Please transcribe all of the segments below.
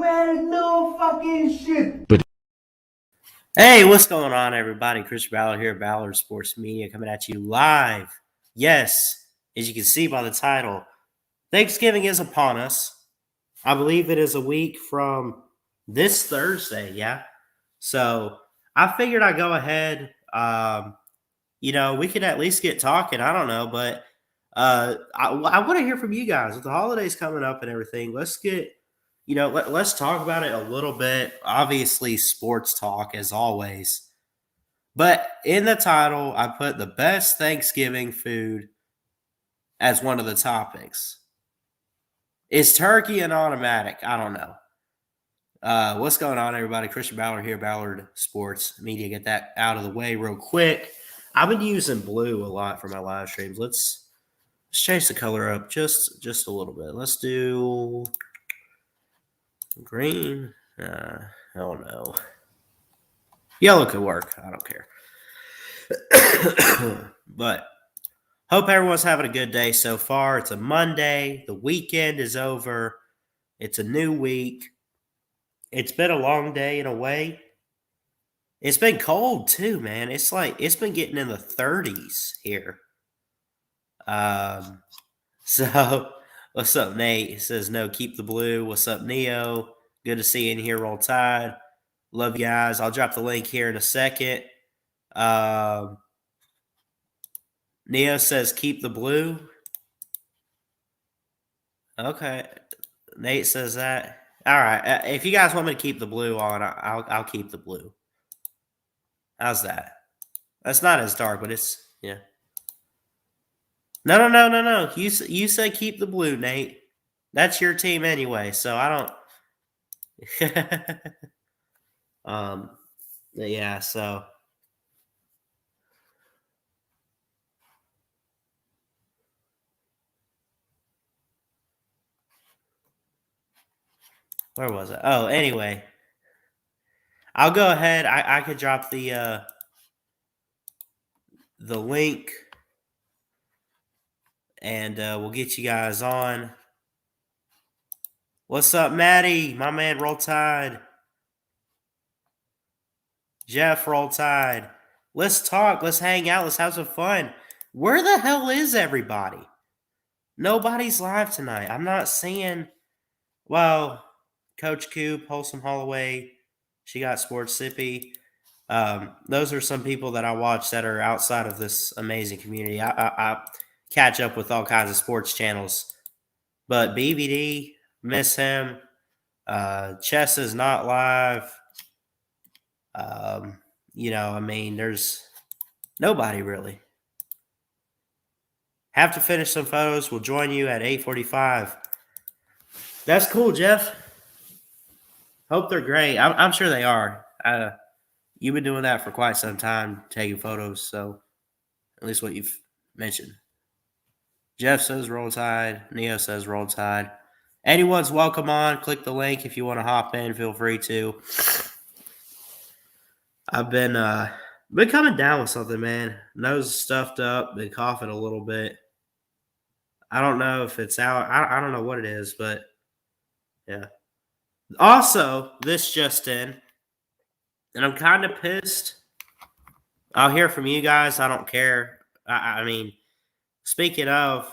Well, no fucking shit. Hey, what's going on, everybody? Chris Ballard here at Ballard Sports Media, coming at you live. Yes, as you can see by the title, Thanksgiving is upon us. I believe it is a week from this Thursday, yeah? So I figured I'd go ahead. We could at least get talking. I don't know, but I want to hear from you guys. With the holidays coming up and everything, let's get let's talk about it a little bit. Obviously, sports talk as always. But in the title, I put the best Thanksgiving food as one of the topics. Is turkey an automatic? I don't know. What's going on, everybody? Christian Ballard here, Ballard Sports Media. Get that out of the way real quick. I've been using blue a lot for my live streams. Let's change the color up just a little bit. Let's do green. Oh no. Yellow could work. I don't care. But hope everyone's having a good day so far. It's a Monday. The weekend is over. It's a new week. It's been a long day in a way. It's been cold too, man. It's been getting in the 30s here. So what's up, Nate? It says no, keep the blue. What's up, Neo? Good to see you in here. Roll Tide. Love you guys. I'll drop the link here in a second. Neo says keep the blue. Okay. Nate says that. All right. If you guys want me to keep the blue on, I'll keep the blue. How's that? That's not as dark, but it's, yeah. No. You say keep the blue, Nate. That's your team anyway, so I don't. Yeah. So. Where was it? Oh, anyway. I'll go ahead. I could drop the link, and we'll get you guys on. What's up, Maddie? My man, Roll Tide. Jeff, Roll Tide. Let's talk. Let's hang out. Let's have some fun. Where the hell is everybody? Nobody's live tonight. I'm not seeing. Well, Coach Coop, Wholesome Holloway, She Got Sports Sippy. Those are some people that I watch that are outside of this amazing community. I catch up with all kinds of sports channels. But BBD, miss him. Chess is not live. There's nobody really. Have to finish some photos. We'll join you at 8:45. That's cool, Jeff. Hope they're great. I'm sure they are. You've been doing that for quite some time, taking photos, so at least what you've mentioned. Jeff says Roll Tide. Neo says Roll Tide. Anyone's welcome on. Click the link if you want to hop in. Feel free to. I've been coming down with something, man. Nose stuffed up. Been coughing a little bit. I don't know if it's out. I don't know what it is, but yeah. Also, this just in, and I'm kind of pissed. I'll hear from you guys. I don't care. I mean, speaking of,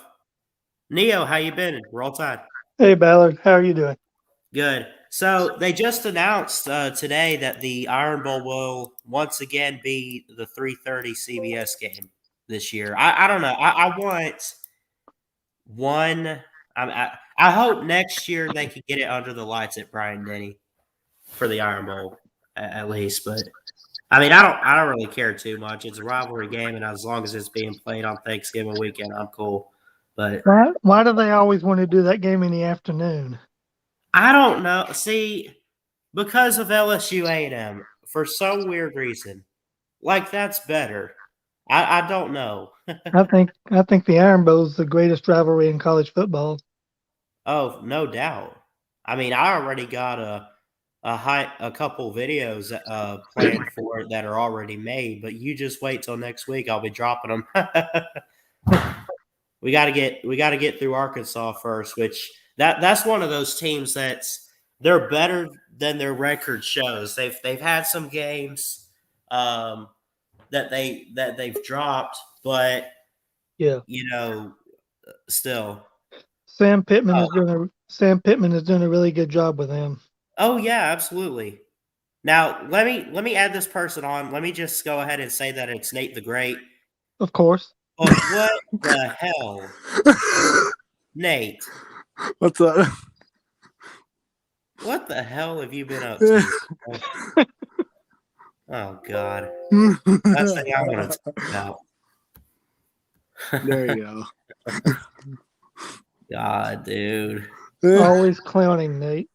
Neo, how you been? Roll Tide. Hey, Ballard. How are you doing? Good. So they just announced today that the Iron Bowl will once again be the 3:30 CBS game this year. I don't know. I want one. I hope next year they can get it under the lights at Bryant-Denny for the Iron Bowl at least. But I mean, I don't really care too much. It's a rivalry game, and as long as it's being played on Thanksgiving weekend, I'm cool. But why do they always want to do that game in the afternoon? I don't know. See, because of LSU A&M, for some weird reason, like that's better. I don't know. I think the Iron Bowl is the greatest rivalry in college football. Oh, no doubt. I mean, I already got a couple videos planned for it that are already made, but you just wait till next week. I'll be dropping them. We got to get through Arkansas first, which that's one of those teams that's they're better than their record shows. They've had some games that they've dropped, but Yeah. still. Sam Pittman is doing a really good job with him. Oh yeah, absolutely. Now let me add this person on. Let me just go ahead and say that it's Nate the Great. Of course. But what the hell, Nate? What's up? What the hell have you been up to? Oh God, that's the thing I want to talk about. There you go. God, dude. Always clowning, Nate.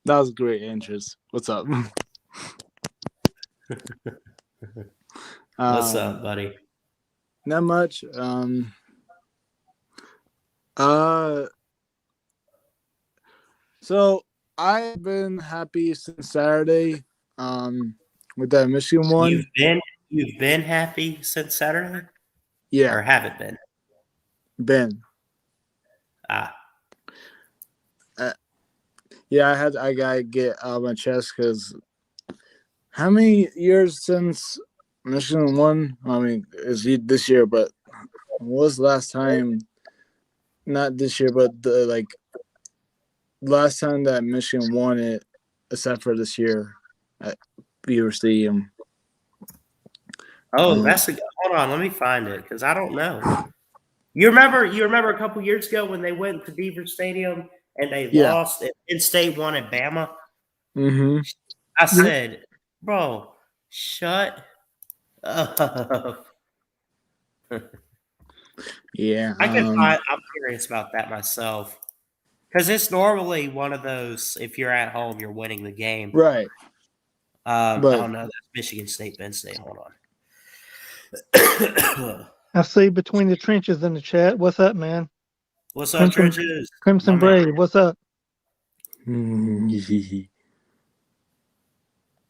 That was a great interest. What's up? What's up, buddy? Not much. So I've been happy since Saturday. With that Michigan one. You've been happy since Saturday? Yeah. Or haven't been? Ben. Yeah, I gotta get out of my chest because how many years since Michigan won? I mean, it's this year, but when was the last time? Not this year, but last time that Michigan won it, except for this year at Beaver Stadium. Oh, hold on. Let me find it because I don't know. You remember a couple years ago when they went to Beaver Stadium and they lost and Penn State won at Bama? Mm-hmm. I said, bro, shut up. Yeah. I'm curious about that myself. Because it's normally one of those, if you're at home, you're winning the game. Right. Oh, no, that's Michigan State, Penn State. Hold on. I see between the trenches in the chat. What's up, man? What's up, trenches? Crimson Brave, what's up?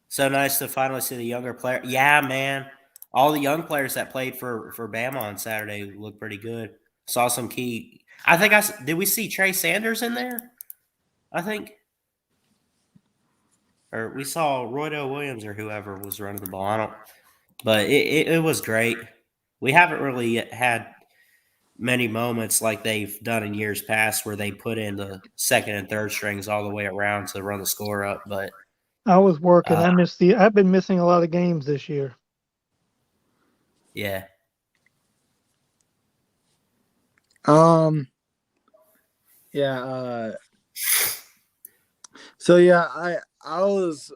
So nice to finally see the younger player. Yeah, man. All the young players that played for Bama on Saturday looked pretty good. Saw some key. Did we see Trey Sanders in there? I think. Or we saw Roydo Williams or whoever was running the ball. I don't. But it was great. We haven't really had many moments like they've done in years past where they put in the second and third strings all the way around to run the score up. But I was working. I've been missing a lot of games this year. Yeah. Yeah. So yeah, I was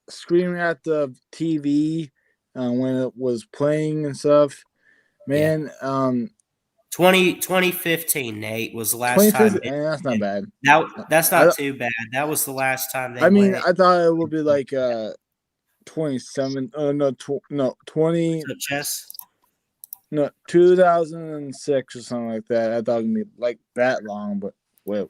screaming at the TV when it was playing and stuff. Man, 2015, Nate, was the last time. That's not bad. That's not too bad. That was the last time they went. I thought it would be like 27. No, 20. Chess. No, 2006 or something like that. I thought it would be like that long, but wait.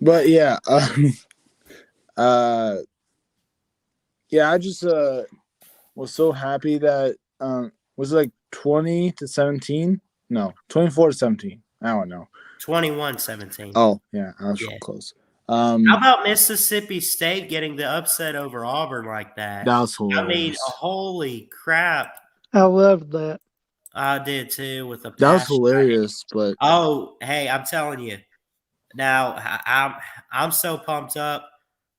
But yeah, yeah, I just was so happy that was it like 20-17? No, 24-17. I don't know. 21-17. Oh yeah, I was close. How about Mississippi State getting the upset over Auburn like that? That was hilarious. I mean, holy crap! I loved that. I did too. With the that was hilarious, but hey, I'm telling you. Now I'm so pumped up,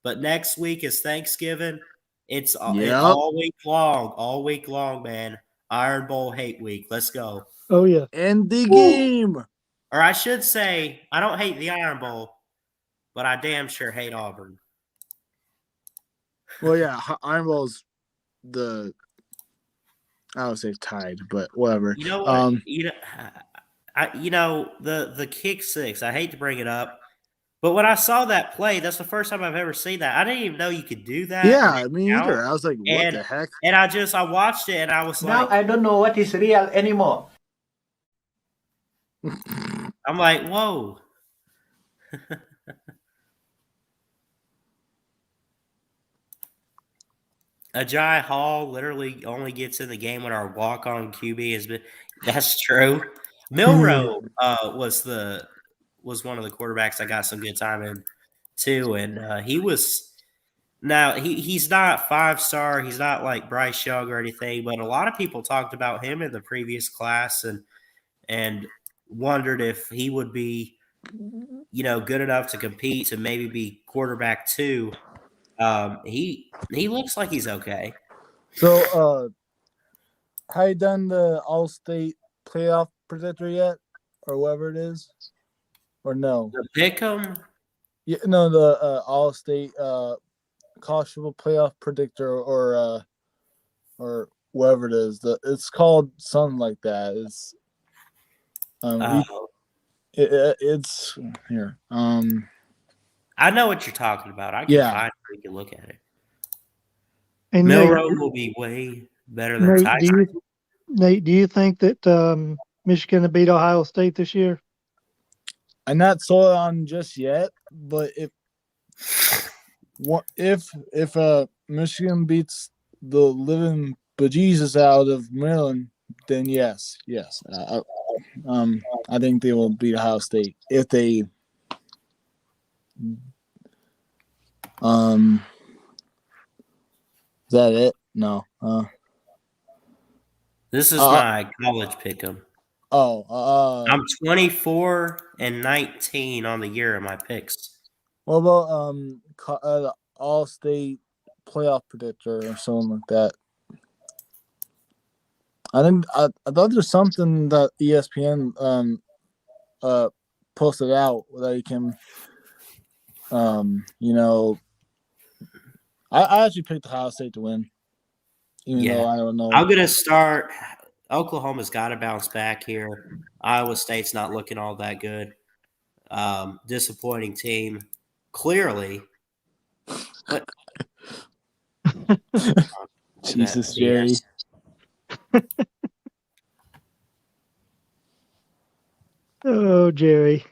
but next week is Thanksgiving. It's all week long, man. Iron Bowl hate week. Let's go. Oh yeah. End the game. Or I should say, I don't hate the Iron Bowl, but I damn sure hate Auburn. Well, yeah, Iron Bowl's I would say tied, but whatever. You know what? The kick six. I hate to bring it up, but when I saw that play, that's the first time I've ever seen that. I didn't even know you could do that. Yeah, me either. I was like, what the heck? And I watched it, and I was now I don't know what is real anymore. I'm like, whoa. Ajay Hall literally only gets in the game when our walk-on QB has been. That's true. Milrow was one of the quarterbacks I got some good time in too, and he was. Now he's not 5-star. He's not like Bryce Young or anything, but a lot of people talked about him in the previous class and wondered if he would be, good enough to compete to maybe be quarterback 2. He looks like he's okay. So, have you done the All-State playoff predictor yet, or whatever it is, or no? The Pick'em. Yeah, no, the All-State college football playoff predictor, or whatever it is. It's called something like that. It's it's here. I know what you're talking about. I can Yeah. find it. We can look at it. And Milrow will be way better than Tyson. Nate, do you think that Michigan will beat Ohio State this year? I'm not sold on just yet, but if Michigan beats the living bejesus out of Maryland, then yes. I think they will beat Ohio State if they. Is that it? No. This is my college Pick'em. I'm 24-19 on the year of my picks. What about the All-State playoff predictor or something like that? I thought there's something that ESPN posted out that you can I actually picked Ohio State to win. Even though I don't know. I'm gonna start. Oklahoma's got to bounce back here. Iowa State's not looking all that good. Disappointing team, clearly. But Jesus, Jerry. Oh, Jerry.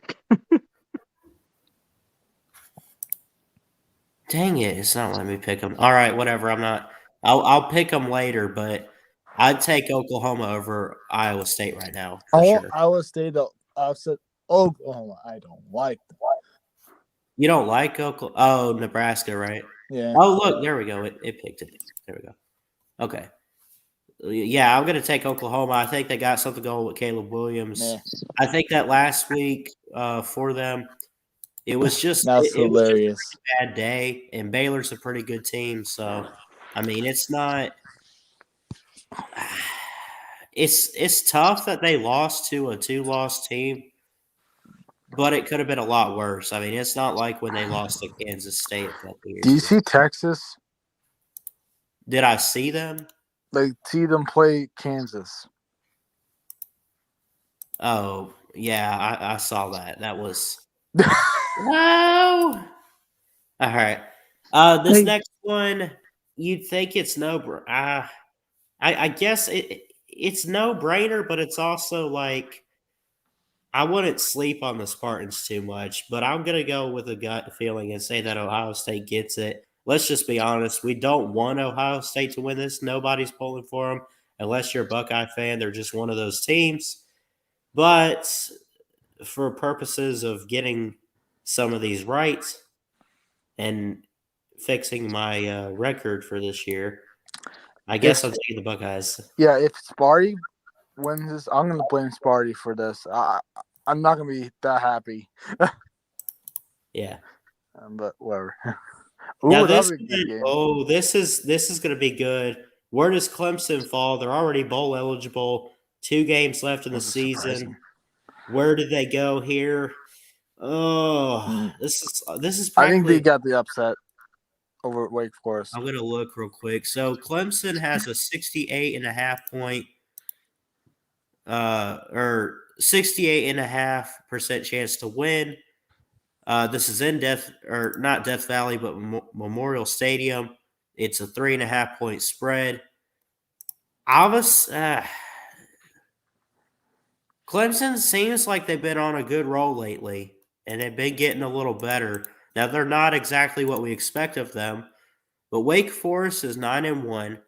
Dang it! It's not letting me pick them. All right, whatever. I'm not. I'll pick them later, but I'd take Oklahoma over Iowa State right now. For sure. Iowa State. I said Oklahoma. I don't like them. You don't like Oklahoma? Oh, Nebraska, right? Yeah. Oh, look, there we go. It picked it. There we go. Okay. Yeah, I'm going to take Oklahoma. I think they got something going with Caleb Williams. Yeah. I think that last week for them, it was just that's hilarious. It was just a bad day, and Baylor's a pretty good team. So, I mean, it's not. It's tough that they lost to a 2-loss team, but it could have been a lot worse. I mean, it's not like when they lost to Kansas State a couple years ago. Do you see Texas? Did I see them? Like, see them play Kansas. Oh, yeah, I saw that. That was wow. All right. This next one, you'd think it's I guess it's no brainer, but it's also like I wouldn't sleep on the Spartans too much, but I'm gonna go with a gut feeling and say that Ohio State gets it. Let's just be honest. We don't want Ohio State to win this. Nobody's pulling for them unless you're a Buckeye fan. They're just one of those teams. But for purposes of getting some of these right and fixing my record for this year, I guess I'm taking the Buckeyes. Yeah, if Sparty wins this, I'm going to blame Sparty for this. I'm not going to be that happy. Yeah. But whatever. Now this is going to be good. Where does Clemson fall? They're already bowl eligible. 2 games left in the season. Surprising. Where did they go here? Oh, this is. I think they got the upset over Wake Forest. I'm going to look real quick. So Clemson has a 68.5 point, or 68.5% chance to win. This is in not Death Valley, but Memorial Stadium. It's a 3.5 point spread. Clemson seems like they've been on a good roll lately, and they've been getting a little better. Now, they're not exactly what we expect of them, But Wake Forest is 9-1.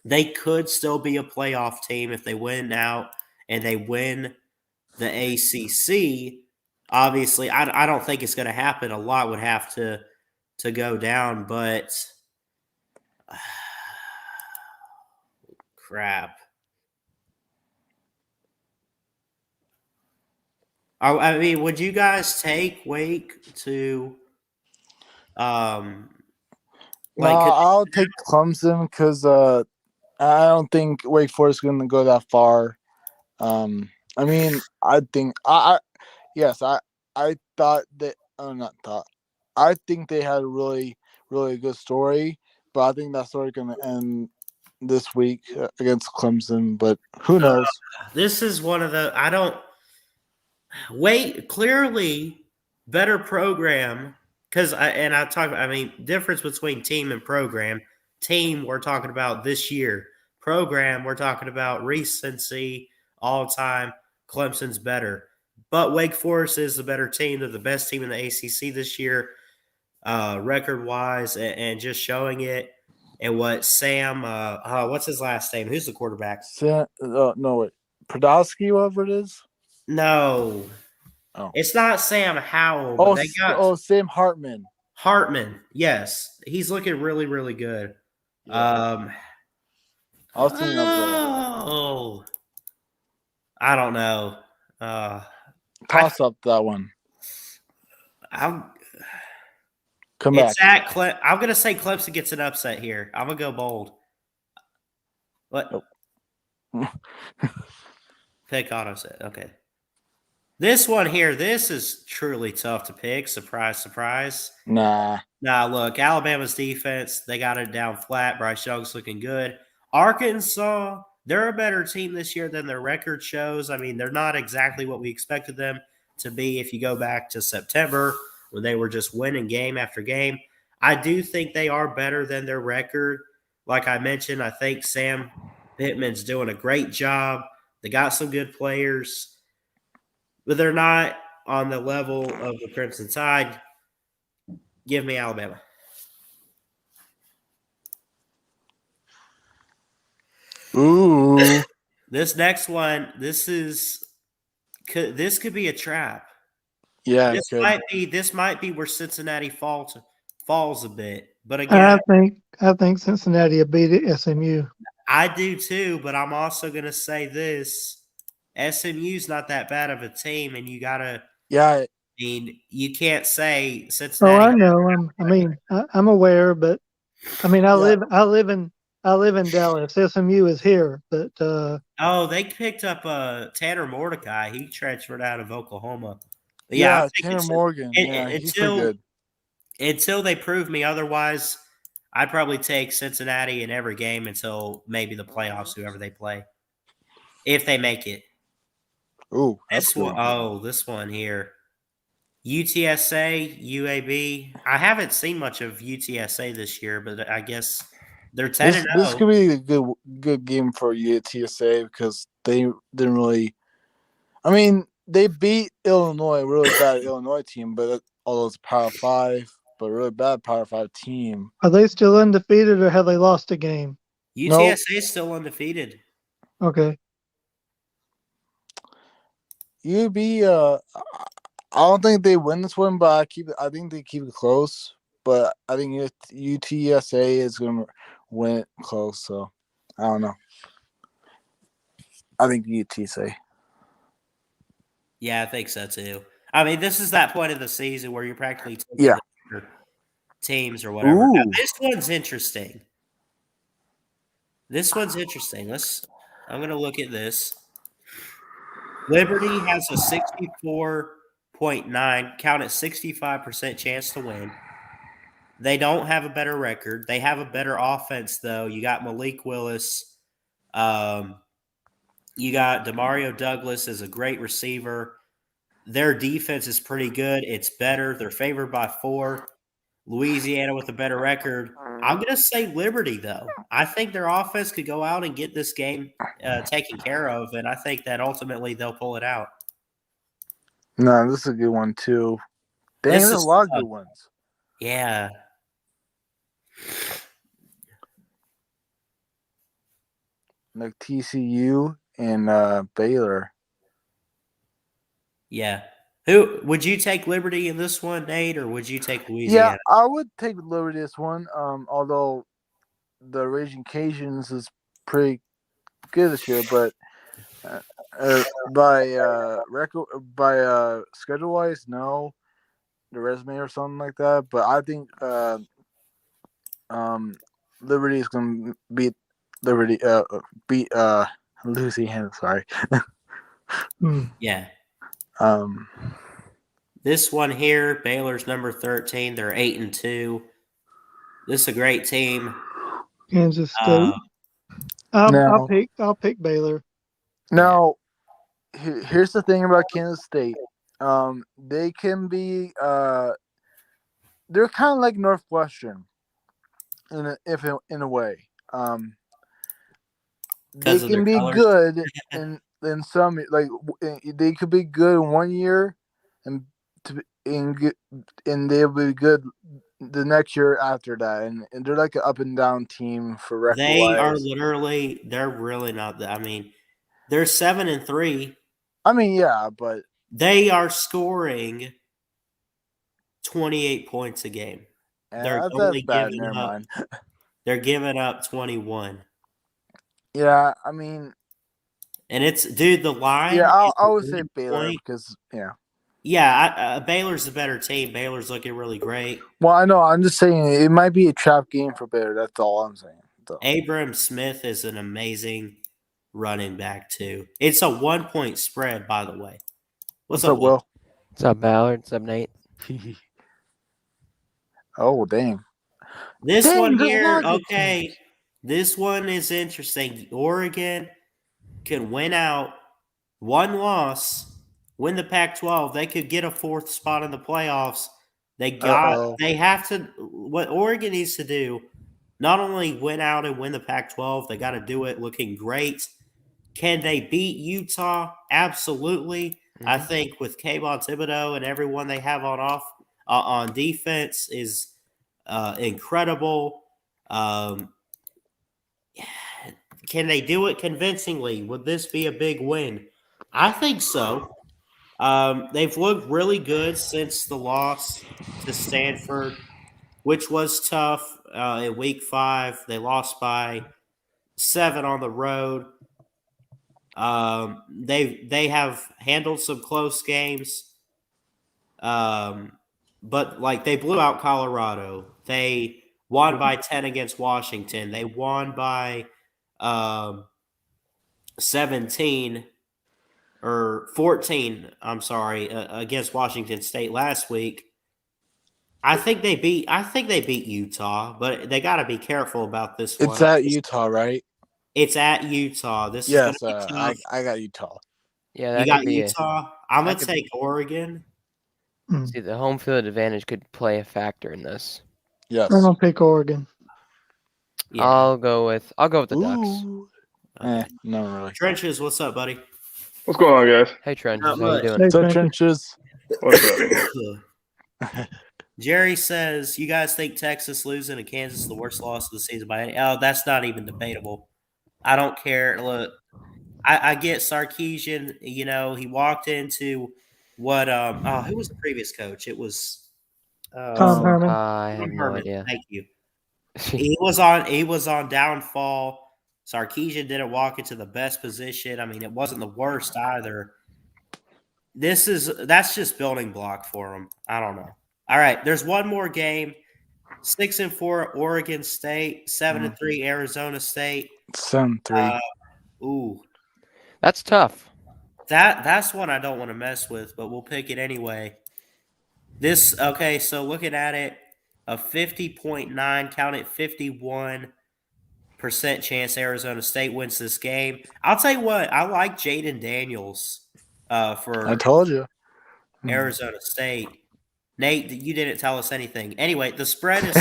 They could still be a playoff team if they win out and they win the ACC. Obviously, I don't think it's going to happen. A lot would have to go down, but crap. I mean, would you guys take Wake to No, like I'll take Clemson because I don't think Wake Forest is going to go that far. I mean, I think yes, I thought that. Oh, not thought. I think they had a really good story, but I think that story going to end this week against Clemson. But who knows? this is one of the I don't Wake clearly better program because I mean difference between team and program. Team we're talking about this year. Program we're talking about recency all time. Clemson's better, but Wake Forest is the better team. They're the best team in the ACC this year, record wise, and just showing it. And what Sam, what's his last name? Who's the quarterback? No, wait, Podolsky, whatever it is. No, Oh. it's not Sam Howell. But they got Sam Hartman. Hartman. Yes, he's looking really, really good. Yeah. I was thinking of I don't know. toss up that one. I'm Back. I'm gonna say Clemson gets an upset here. I'm gonna go bold. What? Nope. Pick auto set. Okay. This one here, this is truly tough to pick. Surprise, surprise. Nah, look, Alabama's defense, they got it down flat. Bryce Young's looking good. Arkansas, they're a better team this year than their record shows. I mean, they're not exactly what we expected them to be if you go back to September when they were just winning game after game. I do think they are better than their record. Like I mentioned, I think Sam Pittman's doing a great job. They got some good players, but they're not on the level of the Crimson Tide. Give me Alabama. ooh, This next one, this could be a trap. yeah, This might be where Cincinnati falls a bit. But again, I think Cincinnati will beat SMU. I do too, but I'm also going to say this. SMU's not that bad of a team, and you got to yeah. I mean, you can't say Oh, Cincinnati. I know. I'm aware, but I mean, I live in Dallas. SMU is here, but They picked up Tanner Mordecai. He transferred out of Oklahoma. But Yeah, Tanner Morgan. He's pretty good. Until they prove me otherwise, I'd probably take Cincinnati in every game until maybe the playoffs, whoever they play, if they make it. Ooh, This one here. UTSA, UAB. I haven't seen much of UTSA this year, but I guess they're 10-0. This could be a good game for UTSA because they didn't really. I mean, they beat Illinois, a really bad Illinois team, but although it's Power 5, but a really bad Power 5 team. are they still undefeated or have they lost a game? UTSA is still undefeated. Okay. UB, I don't think they win this one, but I think they keep it close. But I think UTSA is going to win it close. So I don't know. I think UTSA. Yeah, I think so too. I mean, this is that point of the season where you're practically taking teams or whatever. Now, this one's interesting. I'm going to look at this. Liberty has a 64.9, count it 65% chance to win. They don't have a better record. They have a better offense, though. You got Malik Willis. You got Demario Douglas as a great receiver. Their defense is pretty good. It's better. They're favored by 4. Louisiana with a better record. I'm going to say Liberty, though. I think their offense could go out and get this game taken care of, and I think that ultimately they'll pull it out. No, this is a good one, too. There's a lot of good ones. Yeah. Like TCU and Baylor. Yeah. Who would you take Liberty in this one, Nate, or would you take Yeah, Louisiana? I would take Liberty this one. Although the Raging Cajuns is pretty good this year, but by record, by schedule wise, no, the resume or something like that. But I think Liberty is gonna beat Liberty. Beat Louisiana. Sorry. Yeah. Um. This one here, Baylor's number 13. They're 8-2. This is a great team. Kansas State. I'll pick Baylor. Now, here's the thing about Kansas State. They can be they're kind of like Northwestern in a way. They can be good in some, like they could be good in 1 year and they'll be good the next year after that, and they're like an up and down team for record. They are literally, they're really not that. I mean, they're 7-3. I mean, yeah, but they are scoring 28 points a game. They're only bad. giving Never up. mind. They're giving up 21. Yeah, I mean, and it's the line. Yeah, I would say Baylor because Baylor's the better team. Baylor's looking really great. Well, I know. I'm just saying it might be a trap game for Baylor. That's all I'm saying. So. Abram Smith is an amazing running back too. It's a 1-point spread, by the way. What's up, Will? What's up, Ballard? What's up, Nate? Oh, dang. This one here, okay. This one is interesting. Oregon can win out, one loss, win the Pac-12. They could get a 4th spot in the playoffs. They have to. What Oregon needs to do, not only win out and win the Pac-12, they got to do it looking great. Can they beat Utah? Absolutely. Mm-hmm. I think with Kayvon Thibodeau and everyone they have on defense is incredible. Can they do it convincingly? Would this be a big win? I think so. They've looked really good since the loss to Stanford, which was tough in Week 5. They lost by 7 on the road. They have handled some close games, but like they blew out Colorado. They won by 10 against Washington. They won by 17 or 14. I'm sorry, against Washington State last week. I think they beat Utah, but they got to be careful about this one. It's at Utah, right? It's at Utah. This is going to be tough. I got Utah. Yeah, you got Utah. I'm going to take Oregon. See, the home field advantage could play a factor in this. Yes, I'm gonna pick Oregon. Yeah. I'll go with the Ducks. No, really. Trenches, what's up, buddy? What's going on, guys? Hey, Trenches, how you doing? Hey, What's up, Trenches? What's up? Jerry says, you guys think Texas losing to Kansas is the worst loss of the season by any? Oh, that's not even debatable. I don't care. Look, I get Sarkisian. You know, he walked into what? Who was the previous coach? It was Tom Herman. I have no idea. Thank you. He was on downfall. Sarkisian didn't walk into the best position. I mean, it wasn't the worst either. That's just building block for him. I don't know. All right, there's one more game. 6-4 Oregon State, 7-3 Arizona State. 7-3. Ooh, that's tough. That's one I don't want to mess with, but we'll pick it anyway. So looking at it, a 50.9, count it 51% chance Arizona State wins this game. I'll tell you what, I like Jaden Daniels for I told you. Arizona State. Nate, you didn't tell us anything. Anyway, the spread is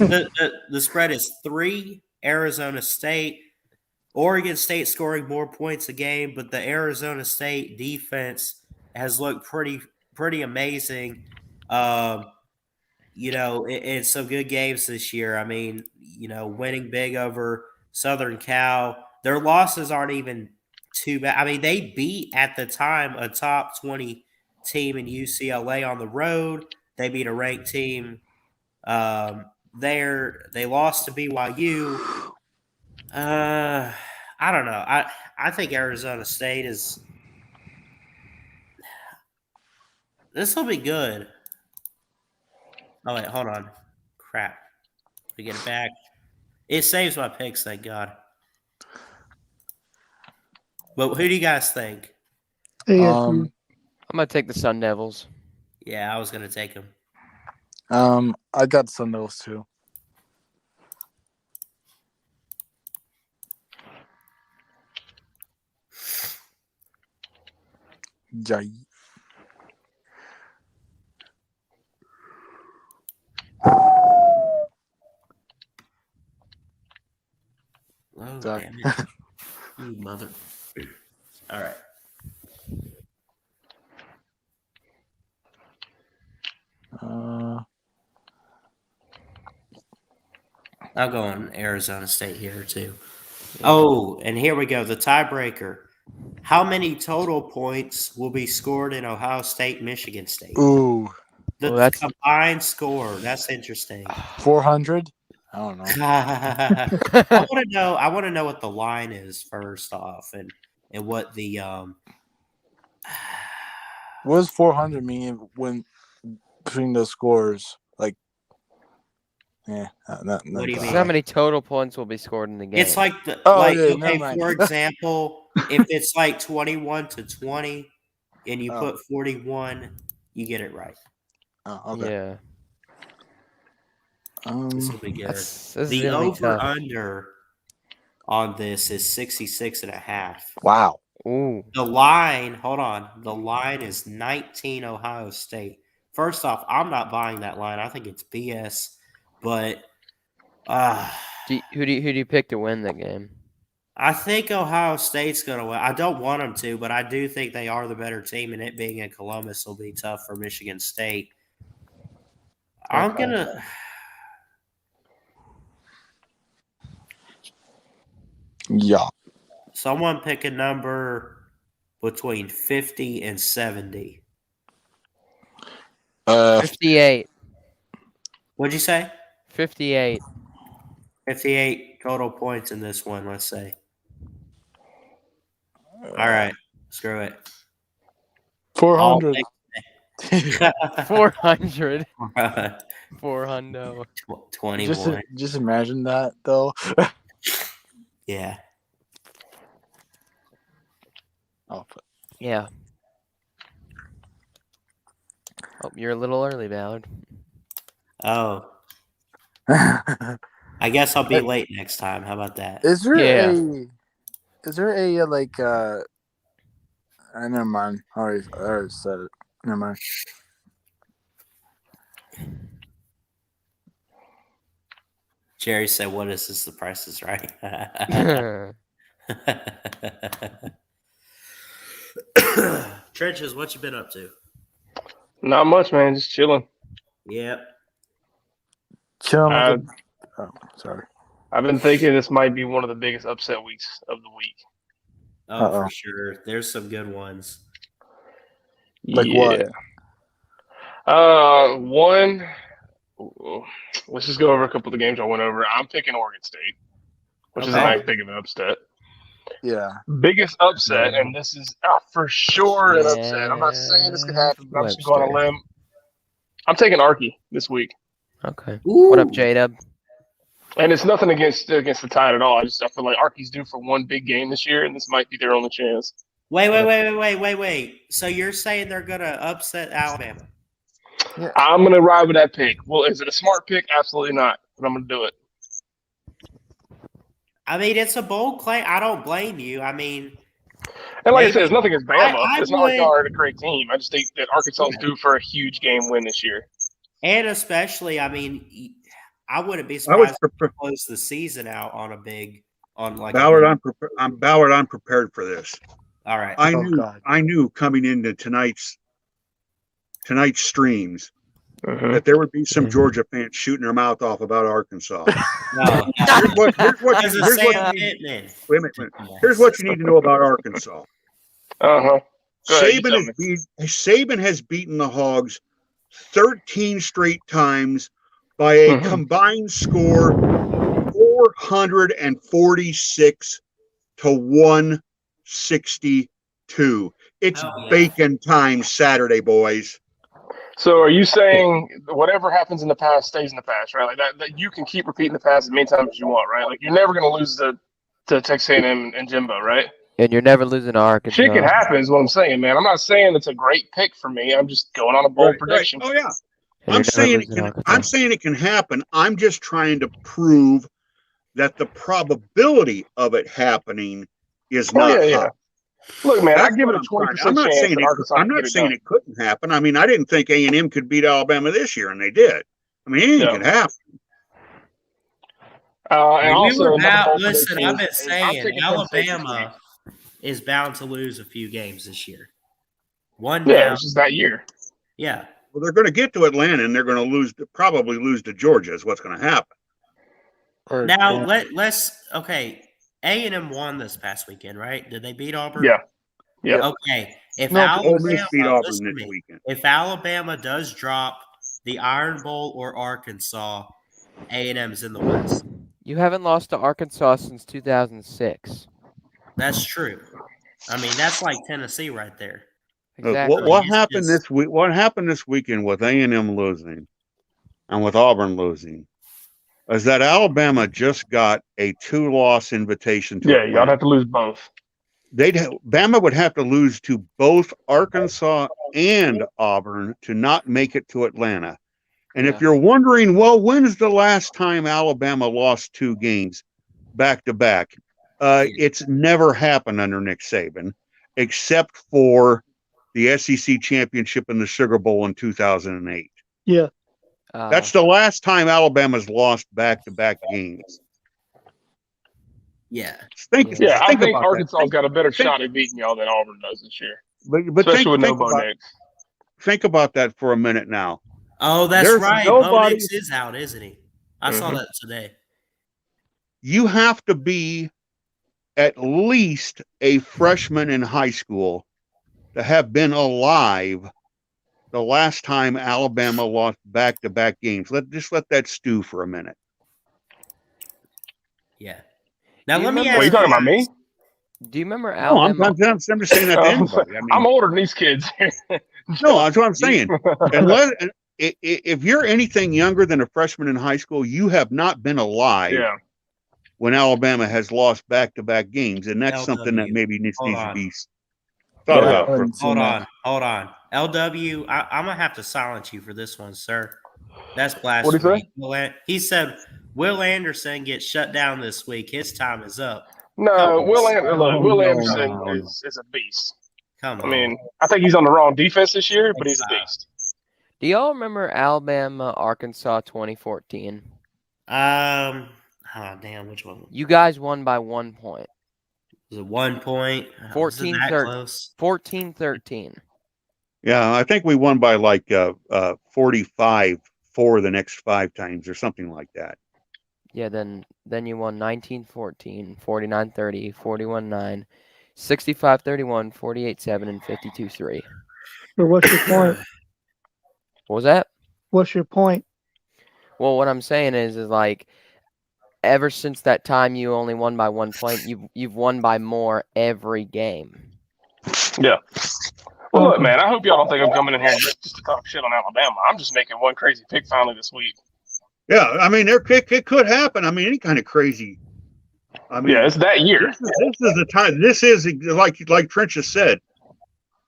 the spread is 3 Arizona State. Oregon State scoring more points a game, but the Arizona State defense has looked pretty amazing. it's some good games this year. I mean, winning big over Southern Cal. Their losses aren't even too bad. I mean, they beat at the time a top 20 team in UCLA on the road. They beat a ranked team there. They lost to BYU. I don't know. I think Arizona State is. This will be good. Oh wait, hold on. Crap. We get it back. It saves my picks, thank God. But who do you guys think? ASU. I'm gonna take the Sun Devils. Yeah, I was gonna take them. I got Sun Devils too. Jai. Oh, Sorry. damn it. You mother. All right. I'll go on Arizona State here, too. Oh, and here we go. The tiebreaker. How many total points will be scored in Ohio State, Michigan State? Ooh, The Well, that's- combined score. That's interesting. 400. I don't know. I want to know what the line is first off, and what the What does 400 mean when between the scores? Like, What do you So mean? how many total points will be scored in the game? It's like yeah, okay, never mind. for example, if it's like 21-20 and you Oh. put 41, you get it right. Oh, okay. Yeah. This will be good. This is The gonna be over tough. under on this is 66.5. Wow. Ooh. The line, hold on. The line is 19 Ohio State. First off, I'm not buying that line. I think it's BS. But Who do you pick to win the game? I think Ohio State's going to win. I don't want them to, but I do think they are the better team, and it being in Columbus will be tough for Michigan State. I'm Okay. going to Yeah. someone pick a number between 50 and 70. 58. What'd you say? 58. 58 total points in this one, let's say. All right. Screw it. 400. 400. 400. 21. Just imagine that though. Yeah. Oh, Yeah. Oh, you're a little early, Ballard. Oh, I guess I'll be late next time. How about that? Is there Yeah. a like never mind. I already said it. Never mind. Jerry said, "What is this? The Price is Right." Trenches, what you been up to? Not much, man. Just chilling. Yep. Chill. Uh, Oh, sorry. I've been thinking this might be one of the biggest upset weeks of the week. Oh, Uh-oh. for sure. There's some good ones. Like what? One. Let's just go over a couple of the games I went over. I'm picking Oregon State, which isn't Okay. that big of an upset. Yeah. Biggest upset, and this is for sure an upset. I'm not saying this could happen, but I'm just going on a Webster. limb. I'm taking Arky this week, Okay. What up, J-Dub? and it's nothing against the Tide at all. I feel like Arky's due for one big game this year, and this might be their only chance. Wait. So you're saying they're gonna upset Alabama? I'm going to ride with that pick. Well, is it a smart pick? Absolutely not, but I'm going to do it. I mean, it's a bold claim. I don't blame you. I mean, And like I maybe- said, it's nothing against Bama. I It's not like would- y'all are a great team. I just think that Arkansas is due for a huge game win this year. and especially, I mean, I wouldn't be I would surprised prefer, to close the season out on a big, on like Ballard. A big, I'm prepared for this. all right. I Oh, knew God. I knew coming into tonight's streams that there would be some Georgia fans shooting their mouth off about Arkansas. No, Here's what as you a here's what Sam you need. Pittman. Wait a minute. Here's what you need to know about Arkansas. Go ahead, you tell Saban has beaten the Hogs 13 straight times by a combined score 446 to 162. It's bacon time Saturday, boys. So are you saying whatever happens in the past stays in the past, right? Like that you can keep repeating the past as many times as you want, right? Like you're never going to lose to Texas A&M and Jimbo, right? And you're never losing to Arkansas. Shit can happen is what I'm saying, man. I'm not saying it's a great pick for me. I'm just going on a bold prediction. Right. Oh yeah. And I'm saying it can happen. I'm just trying to prove that the probability of it happening is not high. Look, man, That's I give it a what 20% chance that Arkansas I'm not saying it couldn't happen. I mean, I didn't think A&M could beat Alabama this year, and they did. I mean, anything could happen. And also, listen, I've been saying Alabama is bound to lose a few games this year. It's just that year. Yeah. Well, they're going to get to Atlanta, and they're going to probably lose to Georgia is what's going to happen. Now, let's A&M won this past weekend, right? Did they beat Auburn? Yeah. Okay. If Alabama does drop the Iron Bowl or Arkansas, A&M's in the West. You haven't lost to Arkansas since 2006. That's true. I mean, that's like Tennessee right there. Exactly. What happened this week? What happened this weekend with A&M losing and with Auburn losing is that Alabama just got a 2-loss invitation to Atlanta. Y'all have to lose both. Bama would have to lose to both Arkansas and Auburn to not make it to Atlanta. And if you're wondering, well, when's the last time Alabama lost 2 games back to back? It's never happened under Nick Saban, except for the SEC championship and the Sugar Bowl in 2008. Yeah. That's the last time Alabama's lost back-to-back games. Yeah. I think Arkansas's got a better shot at beating y'all than Auburn does this year. But especially with no Bo Nix. Think about that for a minute now. Oh, that's right. Bo Nix is out, isn't he? I saw that today. You have to be at least a freshman in high school to have been alive the last time Alabama lost back-to-back games. Just let that stew for a minute. Yeah. Now let me ask you. Are you talking about me? Do you remember Alabama? No, I'm just saying that to anybody. I mean, I'm older than these kids. No, that's what I'm saying. If you're anything younger than a freshman in high school, you have not been alive when Alabama has lost back-to-back games, and that's something that maybe needs to be thought about. Hold on. LW, I'm going to have to silence you for this one, sir. That's blasphemy. What did he say? He said Will Anderson gets shut down this week. His time is up. No, Will Anderson is a beast. Come on. I mean, I think he's on the wrong defense this year, but he's a beast. Do y'all remember Alabama, Arkansas 2014? Oh, damn, which one? You guys won by 1 point. Was it 1 point? 14-13. Yeah, I think we won by like 45 for the next 5 times or something like that. Yeah, then you won 19-14, 49-30, 41-9, 65-31, 48-7, and 52-3. So what's your point? What was that? What's your point? Well, what I'm saying is like ever since that time you only won by 1 point, you've won by more every game. Yeah. Well, look, man, I hope y'all don't think I'm coming in here just to talk shit on Alabama. I'm just making one crazy pick finally this week. Yeah, I mean, it could happen. I mean, any kind of crazy. I mean, it's that year. This is the time. This is like Trench has said.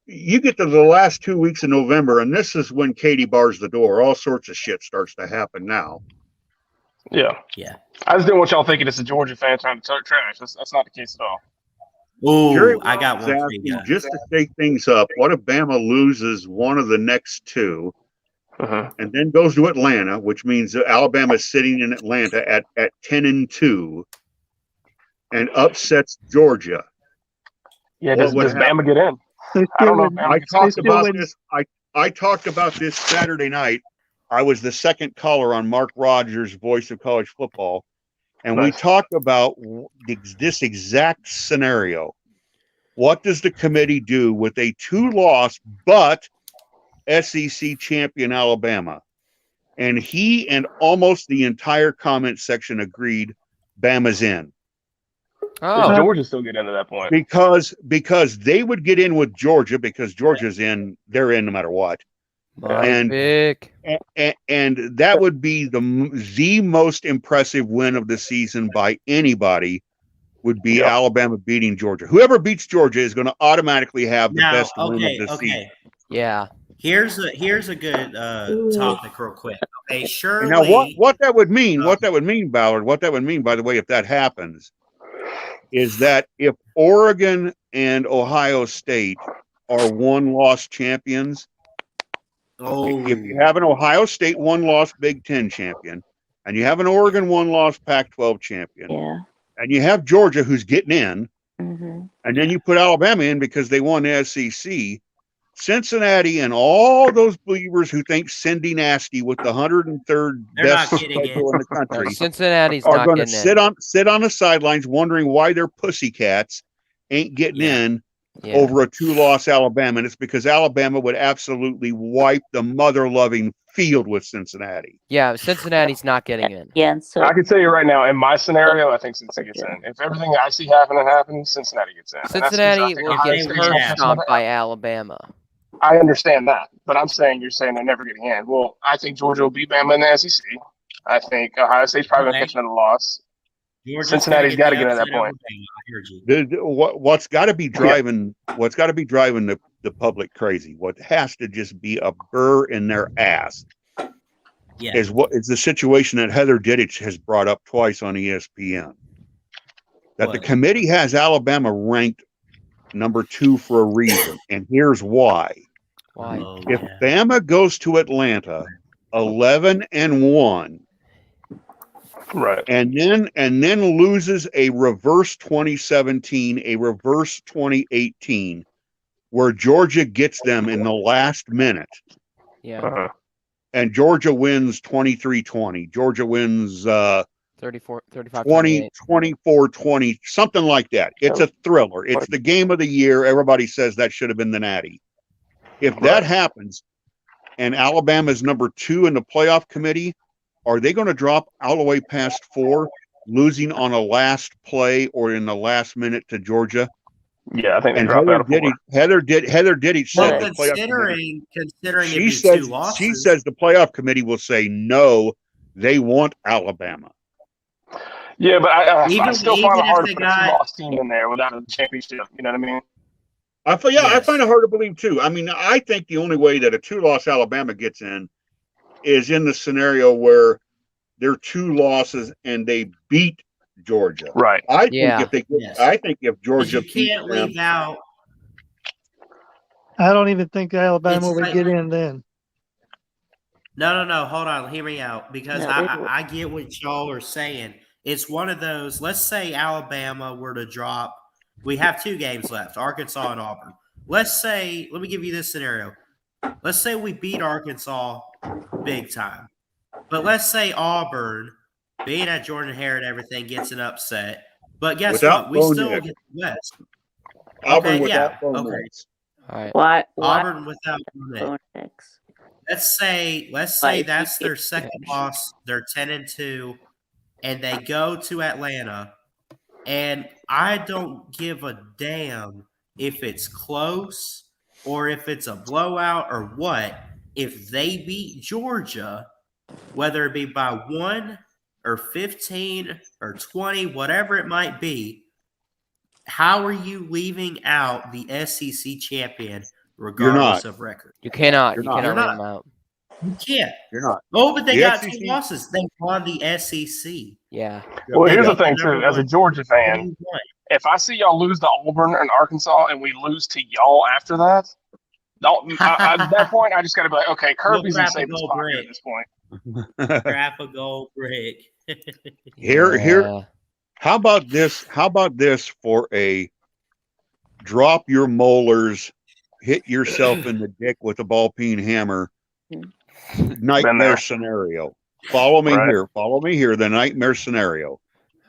You get to the last 2 weeks of November, and this is when Katie bars the door. All sorts of shit starts to happen now. Yeah. I just didn't want y'all thinking it's a Georgia fan trying to talk trash. That's not the case at all. Oh, I got one for you guys. Just to shake things up, what if Bama loses one of the next 2 and then goes to Atlanta, which means that Alabama's sitting in Atlanta at 10-2 and upsets Georgia? Yeah, does Bama get in? I don't know if Bama I talked about this Saturday night I was the second caller on Mark Rogers' Voice of College Football, and we Nice. talked about this exact scenario. What does the committee do with a 2-loss but SEC champion Alabama? And he and almost the entire comment section agreed Bama's in. Oh, Georgia still get into that point. Because they would get in with Georgia because Georgia's in, they're in no matter what. my and- pick. And that would be the most impressive win of the season by anybody would be Yep. Alabama beating Georgia. Whoever beats Georgia is going to automatically have the Now, best win okay, of the season. okay. Yeah. Here's a good topic real quick. Okay, surely. And now what that would mean, Ballard, what that would mean, by the way, if that happens, is that if Oregon and Ohio State are 1-loss champions, if you have an Ohio State 1-loss Big Ten champion, and you have an Oregon 1-loss Pac-12 champion, Yeah. and you have Georgia who's getting in, Mm-hmm. and then you put Alabama in because they won the SEC, Cincinnati and all those believers who think Cindy Nasty with the 103rd They're best not getting schedule in the No, country Cincinnati's are not going to getting in. sit on the sidelines wondering why their pussycats ain't getting Yeah. in Yeah. over a 2-loss Alabama. And it's because Alabama would absolutely wipe the mother-loving field with Cincinnati. Yeah, Cincinnati's not getting in. Yeah, and so I can tell you right now, in my scenario, I think Cincinnati gets in. If everything I see happening happens, Cincinnati gets in. And that's 'cause I Cincinnati think will Ohio get State curb curb has stomped another- by Alabama. I understand that, but I'm saying you're saying they're never getting in. Well, I think Georgia will beat Bama in the SEC. I think Ohio State's probably going to Okay. catch another loss. Georgia's Cincinnati's gonna gotta get the to that upset point. Alabama. I heard you. What's got to be driving the public crazy, what has to just be a burr in their ass, Yeah. is the situation that Heather Dittich has brought up twice on ESPN. That the What? committee has Alabama ranked number 2 for a reason, and here's why. Why? Oh, If yeah. Bama goes to Atlanta 11-1 Right. and then loses a reverse 2017, a reverse 2018, where Georgia gets them in the last minute, Yeah. Uh-huh. and Georgia wins 23-20. Georgia wins 34, 35, 20, 24-20, something like that. It's a thriller. It's the game of the year. Everybody says that should have been the Natty. If that Right. happens and Alabama's number 2 in the playoff committee, are they going to drop all the way past 4, losing on a last play or in the last minute to Georgia? Yeah, I think they And dropped out of 4. Heather Dittich said Well, the playoff committee, considering she it'd be 2 says losses. the playoff committee will say no, they want Alabama. Yeah, but I Even- still even find it if hard they to put a got- 2-loss team in there without a championship. You know what I mean? I Yes. find it hard to believe too. I mean, I think the only way that a 2-loss Alabama gets in is in the scenario where they're 2 losses and they beat Georgia. Right. I think Yeah. Yes. I think if 'Cause Georgia you beats can't them, leave out. I don't even think Alabama It's would like- get in then. No. Hold on. Hear me out because No, they will. I get what y'all are saying. It's one of those. Let's say Alabama were to drop. We have 2 games left, Arkansas and Auburn. Let me give you this scenario. Let's say we beat Arkansas big time. But let's say Auburn, being at Jordan Hare and everything, gets an upset. But guess Without what? We Bo still Nix. get the West. Auburn Okay, without yeah, Bo okay. Nix. All right. why Auburn without Bo Nix. Nix? Let's say Like, that's their it- second loss. They're 10-2, and they go to Atlanta. And I don't give a damn if it's close or if it's a blowout or what. If they beat Georgia, whether it be by 1 or 15 or 20, whatever it might be, how are you leaving out the SEC champion regardless of record? You cannot. You're You not. cannot You're leave not. them out. You can't. You're not. Oh, but they The got SEC 2 losses. They won the SEC. Yeah. Well, They here's the got thing, number too. As a 1. Georgia fan, They won. if I see y'all lose to Auburn and Arkansas and we lose to y'all after that, at that point, I just got to be like, okay, Kirby's in crap save and this go pocket break. at this point. Crap a gold brick. Here- Yeah. How about this for a drop your molars, hit yourself in the dick with a ball peen hammer nightmare scenario. Follow me Right. here. Follow me here. The nightmare scenario.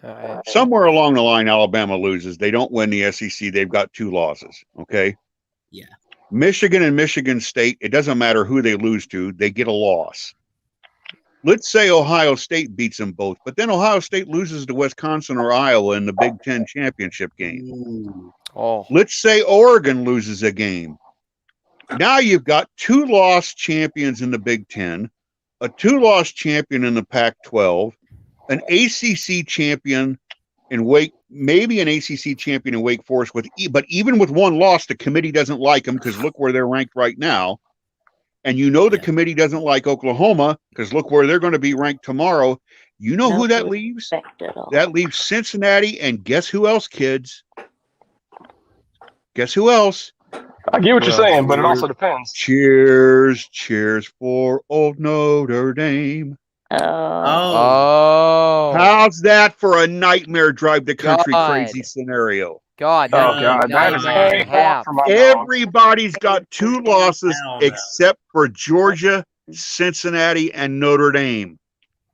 All right. Somewhere along the line, Alabama loses. They don't win the SEC. They've got 2 losses. Okay. Yeah. Michigan and Michigan State, it doesn't matter who they lose to, they get a loss. Let's say Ohio State beats them both, but then Ohio State loses to Wisconsin or Iowa in the Big Ten championship game. Ooh. Oh, Let's say Oregon loses a game. Now you've got 2 lost champions in the Big Ten, a 2-loss champion in the Pac-12, an ACC champion in maybe an ACC champion in Wake Forest, but even with 1 loss, the committee doesn't like them because look where they're ranked right now. And the committee doesn't like Oklahoma because look where they're going to be ranked tomorrow. You know who that leaves? That leaves Cincinnati, and guess who else, kids? Guess who else? I get what you're saying, but it also depends. Cheers for old Notre Dame. oh, How's that for a nightmare drive the country God. crazy scenario? God! Oh That God, that is a nightmare big and a half. for my dog. Everybody's got 2 losses Hell no. except for Georgia, Cincinnati, and Notre Dame.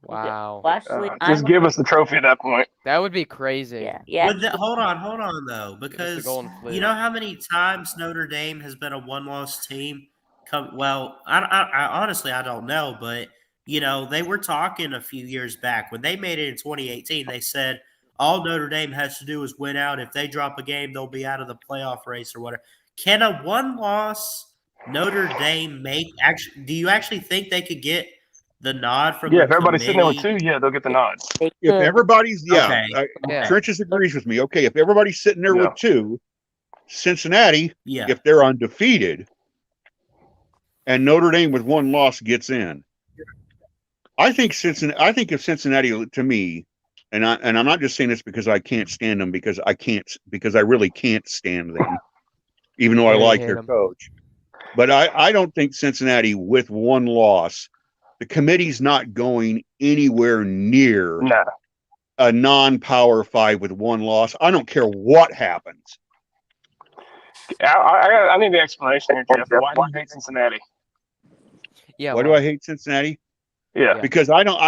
Wow, Well, actually, Just give us the trophy at that point. that would be crazy. Yeah. But hold on though, Give us the because golden you flute. know how many times Notre Dame has been a 1-loss team. I honestly I don't know, but they were talking a few years back when they made it in 2018. They said all Notre Dame has to do is win out. If they drop a game, they'll be out of the playoff race or whatever. Can a 1-loss Notre Dame actually? Do you actually think they could get the nod from Yeah, the if everybody's sitting there with committee? 2, they'll get the nod. They If could. everybody's, Okay. Yeah. Trenches agrees with me. Okay, if everybody's sitting there with 2, Cincinnati, Yeah. if they're undefeated, and Notre Dame with 1 loss gets in, I think if Cincinnati, to me, and I'm not just saying this because I can't stand them, because I really can't stand them, even though I Yeah, you like hate their 'em. coach. But I don't think Cincinnati with 1 loss, the committee's not going anywhere near Nah. a non-Power 5 with 1 loss. I don't care what happens. I need the explanation here, Jeff. Why do you hate Cincinnati? Yeah. Why do I hate Cincinnati? Yeah. Because I don't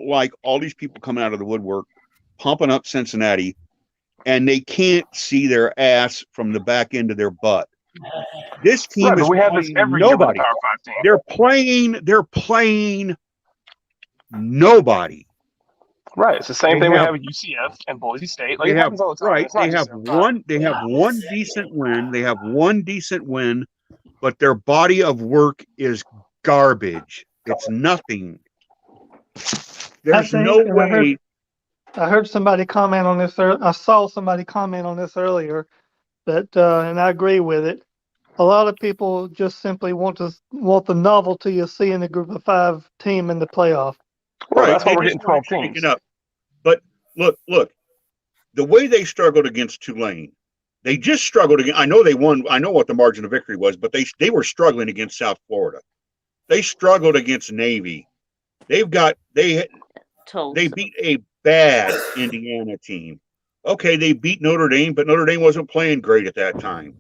like all these people coming out of the woodwork, pumping up Cincinnati, and they can't see their ass from the back end of their butt. This team Right, is but we have this playing every year with the nobody. Power 5 team. They're playing nobody. Right. It's the same They thing we have- have with UCF and Boise State. Like They it have happens all the time. right. It's not They have just one. They have one decent win. They have one decent win, but their body of work is garbage. It's nothing. There's think- no and I heard- way. I heard somebody comment on this. I saw somebody comment on this earlier, and I agree with it. A lot of people just simply want the novelty of seeing the Group of 5 team in the playoff. Well, that's why they we're just getting 12 wanna shake teams. it up. But look. The way they struggled against Tulane, they just struggled against. I know they won. I know what the margin of victory was, but they were struggling against South Florida. They struggled against Navy. They beat a bad Indiana team. Okay, they beat Notre Dame, but Notre Dame wasn't playing great at that time.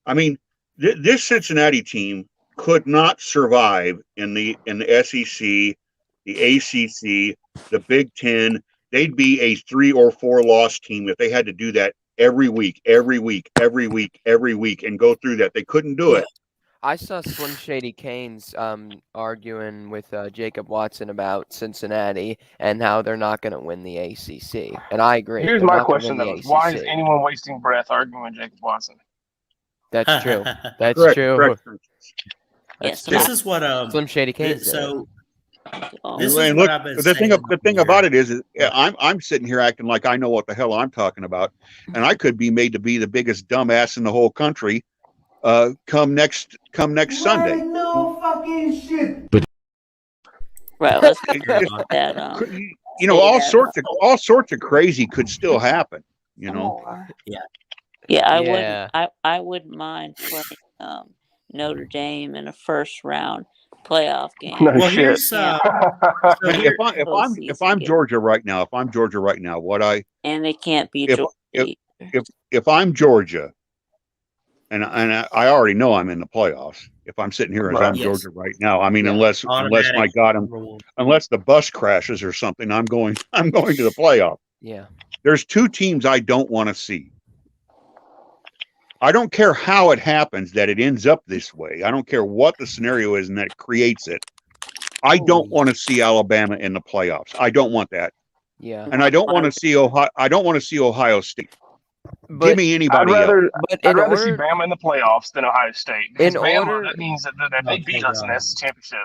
I mean, this Cincinnati team could not survive in the SEC, the ACC, the Big Ten. They'd be a 3 or 4 loss team if they had to do that every week, and go through that. They couldn't do it. I saw Slim Shady Canes arguing with Jacob Watson about Cincinnati and how they're not going to win the ACC, and I agree. Here's They're my not gonna question, win though. the Is why is ACC. anyone wasting breath arguing with Jacob Watson? That's true. That's Correct, true. correct. That's Yes, This is what Slim Shady Canes. did it. so Oh. this is And what look, I've been the saying. thing about it is I'm sitting here acting like I know what the hell I'm talking about, and I could be made to be the biggest dumbass in the whole country come next Sunday. No fucking shit. Right. Let's It's put just- that all sorts of crazy could still happen. Yeah, Yeah. I wouldn't mind playing Notre Dame in a first round playoff game. No Well, shit. here's If I'm Georgia right now, And they can't beat If- Georgia. if I'm Georgia, and I already know I'm in the playoffs, if I'm sitting here as Right. I'm Yes. Georgia right now. I mean, Yeah. unless Automatic my God, number one. unless the bus crashes or something, I'm going to the playoff. Yeah. There's two teams I don't want to see. I don't care how it happens that it ends up this way. I don't care what the scenario is and that creates it. I don't want to see Alabama in the playoffs. I don't want that. Yeah. And I don't want to see Ohio. I don't want to see Ohio State. Give But me I'd anybody else. rather but I'd in rather see order Bama in the playoffs than Ohio State. Because in Bama, order that means that they beat Okay, us in the God. SEC championship.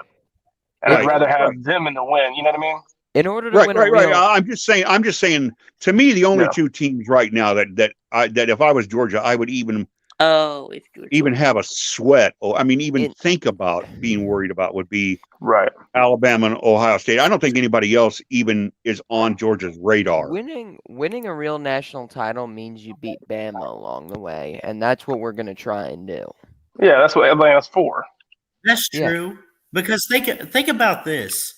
And Right, I'd rather have right. them in the win. You know what I mean? in order to Right, win right, a right. real I'm just saying. To me, the only Yeah. two teams right now that if I was Georgia, I would even Oh, if you were Georgia. have a sweat. Or I mean, even In- think about being worried about would be Right. Alabama and Ohio State. I don't think anybody else even is on Georgia's radar. winning a real national title means you beat Bama along the way, and that's what we're gonna try and do. Yeah, that's what Atlanta's for. That's Yeah. true. Because think about this.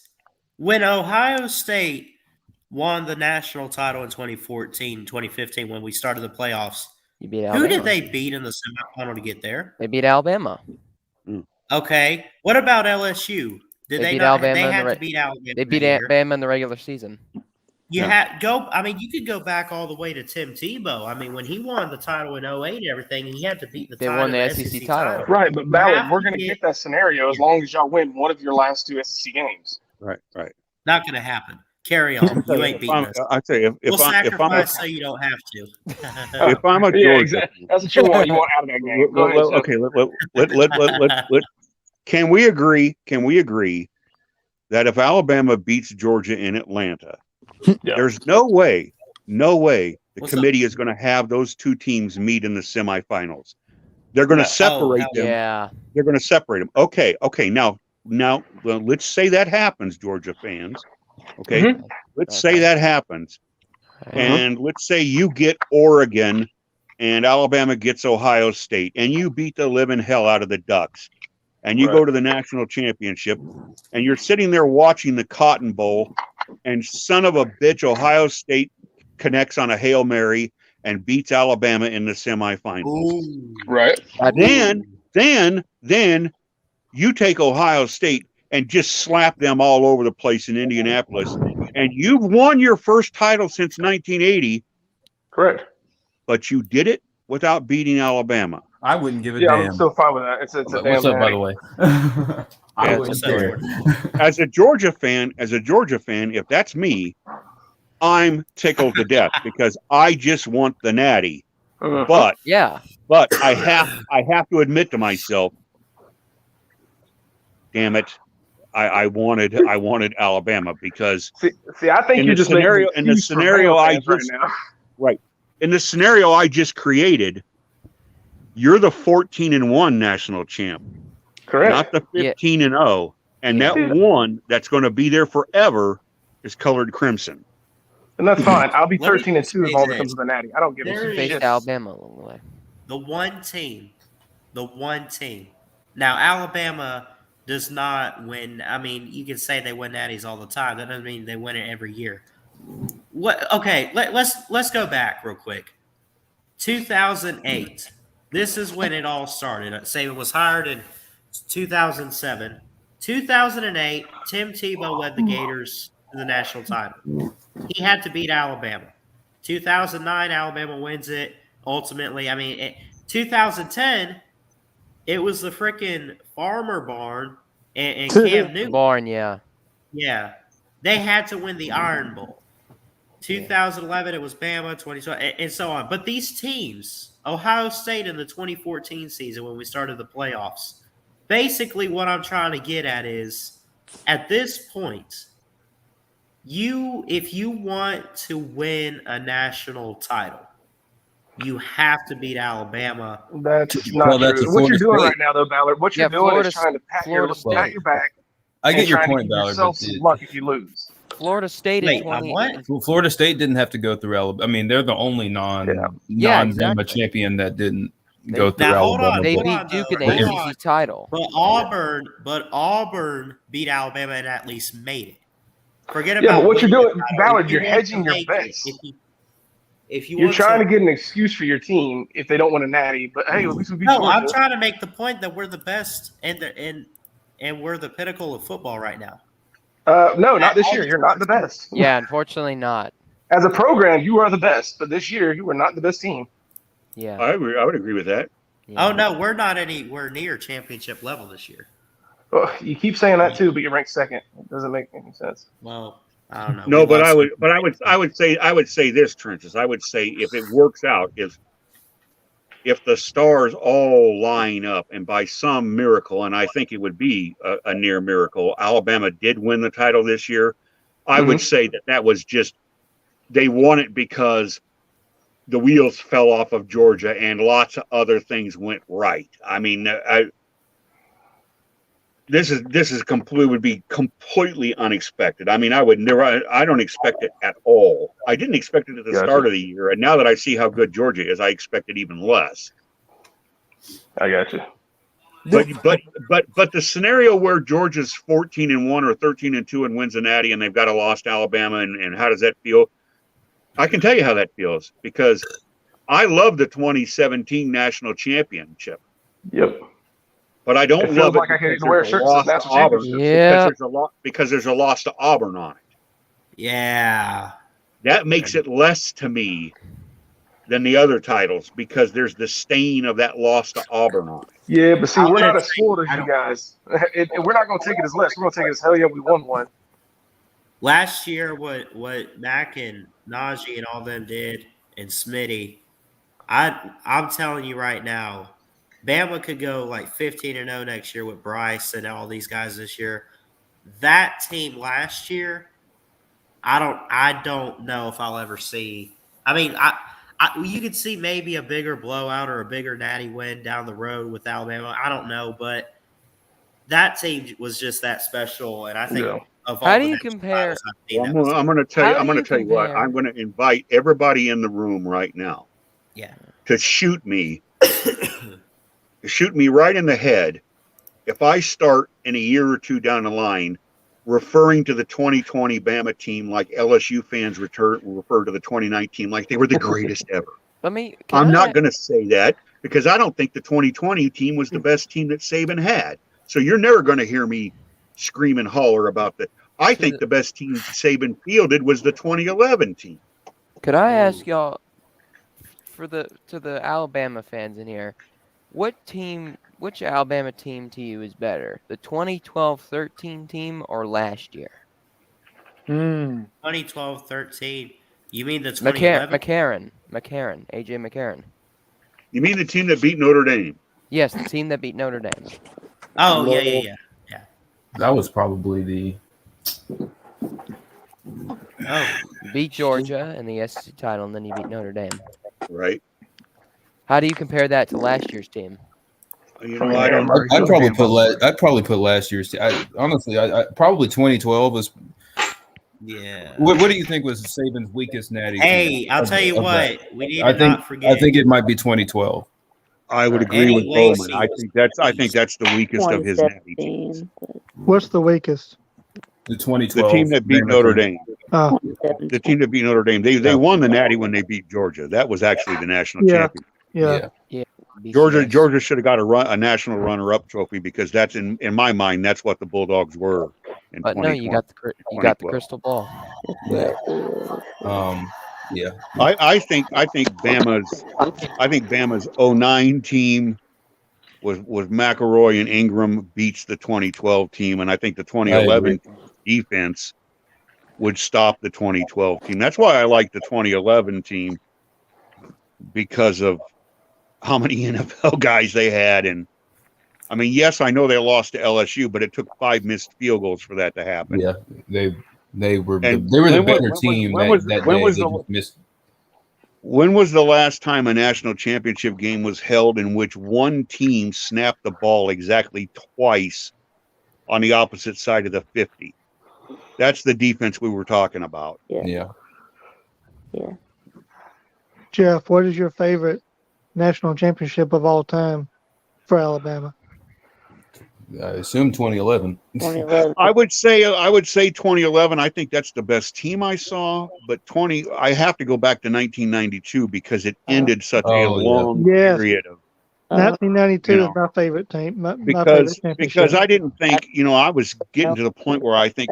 When Ohio State won the national title in 2014, 2015, when we started the playoffs, You beat who Alabama. did they beat in the semifinal to get there? They beat Alabama. Okay. What about LSU? Did They they beat not? Alabama They in the had re- to beat Alabama. They beat that year. Alabama in the regular season. You Yeah. had go. I mean, you could go back all the way to Tim Tebow. I mean, when he won the title in 08 and everything, he had to beat the They title, won the SEC SEC title. Right, but You Ballard, have we're to going to get- get that scenario as Yeah. long as y'all win one of your last two SEC games. Right, right. Not going to happen. Carry on. You ain't beating us. I tell you, We'll if I'm sacrifice so you don't have to. if I'm a Yeah, Georgia, exactly. That's what you want. You want out of that game. Go ahead, Jeff. okay, let can we agree that if Alabama beats Georgia in Atlanta, Yeah. there's no way the What's up? committee is going to have those two teams meet in the semifinals. They're going to No. separate hell them. Yeah. They're going to separate them. Okay. Now, well, let's say that happens, Georgia fans. Okay, Mhm. let's Okay. say that happens, and let's say you get Oregon, and Alabama gets Ohio State, and you beat the living hell out of the Ducks, and you Right. go to the national championship, and you're sitting there watching the Cotton Bowl, and son of a bitch, Ohio State connects on a Hail Mary and beats Alabama in the semifinals. Ooh. Right. Then you take Ohio State and just slap them all over the place in Indianapolis, and you've won your first title since 1980, Correct. but you did it without beating Alabama. I wouldn't give a Yeah, damn. I'm still fine with that. It's a damn What's up, by thing. the way? I Yeah, wouldn't what's up, care. As a Georgia fan, if that's me, I'm tickled to death because I just want the natty. Mhm. But I have to admit to myself, damn it, I wanted Alabama because See, I think in you're the just scenario making in the an excuse for scenario Bama I fans right just now. in the scenario I just created, you're the 14-1 national champ, Correct. not the Yeah. 15-0, and Yeah. that one that's going to be there forever is colored crimson. And that's fine. I'll be Let me 13-2 if say all this. becomes the natty. I don't give a There shit. Faced Alabama along the way. The one team. Now, Alabama does not win. I mean, you can say they win natties all the time. That doesn't mean they win it every year. What? Okay, let's go back real quick. 2008. This is when it all started. Saban was hired in 2007. 2008, Tim Tebow led the Gators to the national title. He had to beat Alabama. 2009, Alabama wins it. Ultimately, I mean, 2010, it was the freaking Farmer Barn and Cam Newton. Barn, yeah. Yeah, they had to win the Iron Bowl. 2011, it was Bama. 2012, and so on. But these teams, Ohio State in the 2014 season when we started the playoffs, basically what I'm trying to get at is, at this point, if you want to win a national title, you have to beat Alabama. That's Well, not that's true. a What you're Florida doing State. right now, though, Ballard, what you're Yeah, doing Florida- is trying to pat your Florida back. I get and your trying to point, give Ballard. yourself But some luck if you lose. Florida State Wait, in 20. what? Florida State didn't have to go through Alabama. I mean, they're the only Yeah, non-Bama exactly. champion that didn't They- go through Now, hold Alabama. on, They hold beat on, Duke though. in the Hold ACC on. title. But Auburn beat Alabama and at least made it. Forget Yeah, about but what you're winning doing, the title. Ballard, If you you're want to hedging your make it, bets. if you You're want trying to get an excuse for your team if they don't win a natty, but hey, at least we beat no, Georgia. I'm trying to make the point that we're the best and we're the pinnacle of football right now. No, not this year. You're not the best. Yeah, unfortunately not. As a program, you are the best, but this year you are not the best team. Yeah. I would agree with that. yeah. Oh no, we're not anywhere near championship level this year. Well, you keep saying that too, but you're ranked second. It doesn't make any sense. Well, I don't know. No, We but lost- I would say this, Trenches. I would say if it works out, if the stars all line up and by some miracle, and I think it would be a near miracle, Alabama did win the title this year. I would say that was just they won it because the wheels fell off of Georgia and lots of other things went right. I mean, this would be completely unexpected. I mean, I don't expect it at all. I didn't expect it at the start of the year, and now that I see how good Georgia is, I expect it even less. I got you. But the scenario where Georgia's 14-1 or 13-2 and wins a natty, and they've got to lost Alabama, and how does that feel? I can tell you how that feels because I love the 2017 national championship. Yep. But I don't It feels love like it I can't because even wear a there's shirt a since loss to national Auburn. championship. Yeah. Because there's a loss to Auburn on it. Yeah. That makes it less to me than the other titles because there's the stain of that loss to Auburn on it. Yeah, but see, I'm we're gonna not as spoiled as you guys. We're not going to take it as less. We're going to take it as hell yeah, we won one. Last year, what Mac and Najee and all them did, and Smitty, I'm telling you right now, Bama could go like 15-0 next year with Bryce and all these guys this year. That team last year, I don't know if I'll ever see. I mean, you could see maybe a bigger blowout or a bigger natty win down the road with Alabama. I don't know, but that team was just that special, and I think. Yeah. Of all How the do you national compare? titles I've seen, Well, that was- I'm going to tell you. How I'm do going you to tell you what. compare- I'm going to invite everybody in the room right now yeah. to shoot me right in the head if I start in a year or two down the line referring to the 2020 Bama team like LSU fans refer to the 2019 like they were the greatest ever. I'm not going to say that because I don't think the 2020 team was the best team that Saban had. So you're never going to hear me scream and holler about that. I think the best team Saban fielded was the 2011 team. Could I ask y'all, to the Alabama fans in here, which Alabama team to you is better, the 2012-13 team or last year? 2012-13. You mean the 2011? McCarron, AJ McCarron. You mean the team that beat Notre Dame? Yes, the team that beat Notre Dame. Oh, yeah. That was probably the. Oh, Beat Georgia in the SEC title, and then you beat Notre Dame. Right. How do you compare that to last year's team? You know, I don't. I'd probably put last year's. Honestly, I probably 2012 was. yeah. What do you think was Saban's weakest natty? Hey, I'll tell you of what. that? We need to not forget. I think it might be 2012. I would agree with Bowman. I think that's the weakest of his natty teams. 2017. What's the weakest? The 2012. The team that beat Notre Dame. Oh, The team that beat Notre Dame. They won the natty when they beat Georgia. That was actually the national champion. yeah. Georgia should have got a national runner-up trophy because that's in my mind that's what the Bulldogs were. But no, you got the crystal ball. Yeah. Yeah. I think Bama's 09 team was McElroy and Ingram beats the 2012 team, and I think the 2011 defense would stop the 2012 team. That's why I like the 2011 team because of how many NFL guys they had, and I mean, yes, I know they lost to LSU, but it took 5 missed field goals for that to happen. Yeah. They were And the better team that day. When was the last time a national championship game was held in which one team snapped the ball exactly twice on the opposite side of the 50? That's the defense we were talking about. Yeah. Jeff, what is your favorite national championship of all time for Alabama? I assume 2011. 2011. I would say 2011. I think that's the best team I saw. But I have to go back to 1992 because it ended such a Oh, yeah. long Yes. period of 1992 you is know, my favorite team. My because favorite because championship. I didn't think I was getting to the point where I think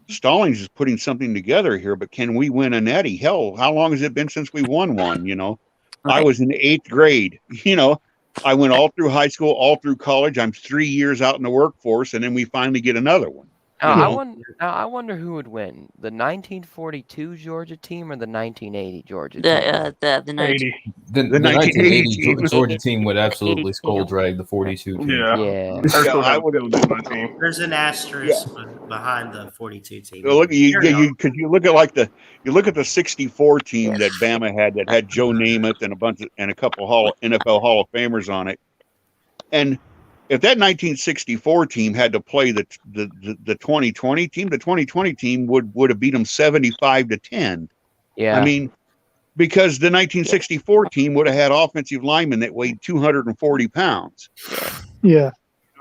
Stallings is putting something together here, but can we win a Nettie? Hell, how long has it been since we won one? I was in 8th grade. I went all through high school, all through college. I'm 3 years out in the workforce, and then we finally get another one. I wonder who would win, the 1942 Georgia team or the 1980 Georgia team. The 19, 80. The 1980 team. Georgia team would absolutely 82. skull drag the 42 team. Yeah. Yeah. Herschel I had a would- field day on my team. There's an asterisk behind the 42 team. So look, Carry on. because you look at the 64 team that Bama had Joe Namath and a couple NFL Hall of Famers on it, and if that 1964 team had to play the 2020 team, the 2020 team would have beat them 75-10. Yeah. I mean, because the 1964 team would have had offensive linemen that weighed 240 pounds. Yeah.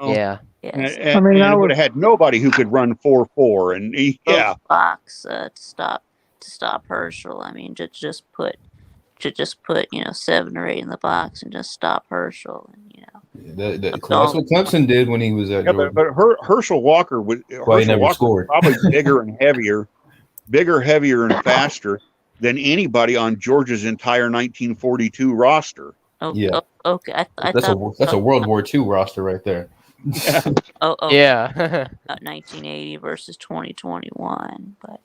Yeah. Yes. And I would have had nobody who could run 4.4. And yeah, Box to stop Herschel. I mean, just put 7 or 8 in the box and just stop Herschel. And That's what Clemson did when he was at Georgia. but Herschel Walker was probably bigger and heavier, and faster than anybody on Georgia's entire 1942 roster. Yeah. Okay. That's a World War II roster right there. Yeah. 1980 versus 2021, but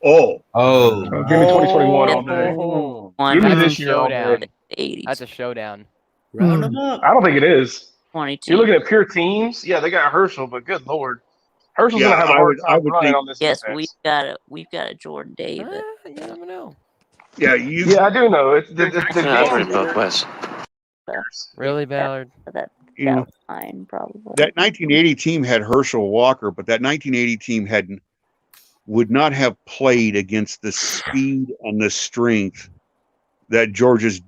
Give me 2021 all day. Give me That's a this year all showdown. day. 80s. That's a showdown. Round them up. I don't think it is. 22. You're looking at pure teams. Yeah, they got Herschel, but good lord, Herschel's Yeah, gonna have a I hard would time running think- on this Yes, defense. we've got a Jordan Davis. You never know. Yeah, Yeah, I do know. It's the Really, Ballard? That you know, line probably. that 1980 team had Herschel Walker, but that 1980 team would not have played against the speed and the strength that Georgia's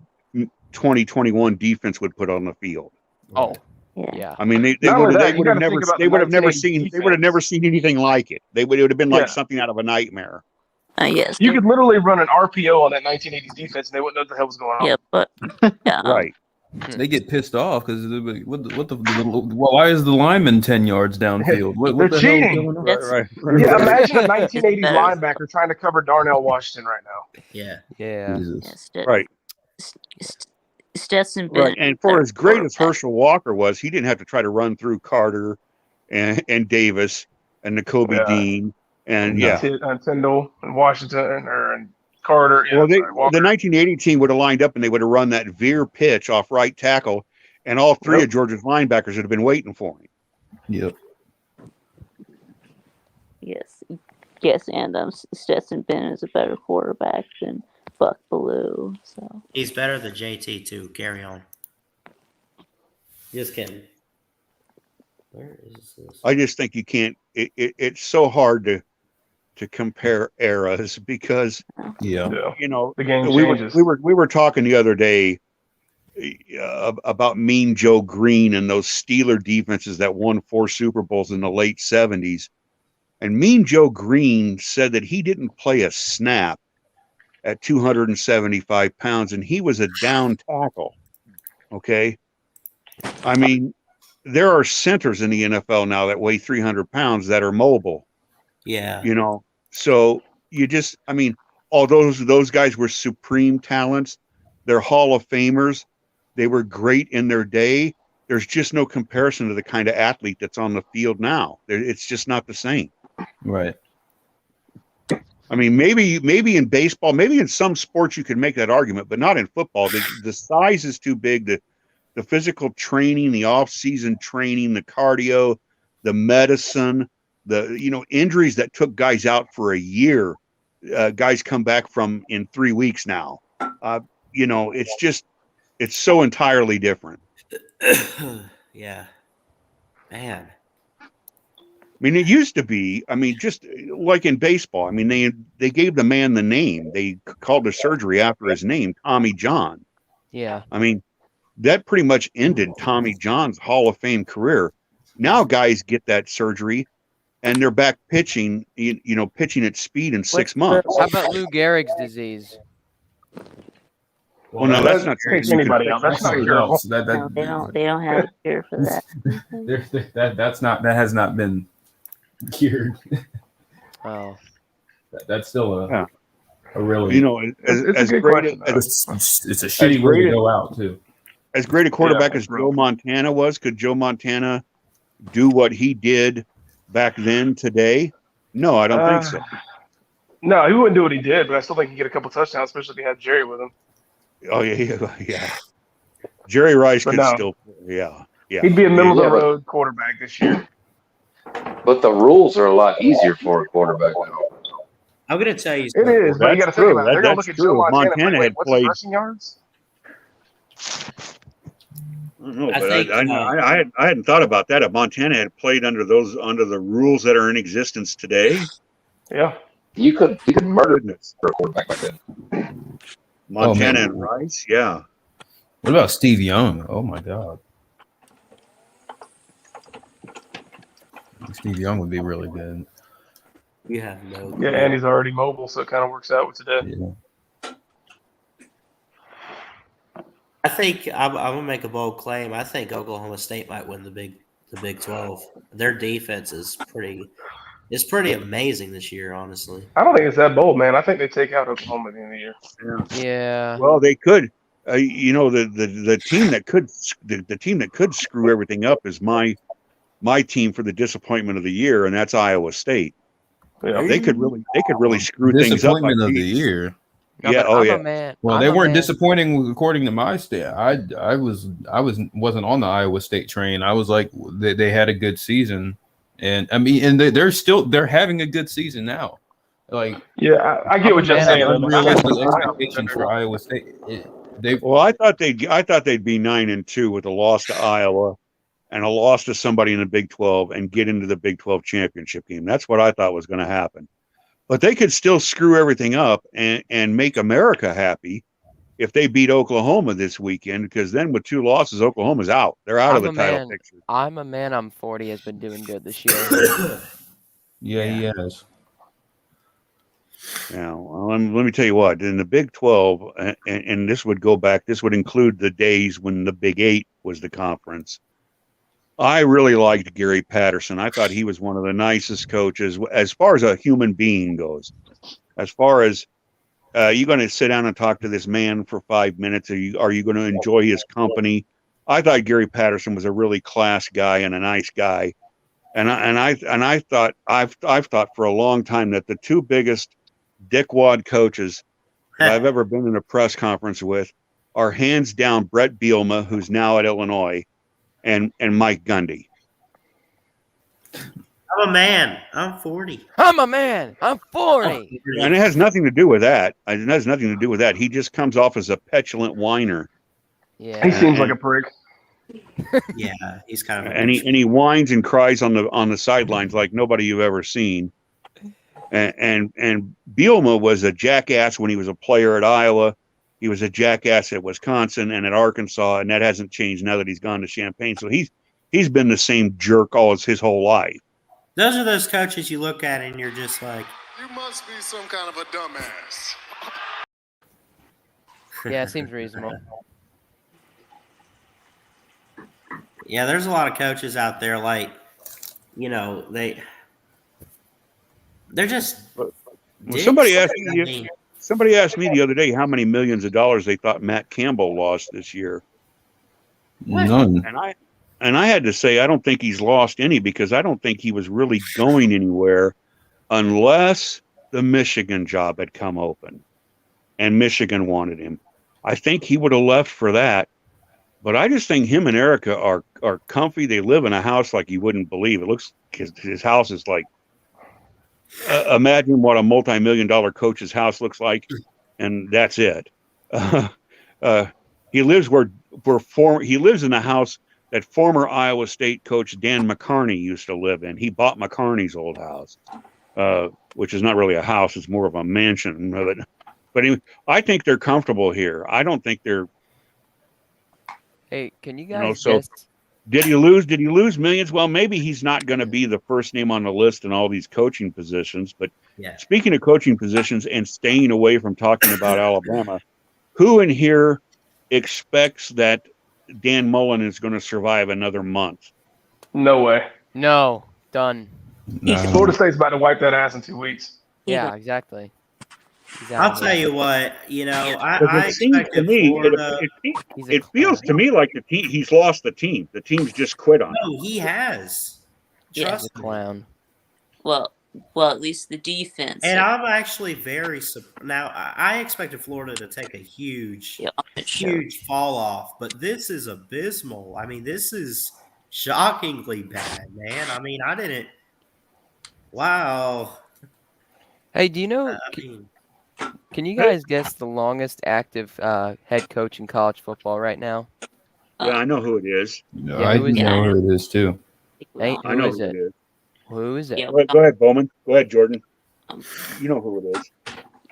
2021 defense would put on the field. Oh, Yeah. yeah. I mean, they Not would only that, you have gotta never think about they the would have never 1980 seen they would have never defense. seen anything like it. It would have been like Yeah. something out of a nightmare. Yes. You could literally run an RPO on that 1980s defense, and they wouldn't know what the hell was going on. Yeah, but yeah, Right. They get pissed off because why is the lineman 10 yards downfield? What They're the hell is cheating. going on? That's- Yeah, imagine a 1980s Better. linebacker trying to cover Darnell Washington right now. Yeah. Yeah. Jesus. Right. Stetson Right. Bennett. And for as great as quarterback. Herschel Walker was, he didn't have to try to run through Carter and Davis and N'Kobe Yeah. Dean and yeah. Tyndall and Washington and Carter. Yeah, Well, sorry, Walker. the 1980 team would have lined up and they would have run that veer pitch off right tackle, and all three Yep. of Georgia's linebackers would have been waiting for him. Yep. Yes, and Stetson Bennett is a better quarterback than Buck Bellew. So He's better than JT too. Carry on. Just kidding. Where is this? I just think you can't. It's so hard to compare eras because Yeah. Yeah. The game we changes. were talking the other day about Mean Joe Green and those Steeler defenses that won 4 Super Bowls in the late 70s. And Mean Joe Green said that he didn't play a snap at 275 pounds, and he was a down tackle. Okay. I mean, there are centers in the NFL now that weigh 300 pounds that are mobile. Yeah. So all those guys were supreme talents. They're Hall of Famers. They were great in their day. There's just no comparison to the kind of athlete that's on the field now. It's just not the same. Right. I mean, maybe in baseball, maybe in some sports you could make that argument, but not in football. The size is too big. The physical training, the off-season training, the cardio, the medicine, the injuries that took guys out for a year, guys come back from in 3 weeks now. It's so entirely different. Yeah. Man. I mean, it used to be, just like in baseball. I mean, they gave the man the name. They called the surgery after his name, Tommy John. Yeah. I mean, that pretty much ended Tommy John's Hall of Fame career. Now guys get that surgery, and they're back pitching. Pitching at speed in 6 months. How about Lou Gehrig's disease? Well, no, that's not takes something you anybody can out. That's not something curable. else. No, they don't have a cure for that. That has not been cured. Oh, That's still Yeah. a really It's a good great question. it's a shitty way great to go out too. as great a quarterback Yeah, as Joe Montana was, could Joe Montana do what he did back then today? No, I don't think so. No, he wouldn't do what he did, but I still think he'd get a couple touchdowns, especially if he had Jerry with him. Oh yeah. Jerry Rice But could no. still, yeah. He'd be a middle Yeah, of the but- road quarterback this year. But the rules are a lot easier for a quarterback now. I'm going to tell you It something. is, but you got to That's think true. about it. They're going to That's look at true. Joe Montana. Montana Wait, had what's played- his rushing yards? No, I but think, I hadn't thought about that. If Montana had played under the rules that are in existence today, Yeah. You could murder for a quarterback like that. Montana man. and Rice, yeah. What about Steve Young? Oh my God. Steve Young would be really good. You have no clue. Yeah, and he's already mobile, so it kind of works out with today. Yeah. I think I'm going to make a bold claim. I think Oklahoma State might win the Big 12. Their defense is pretty amazing this year, honestly. I don't think it's that bold, man. I think they take out Oklahoma at the end of the year. yeah. Well, they could. The team that could screw everything up is my team for the disappointment of the year, and that's Iowa State. Yeah. They could really screw things up. Disappointment of the year. No, Yeah. but Oh I'm yeah. a man. Well, I'm they a weren't man. disappointing according to my state. I wasn't on the Iowa State train. I was like they had a good season, and I mean, and they're having a good season now. Like, Yeah, I get what you're Man, saying. though. unrealistic I think expectations for Iowa State. Well, I thought they'd be 9-2 with a loss to Iowa and a loss to somebody in the Big 12 and get into the Big 12 championship game. That's what I thought was going to happen. But they could still screw everything up and make America happy if they beat Oklahoma this weekend, because then with 2 losses, Oklahoma's out. They're out of the title picture. I'm a man. I'm 40 has been doing good this year. Yeah, he has. Now, let me tell you what, in the Big 12, and this would go back, this would include the days when the Big 8 was the conference. I really liked Gary Patterson. I thought he was one of the nicest coaches as far as a human being goes. As far as you're going to sit down and talk to this man for 5 minutes, are you going to enjoy his company? I thought Gary Patterson was a really class guy and a nice guy, and I've thought for a long time that the 2 biggest dickwad coaches that I've ever been in a press conference with are hands down Brett Bielema, who's now at Illinois, and Mike Gundy. I'm a man. I'm 40. I'm a man. I'm 40. And it has nothing to do with that. It has nothing to do with that. He just comes off as a petulant whiner. Yeah. He seems like a prick. Yeah, he's kind of a And he whines and cries on the sidelines like nobody you've ever seen. And Bielema was a jackass when he was a player at Iowa. He was a jackass at Wisconsin and at Arkansas, and that hasn't changed now that he's gone to Champaign. So he's been the same jerk his whole life. Those are those coaches you look at and you're just like, You must be some kind of a dumbass. Yeah, it seems reasonable. yeah, there's a lot of coaches out there like, they're just. Well, dicks. somebody asked I me. mean, Somebody asked me the other day how many millions of dollars they thought Matt Campbell lost this year, None. and I had to say I don't think he's lost any, because I don't think he was really going anywhere unless the Michigan job had come open and Michigan wanted him. I think he would have left for that. But I just think him and Erica are comfy. They live in a house like you wouldn't believe. It looks, his house is like, imagine what a multi-million-dollar coach's house looks like, and that's it. He lives he lives in the house that former Iowa State coach Dan McCarney used to live in. He bought McCarney's old house, which is not really a house; it's more of a mansion. But anyway, I think they're comfortable here. I don't think they're. Hey, can you guys so- guess? Did he lose? Did he lose millions? Well, maybe he's not going to be the first name on the list in all these coaching positions. But Yeah. speaking of coaching positions and staying away from talking about Alabama, who in here expects that Dan Mullen is going to survive another month? No way. No, done. Florida State's about to wipe that ass in 2 weeks. Yeah, exactly. I'll tell you what, Because I it seems to expected me, Florida. it feels to me like he's lost the team. The team's just quit on him. No, he has. Yeah. Trust He's a me. clown. Well, at least the defense. And I'm actually very now. I expected Florida to take a huge fall off, but this is abysmal. I mean, this is shockingly bad, man. I mean, I didn't. Wow. Hey, do you know? Can you guys guess the longest active head coach in college football right now? Yeah, I know who it is. No, I know who it is too. Hey, I know who is it? Who is it? Yeah, Go ahead, Bowman. Go ahead, Jordan. You know who it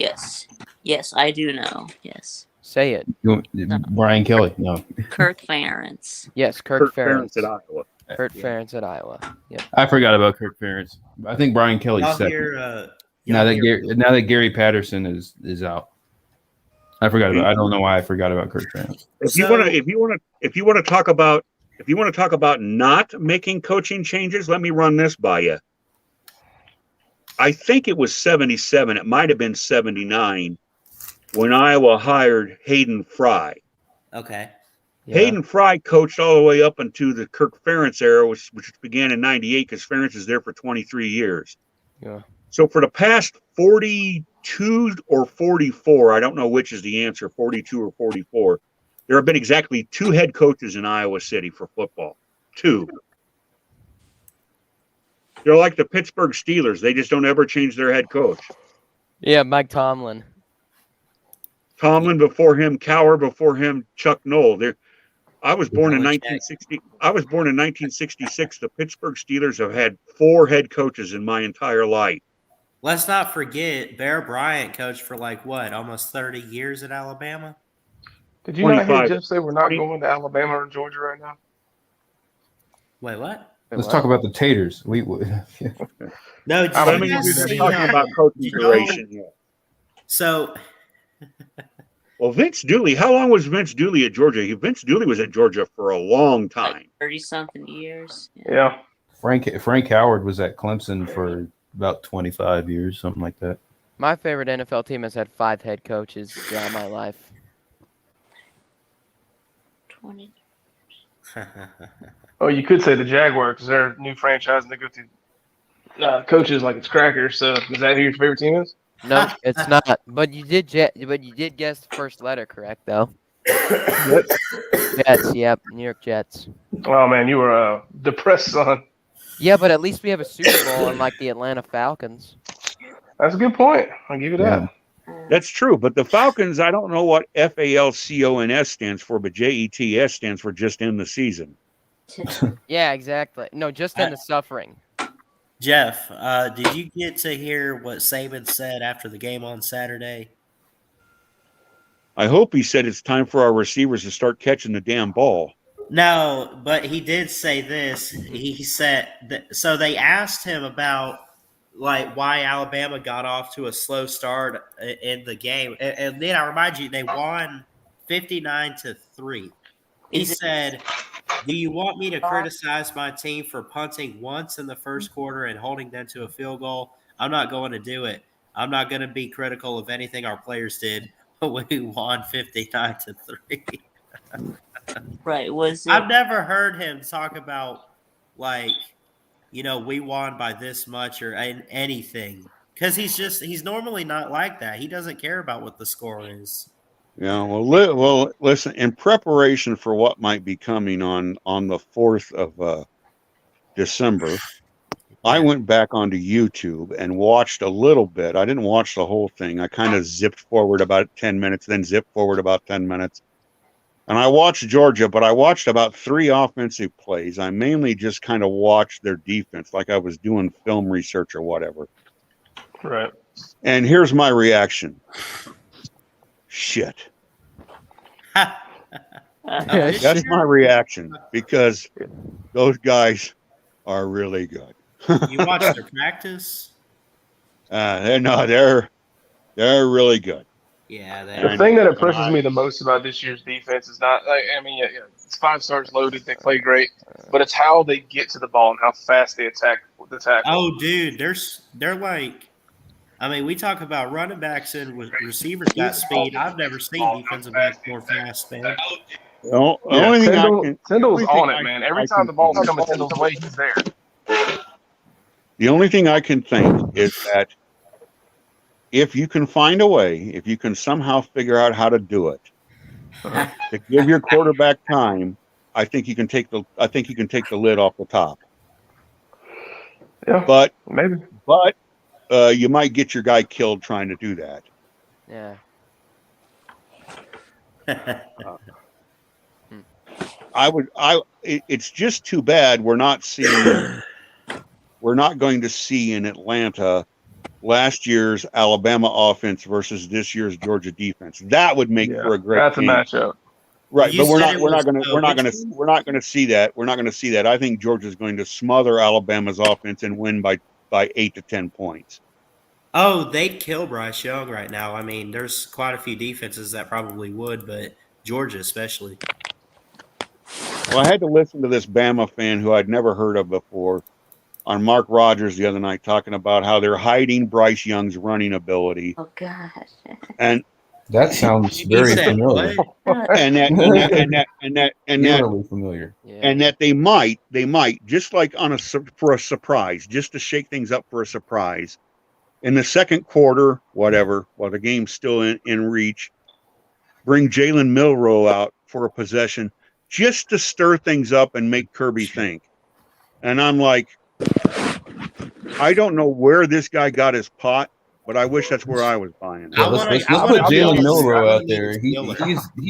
is. Yes, I do know. Yes. Say it. Brian Kelly. No. Kirk Ferentz. Yes, Kirk Ferentz Ferentz. at Iowa. Kurt Ferentz at Iowa. Yeah. I forgot about Kirk Ferentz. I think Brian Kelly's Y'all second. hear, now that Gary Patterson is out. I forgot about. I don't know why I forgot about Kirk Ferentz. If you want to talk about not making coaching changes, let me run this by you. I think it was 77. It might have been 79 when Iowa hired Hayden Fry. Okay. Yeah. Hayden Fry coached all the way up into the Kirk Ferentz era, which began in 98 because Ferentz is there for 23 years. Yeah. So for the past 42 or 44, I don't know which is the answer, 42 or 44, there have been exactly 2 head coaches in Iowa City for football. 2. They're like the Pittsburgh Steelers. They just don't ever change their head coach. Yeah, Mike Tomlin. Tomlin before him, Cowher before him, Chuck Noll. I was born in 1960. I was born in 1966. The Pittsburgh Steelers have had 4 head coaches in my entire life. Let's not forget Bear Bryant coached for almost 30 years at Alabama. Did you not hear Jeff say we're not going to Alabama or Georgia right now? Wait, what? Let's talk about the taters. No, talking about coaching duration here. So, well, Vince Dooley. How long was Vince Dooley at Georgia? Vince Dooley was at Georgia for a long time. 30-something years. Yeah. Frank Howard was at Clemson for about 25 years, something like that. My favorite NFL team has had 5 head coaches throughout my life. 20. Oh, you could say the Jaguars because they're a new franchise and they go through coaches like it's crackers. So is that who your favorite team is? No, it's not. But you did guess the first letter correct though. Jets, yep, New York Jets. Oh man, you were a depressed son. Yeah, but at least we have a Super Bowl unlike the Atlanta Falcons. That's a good point. I'll give you that. That's true, but the Falcons, I don't know what FALCONS stands for, but JETS stands for just in the season. Yeah, exactly. No, just in the suffering. Jeff, did you get to hear what Saban said after the game on Saturday? I hope he said it's time for our receivers to start catching the damn ball. No, but he did say this. He said that, so they asked him about why Alabama got off to a slow start in the game. And then I remind you, they won 59-3. He said, do you want me to criticize my team for punting once in the first quarter and holding them to a field goal? I'm not going to do it. I'm not going to be critical of anything our players did, but we won 59-3. Right. I've never heard him talk about we won by this much or anything, because he's normally not like that. He doesn't care about what the score is. Yeah, well, listen. In preparation for what might be coming on the 4th of December, I went back onto YouTube and watched a little bit. I didn't watch the whole thing. I kind of zipped forward about 10 minutes, then zipped forward about 10 minutes. And I watched Georgia, but I watched about 3 offensive plays. I mainly just kind of watched their defense, like I was doing film research or whatever. Right. And here's my reaction. Shit. That's my reaction because those guys are really good. You watch their practice? They're really good. Yeah, they The are. thing that impresses me the most about this year's defense is not, like, I mean, yeah, it's 5 stars loaded. They play great, but it's how they get to the ball and how fast they attack the tackle. Oh, dude, they're like, I mean, we talk about running backs and receivers got speed. I've never seen defensive backs more fast, man. The only thing I can, Tyndall's on it, man. Every time the ball's coming Tyndall's way, he's there. the only thing I can think is that if you can find a way, if you can somehow figure out how to do it, to give your quarterback time, I think you can take the lid off the top. Yeah, But maybe. You might get your guy killed trying to do that. Yeah. It's just too bad we're not going to see in Atlanta last year's Alabama offense versus this year's Georgia defense. That would make for a great game. That's a matchup. Right, You but we're said not it was, going to see that. We're not going to see that. I think Georgia's going to smother Alabama's offense and win by 8 to 10 points. Oh, they'd kill Bryce Young right now. I mean, there's quite a few defenses that probably would, but Georgia especially. Well, I had to listen to this Bama fan who I'd never heard of before on Mark Rogers the other night talking about how they're hiding Bryce Young's running ability. Oh gosh. And That sounds He very said, familiar. what? and Eerily familiar. Yeah. and that they might just like for a surprise, just to shake things up for a surprise in the second quarter, whatever, while the game's still in reach, bring Jalen Milroe out for a possession just to stir things up and make Kirby think. And I'm like, I don't know where this guy got his pot, but I wish that's where I was buying it. Yeah, let's put Jalen Milroe out there. He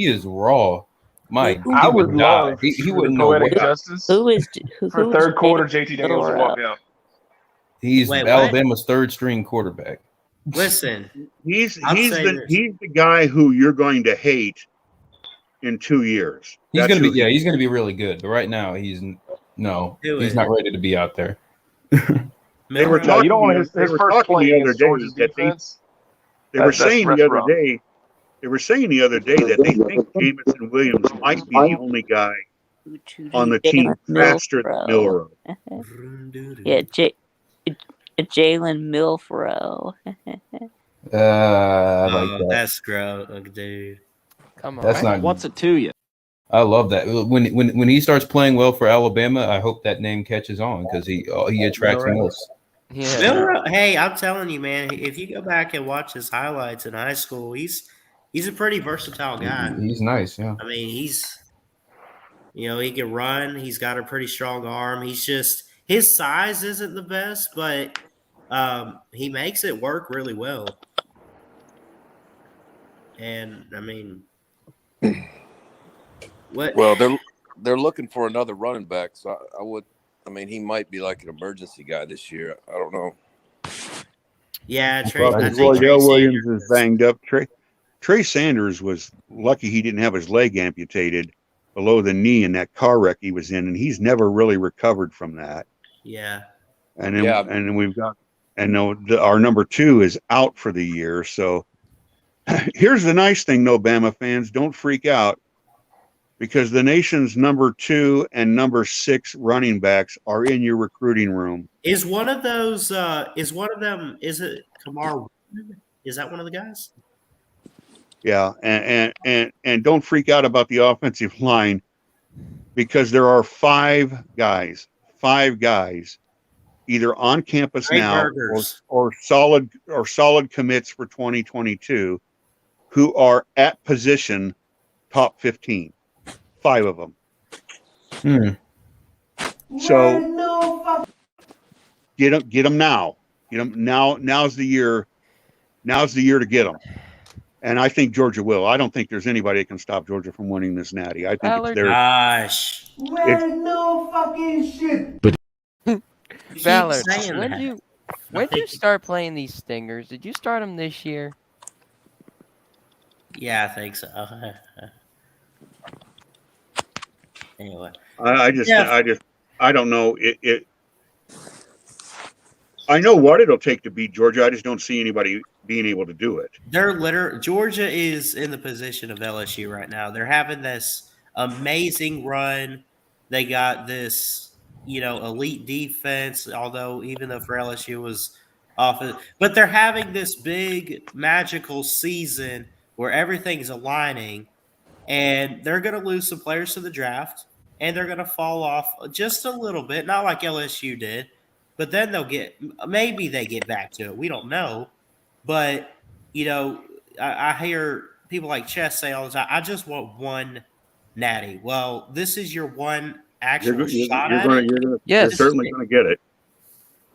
is raw. My, I would would die. love He for wouldn't know poetic what. justice Who is for third quarter JT Daniels to walk out. He's Wait, what? Alabama's third string quarterback. Listen, He's the guy who you're going to hate in 2 years. He's going to be he's going to be really good, but right now he's not ready to be out there. They were talking. You don't want his first play the other against day Georgia's that defense. they were saying the other day. They were saying the other day that they think Jamison Williams might be the only guy on the team faster than Milroe. Yeah, Jalen Milroe. I like that. That's gross, dude. Come on. That's not. What's it to you? I love that. When he starts playing well for Alabama, I hope that name catches on because he attracts most. Yeah. Milroe, hey, I'm telling you, man, if you go back and watch his highlights in high school, he's a pretty versatile guy. He's nice, yeah. I mean, he can run. He's got a pretty strong arm. He's just his size isn't the best, but he makes it work really well. And I mean, what? Well, they're looking for another running back, so I mean, he might be like an emergency guy this year. I don't know. Yeah, Roydell Williams is banged up. Trey Sanders was lucky he didn't have his leg amputated below the knee in that car wreck he was in, and he's never really recovered from that. Yeah. And then we've got our number 2 is out for the year. So here's the nice thing, though, Bama fans, don't freak out. Because the nation's number 2 and number 6 running backs are in your recruiting room. Is one of those? Is one of them? Is it Kamar? Is that one of the guys? Yeah, and don't freak out about the offensive line, because there are 5 guys, either on campus now or solid commits for 2022, who are at position top 15. 5 of them. So get them now. Get them now. Now's the year. Now's the year to get them. And I think Georgia will. I don't think there's anybody that can stop Georgia from winning this natty. I think Ballard. it's their. Gosh. No fucking shit. Ballard, when did you start playing these stingers? Did you start them this year? Yeah, I think so. Anyway, I don't know. I know what it'll take to beat Georgia. I just don't see anybody being able to do it. Georgia is in the position of LSU right now. They're having this amazing run. They got this, elite defense, although even though for LSU was off, but they're having this big magical season where everything's aligning, and they're going to lose some players to the draft, and they're going to fall off just a little bit, not like LSU did, but then maybe they get back to it. We don't know. But, I hear people like Chess say all the time, I just want one natty. Well, this is your one actual shot at it. You're certainly going to get it.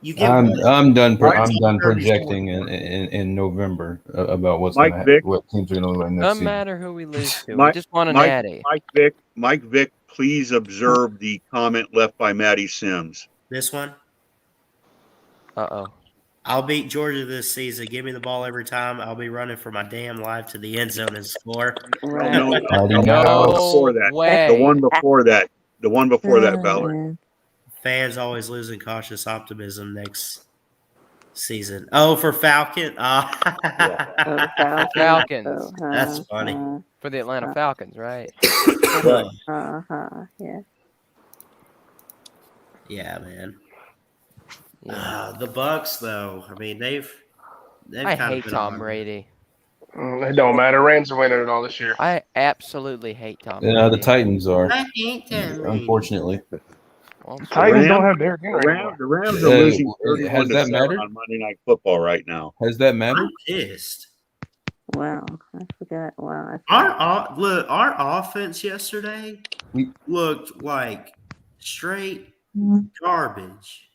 You get I'm done. Right. I'm done projecting in November about what teams are going to win next Doesn't season. matter who we lose to. We just want a natty. Mike Vick, please observe the comment left by Matty Sims. This one? Uh-oh. I'll beat Georgia this season. Give me the ball every time. I'll be running for my damn life to the end zone and score. No way. The one before that. The one before that, Ballard. Fans always losing cautious optimism next season. Oh, for Falcon? Falcons. That's funny. For the Atlanta Falcons, right? Yeah. Yeah, man. The Bucks, though. I mean, they've I kind hate of been Tom on. Brady. It don't matter. Rams are winning it all this year. I absolutely hate Tom Brady. Yeah, the Titans are. I hate them. Unfortunately. Well, Titans don't have Derrick Henry anymore. The Rams are losing Has that 31-7 mattered? on Monday Night Football right now. Has that mattered? I'm pissed. Wow, I forgot. Wow. Our offense yesterday looked like straight garbage.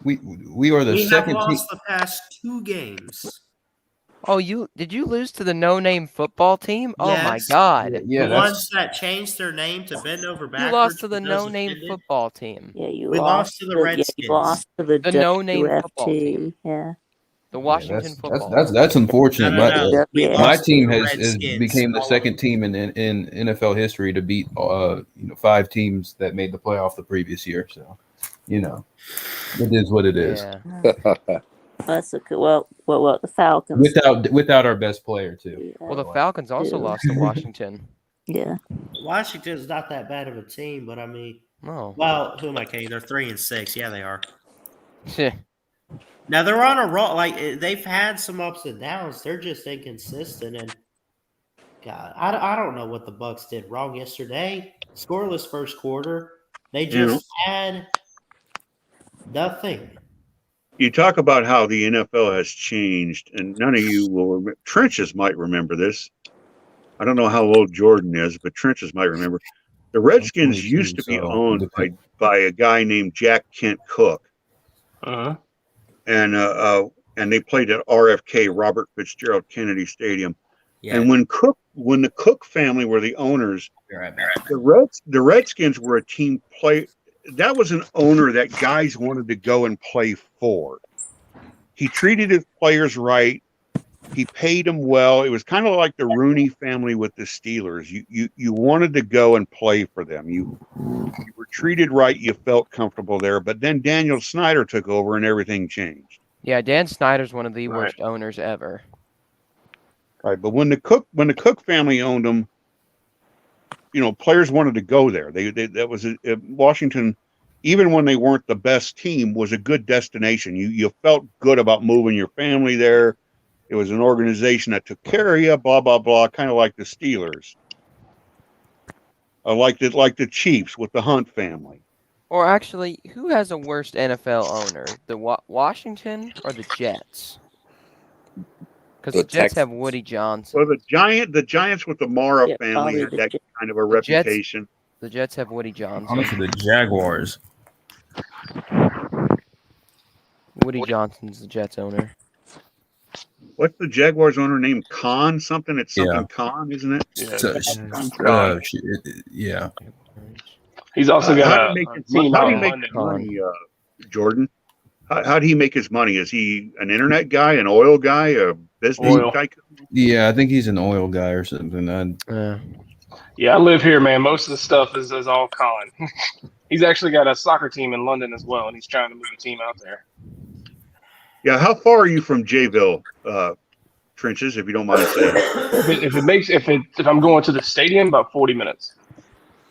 We are the We second have team. lost the past 2 games. Oh, did you lose to the no-name football team? Oh my Yes. God! Yeah, The ones that changed their name to bend over backwards. You lost to the for those no-name offended. football team. Yeah, We lost to the Redskins. You lost to the no-name football WFT. team. Yeah. The Washington football. That's unfortunate. No. We Yeah. My lost to team the has Redskins. became the second team in NFL history to beat 5 teams that made the playoff the previous year. So, it is what it is. Yeah. That's well, the Falcons. Without our best player too. Yeah. Well, the Falcons also lost to Washington. Yeah. Washington's not that bad of a team, but I mean, No. well, who am I kidding? They're 3-6. Yeah, they are. Now they're on a roll. Like they've had some ups and downs. They're just inconsistent. And God, I don't know what the Bucks did wrong yesterday. Scoreless first quarter. They just had nothing. You talk about how the NFL has changed, and none of you will remember. Trenches might remember this. I don't know how old Jordan is, but Trenches might remember. The Redskins used to be owned by a guy named Jack Kent Cook. Uh-huh. And they played at RFK, Robert Fitzgerald Kennedy Stadium. Yeah. And when the Cook family were the owners, You're right back. the Redskins were a team play. That was an owner that guys wanted to go and play for. He treated his players right. He paid them well. It was kind of like the Rooney family with the Steelers. You wanted to go and play for them. You were treated right. You felt comfortable there. But then Daniel Snyder took over and everything changed. Yeah, Dan Snyder's one of the worst owners ever. Right, but when the Cook family owned them, players wanted to go there. That was Washington, even when they weren't the best team, was a good destination. You felt good about moving your family there. It was an organization that took care of you, blah blah blah, kind of like the Steelers. Like the Chiefs with the Hunt family. Or actually, who has a worse NFL owner, the Washington or the Jets? Because the Jets have Woody Johnson. Well, the Giants with the Mara family had that kind of a reputation. The Jets have Woody Johnson. Honestly, the Jaguars. Woody Johnson's the Jets owner. What's the Jaguars owner named? Khan something? It's something Khan, isn't it? Yeah. He's also got how do he make his money, Jordan? How do he make his money? Is he an internet guy, an oil guy, a business guy? Yeah, I think he's an oil guy or something. Yeah, I live here, man. Most of the stuff is all Colin. He's actually got a soccer team in London as well, and he's trying to move a team out there. Yeah, how far are you from Jayville, Trenches, if you don't mind saying? If I'm going to the stadium, about 40 minutes.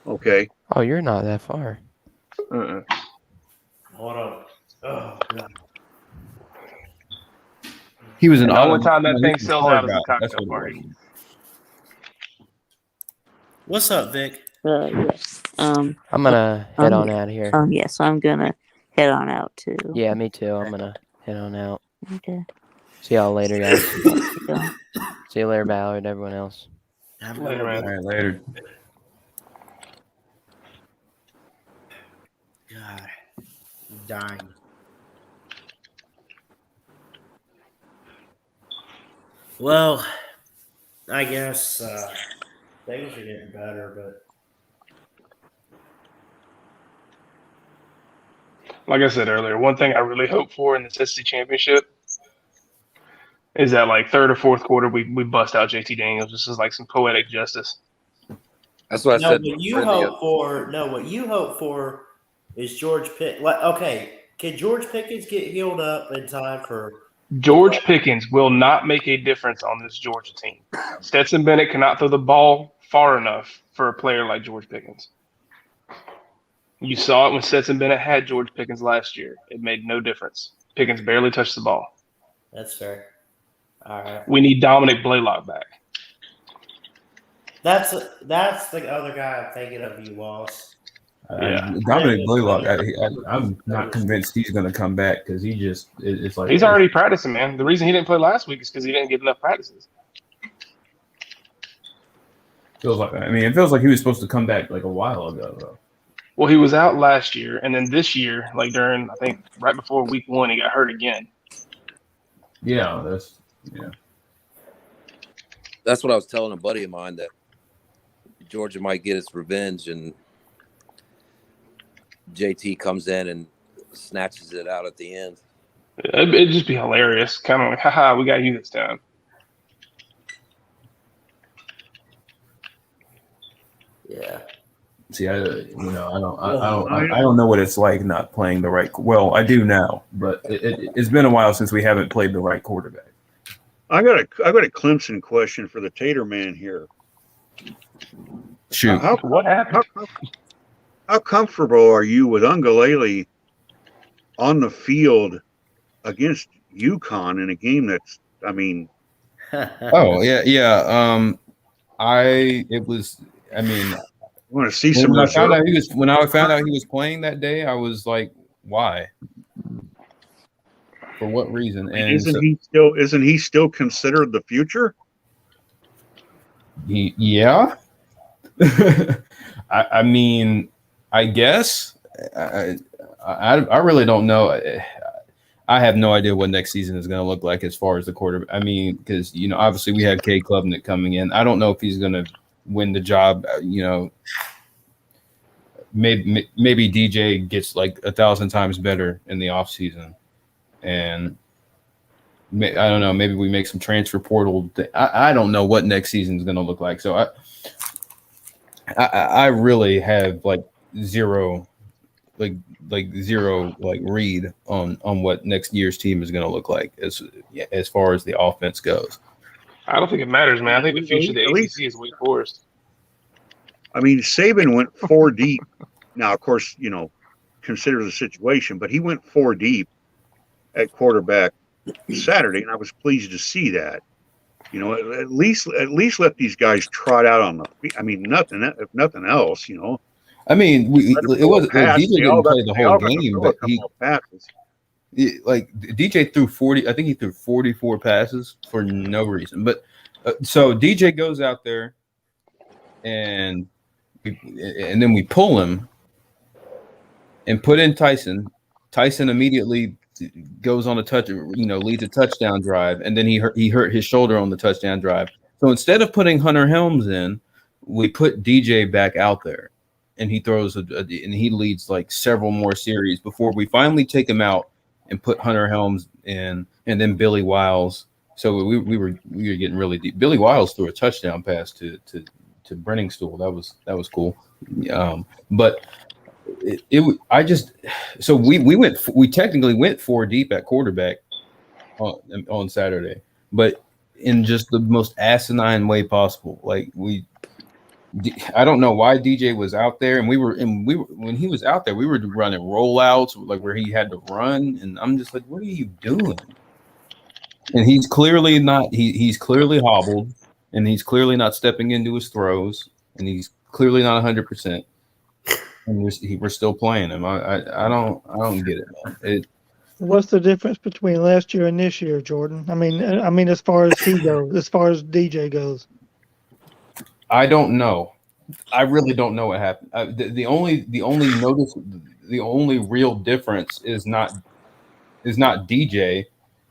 Okay. Oh, you're not that far. Uh-uh. Hold on. Oh, God. He was an And the only time that he thing was a sells car out is guy. a That's cocktail what it party. was. What's up, Vic? Yes. I'm gonna head on out of here. Yes, I'm gonna head on out too. Yeah, me too. I'm gonna head on out. Okay. See y'all later, guys. Yeah. See you later, Ballard, everyone else. Have a Later, good man. one. All right, later. God, I'm dying. Well, I guess things are getting better, but Like I said earlier, one thing I really hope for in the SEC championship is that like third or fourth quarter we bust out JT Daniels. This is like some poetic justice. That's what I no. said. What you hope for is George Pitt. Okay, can George Pickens get healed up in time for? George Pickens will not make a difference on this Georgia team. Stetson Bennett cannot throw the ball far enough for a player like George Pickens. You saw it when Stetson Bennett had George Pickens last year. It made no difference. Pickens barely touched the ball. That's fair. All right. We need Dominic Blaylock back. That's the other guy I'm thinking of. You, Wallace. Yeah. Dominic Blaylock, I'm not convinced he's going to come back because he just it's like He's already practicing, man. The reason he didn't play last week is because he didn't get enough practices. feels like. I mean, it feels like he was supposed to come back like a while ago, though. Well, he was out last year, and then this year, like during I think right before week 1, he got hurt again. Yeah, That's what I was telling a buddy of mine, that Georgia might get its revenge and JT comes in and snatches it out at the end. It'd just be hilarious. Kind of like, haha, we got you this time. Yeah. See, I don't know what it's like not playing the right. Well, I do now, but it's been a while since we haven't played the right quarterback. I got a Clemson question for the Tater Man here. Shoot, What happened? How comfortable are you with Ungalele on the field against UConn in a game that's, I mean, oh yeah. I want to see some. when I found out he was playing that day, I was like, why? For what reason? And isn't he still considered the future? Yeah. I mean, I guess I really don't know. I have no idea what next season is going to look like as far as the quarterback. I mean, because obviously we have K Klubnik coming in. I don't know if he's going to win the job. Maybe DJ gets like 1,000 times better in the offseason. And I don't know. Maybe we make some transfer portal. I don't know what next season is going to look like. So I really have like zero read on what next year's team is going to look like as far as the offense goes. I don't think it matters, man. I think the future of the ACC is Wake Forest. I mean, Saban went 4 deep. Now, of course, consider the situation, but he went 4 deep at quarterback Saturday, and I was pleased to see that. At least let these guys trot out on the feet. I mean, if nothing else, I mean, DJ didn't play the whole game, but DJ threw 40. I think he threw 44 passes for no reason. But so DJ goes out there, and then we pull him and put in Tyson. Tyson immediately goes on a leads a touchdown drive, and then he hurt his shoulder on the touchdown drive. So instead of putting Hunter Helms in, we put DJ back out there, and he throws and he leads like several more series before we finally take him out and put Hunter Helms in, and then Billy Wiles. So we were getting really deep. Billy Wiles threw a touchdown pass to Brenningstool. That was cool. But we technically went 4 deep at quarterback on Saturday, but in just the most asinine way possible. Like I don't know why DJ was out there, and we were when he was out there, we were running rollouts like where he had to run, and I'm just like, what are you doing? And he's clearly not. He's clearly hobbled, and he's clearly not stepping into his throws, and he's clearly not 100%. And we're still playing him. I don't get it, man. What's the difference between last year and this year, Jordan? I mean, as far as he goes, as far as DJ goes. I don't know. I really don't know what happened. The only real difference is not DJ.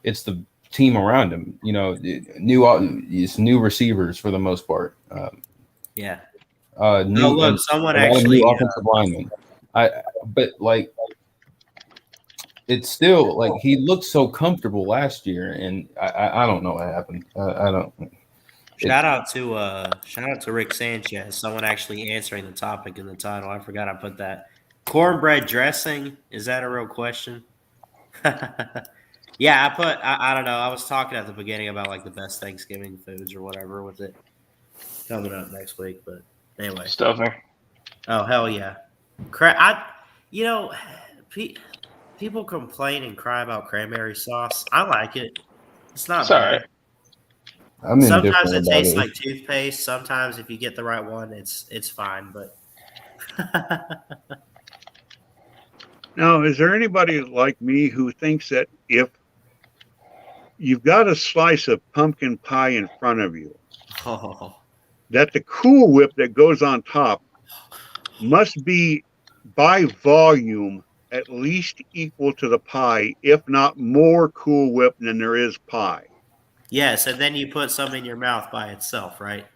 It's the team around him. You know, it's new receivers for the most part. Yeah. New someone actually new offensive lineman. But like, it's still like he looked so comfortable last year, and I don't know what happened. I don't. Shout out to Rick Sanchez. Someone actually answering the topic in the title. I forgot I put that. Cornbread dressing, is that a real question? Yeah, I don't know. I was talking at the beginning about like the best Thanksgiving foods or whatever with it coming up next week. But anyway, Stuffing. Oh hell yeah, people complain and cry about cranberry sauce. I like it. It's not bad. All right. Sometimes it tastes like toothpaste. Sometimes if you get the right one, it's fine. But Now, is there anybody like me who thinks that if you've got a slice of pumpkin pie in front of you, that the Cool Whip that goes on top must be by volume at least equal to the pie, if not more Cool Whip than there is pie? Yes, and then you put some in your mouth by itself, right?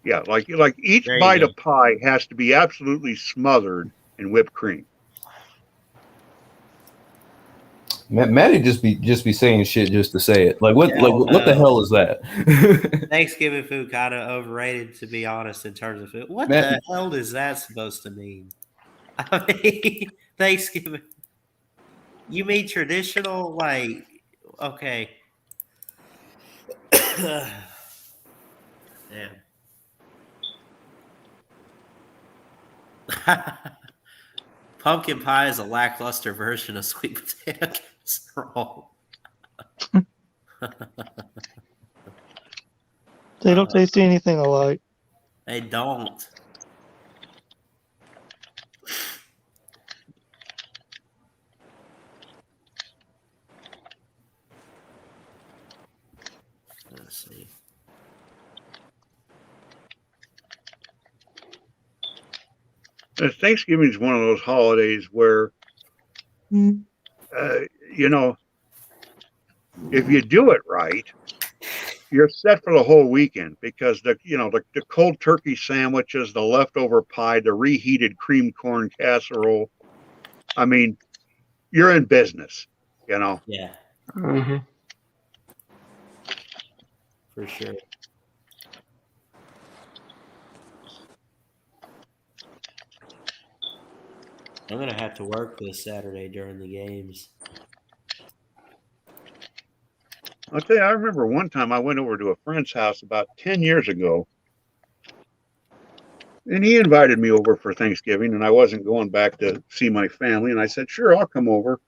Yeah, like each bite of pie has to be absolutely smothered in whipped cream. Matty just be saying shit just to say it. Like what the hell is that? Thanksgiving food kind of overrated, to be honest, in terms of food. What the hell is that supposed to mean? I mean, Thanksgiving. You mean traditional, like, okay. Damn. Pumpkin pie is a lackluster version of sweet potato casserole. They don't taste anything alike. They don't. Let's see. Thanksgiving is one of those holidays where, you know, if you do it right, you're set for the whole weekend, because the cold turkey sandwiches, the leftover pie, the reheated creamed corn casserole. I mean, you're in business, you know. Yeah. Mm-hmm. For sure. I'm gonna have to work this Saturday during the games. I'll tell you, I remember one time I went over to a friend's house about 10 years ago, and he invited me over for Thanksgiving, and I wasn't going back to see my family, and I said, sure, I'll come over.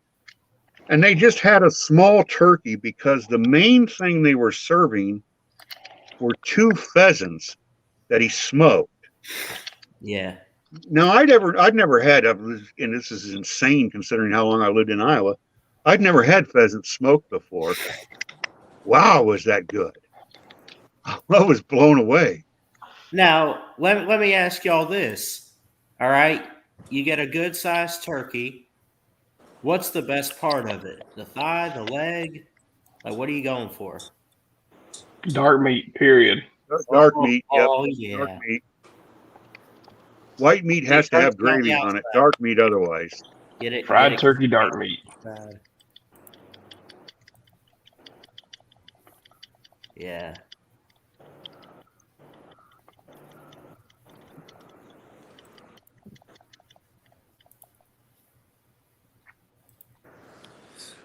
And they just had a small turkey because the main thing they were serving were 2 pheasants that he smoked. Yeah. Now, I'd never had, and this is insane considering how long I lived in Iowa, I'd never had pheasant smoked before. Wow, was that good. I was blown away. Now, let me ask y'all this. All right. You get a good sized turkey. What's the best part of it? The thigh, the leg? Like, what are you going for? Dark meat, period. Dark meat. Yep. Oh, yeah. Dark meat. White meat has to have gravy on it. Dark meat otherwise. Fried turkey, dark meat. Yeah.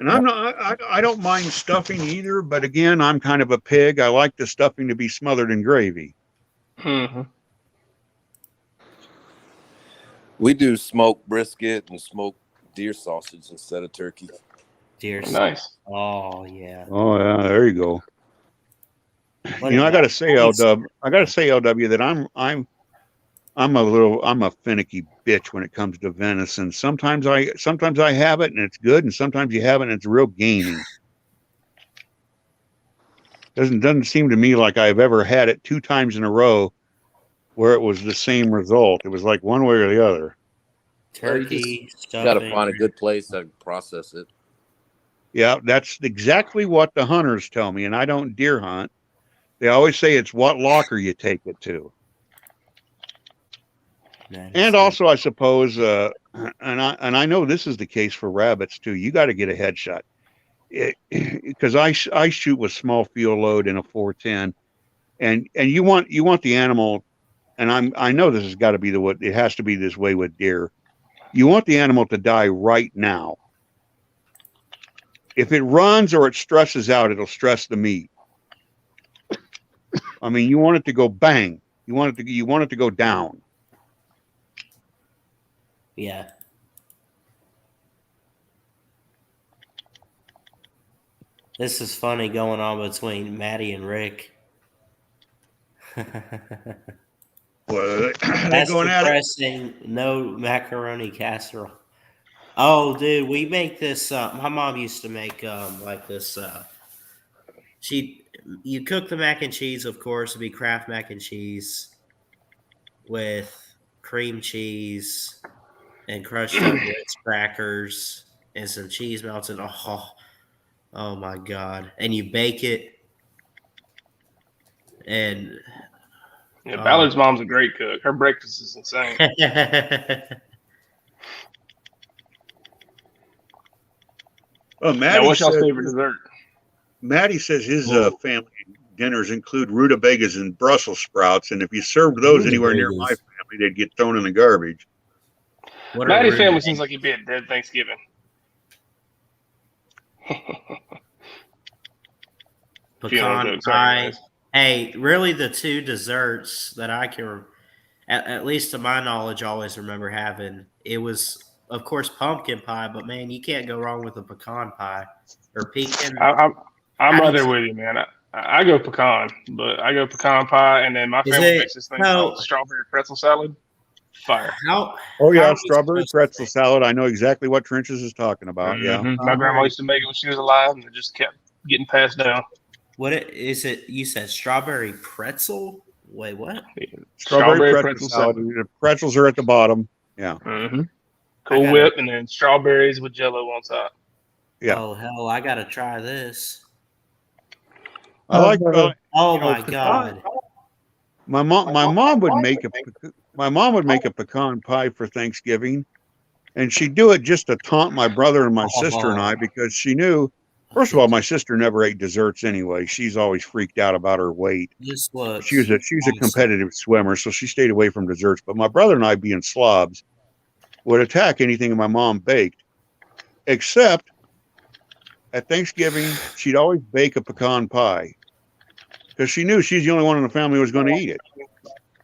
And I'm not, I don't mind stuffing either, but again, I'm kind of a pig. I like the stuffing to be smothered in gravy. Mm-hmm. We do smoked brisket and smoked deer sausage instead of turkey. Dear. Nice. Oh yeah. Oh yeah, there you go. What You know, is I gotta that? say, LW, that I'm a finicky bitch when it comes to venison. Sometimes I have it and it's good, and sometimes you have it and it's real gamey. Doesn't seem to me like I've ever had it 2 times in a row where it was the same result. It was like one way or the other. Turkey Got to stuffing. find a good place to process it. Yeah, that's exactly what the hunters tell me, and I don't deer hunt. They always say it's what locker you take it to. And also, I suppose, and I know this is the case for rabbits too. You got to get a headshot, because I shoot with small field load in a 410, and you want the animal, and I know this has got to be it has to be this way with deer. You want the animal to die right now. If it runs or it stresses out, it'll stress the meat. I mean, you want it to go bang. You want it to go down. Yeah. This is funny going on between Maddie and Rick. Well, That's going at it. depressing. No macaroni casserole. Oh, dude, we make this. My mom used to make like this. You cook the mac and cheese, of course. It'd be Kraft mac and cheese with cream cheese and crushed up Ritz crackers and some cheese melted. Oh my god! And you bake it, and Yeah, Ballard's mom's a great cook. Her breakfast is insane. Maddie what's y'all's says, favorite dessert? Maddie says his family dinners include rutabagas and Brussels sprouts, and if you served those anywhere near my family, they'd get thrown in the garbage. Maddie's family seems like he'd be at dead Thanksgiving. Pecan pie. Hey, really, the 2 desserts that I can, at least to my knowledge, always remember having. It was, of course, pumpkin pie, but man, you can't go wrong with a pecan pie or pecan. I'm right there with you, man. I go pecan, but I go pecan pie, and then my family makes this thing called strawberry pretzel salad. Fire. Strawberry pretzel salad. I know exactly what Trenches is talking about. Mm-hmm. Yeah. My grandma used to make it when she was alive, and it just kept getting passed down. What is it? You said strawberry pretzel? Wait, what? Strawberry pretzel salad. The pretzels are at the bottom. Yeah. Mm-hmm. Cool Whip, and then strawberries with Jello on top. Yeah. Oh hell, I gotta try this. I like. Oh my god. My mom would make a pecan pie for Thanksgiving, and she'd do it just to taunt my brother and my sister and I, because she knew. First of all, my sister never ate desserts anyway. She's always freaked out about her weight. She's a competitive swimmer, so she stayed away from desserts. But my brother and I, being slobs, would attack anything my mom baked, except at Thanksgiving, she'd always bake a pecan pie because she knew she's the only one in the family who was going to eat it.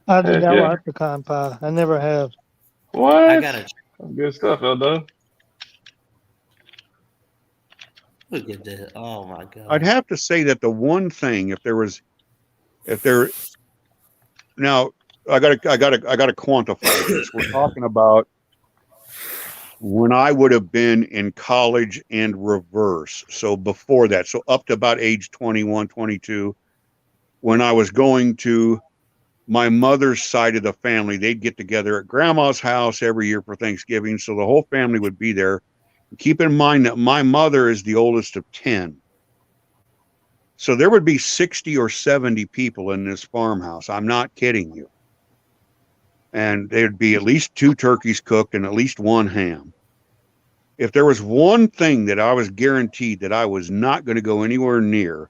I did not like pecan pie. I never have. What? I got it. Good stuff, Eldo. Look at this. Oh my god. I'd have to say that the one thing, now I gotta quantify this. We're talking about when I would have been in college and reverse. So before that, so up to about age 21, 22, when I was going to my mother's side of the family, they'd get together at grandma's house every year for Thanksgiving. So the whole family would be there. Keep in mind that my mother is the oldest of 10. So there would be 60 or 70 people in this farmhouse. I'm not kidding you. And there'd be at least 2 turkeys cooked and at least 1 ham. If there was one thing that I was guaranteed that I was not going to go anywhere near,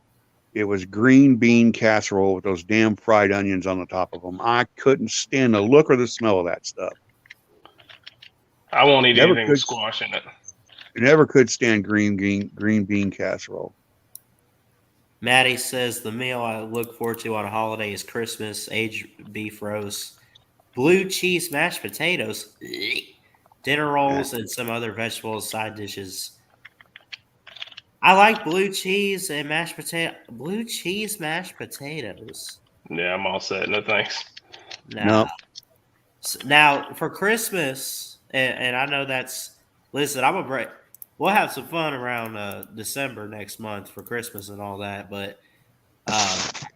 it was green bean casserole with those damn fried onions on the top of them. I couldn't stand the look or the smell of that stuff. I won't eat anything with squash in it. I never could stand green bean casserole. Maddie says the meal I look forward to on a holiday is Christmas, aged beef roast, blue cheese mashed potatoes, dinner rolls, and some other vegetables, side dishes. I like blue cheese and mashed potato. Blue cheese mashed potatoes. Yeah, I'm all set. No thanks. No. Now for Christmas, and I know that's. Listen, I'm a break. We'll have some fun around December next month for Christmas and all that. But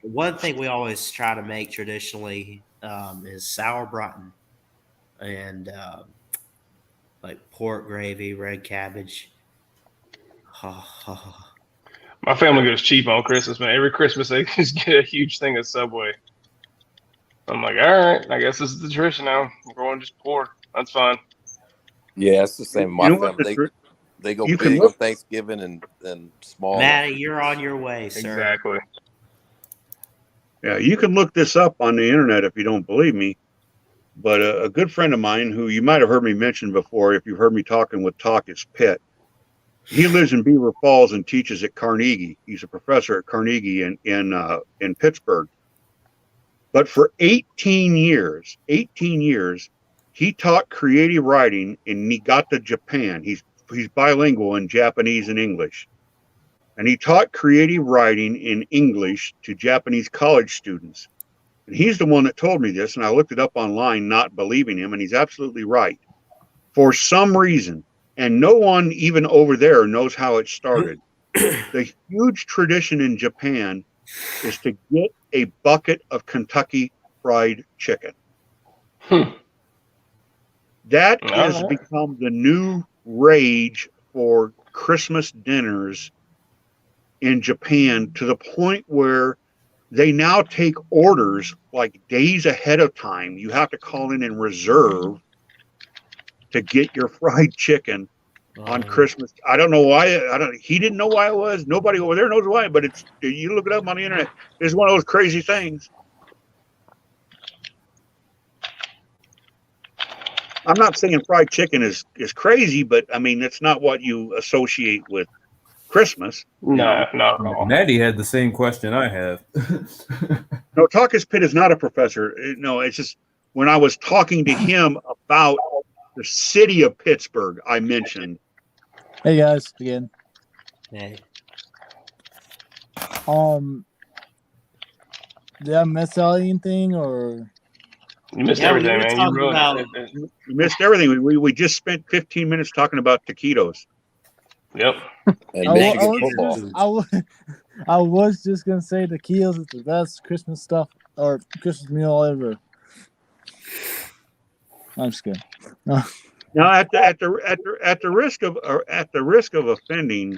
one thing we always try to make traditionally is sour braten and like pork gravy, red cabbage. My family goes cheap on Christmas, man. Every Christmas they just get a huge thing of Subway. I'm like, all right, I guess this is the tradition now. We're going just pork. That's fine. Yeah, it's the same. My family, they go big on Thanksgiving and small. Maddie, you're on your way, sir. Exactly. Yeah, you can look this up on the internet if you don't believe me. But a good friend of mine, who you might have heard me mention before, if you've heard me talking with Talk, it's Pitt. He lives in Beaver Falls and teaches at Carnegie. He's a professor at Carnegie in Pittsburgh. But for 18 years, he taught creative writing in Niigata, Japan. He's bilingual in Japanese and English. And he taught creative writing in English to Japanese college students. And he's the one that told me this, and I looked it up online, not believing him, and he's absolutely right. For some reason, and no one even over there knows how it started, the huge tradition in Japan is to get a bucket of Kentucky Fried Chicken. That has become the new rage for Christmas dinners in Japan, to the point where they now take orders like days ahead of time. You have to call in and reserve to get your fried chicken on Christmas. I don't know why. He didn't know why it was. Nobody over there knows why, but it's, you look it up on the internet. It's one of those crazy things. I'm not saying fried chicken is crazy, but I mean, it's not what you associate with Christmas. No, not at all. Maddie had the same question I have. No, Talkus Pitt is not a professor. No, it's just when I was talking to him about the city of Pittsburgh, I mentioned. Hey guys, again. Hey. Did I miss out anything, or you missed everything, man? You missed everything. We just spent 15 minutes talking about taquitos. Yep. And Michigan football. I was just gonna say the taquitos is the best Christmas stuff or Christmas meal ever. I'm just kidding. No. Now, at the risk of offending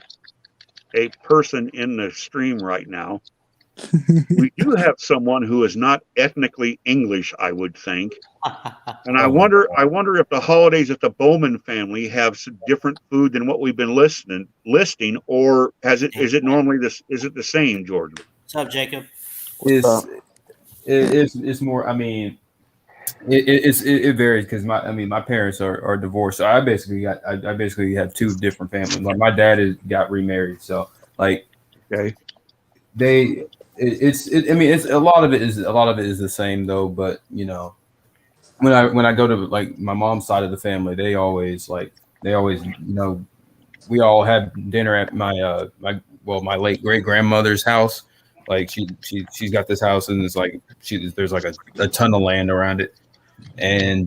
a person in the stream right now, we do have someone who is not ethnically English, I would think, and I wonder if the holidays at the Bowman family have some different food than what we've been listing, or is it normally this? Is it the same, Jordan? What's up, Jacob? It's more. I mean, it varies because my parents are divorced, so I basically have two different families. Like my dad got remarried, so like okay, it's a lot of it is the same though. But you know, when I go to like my mom's side of the family, they always you know, we all have dinner at my late great grandmother's house. Like she's got this house, and it's like there's like a ton of land around it, and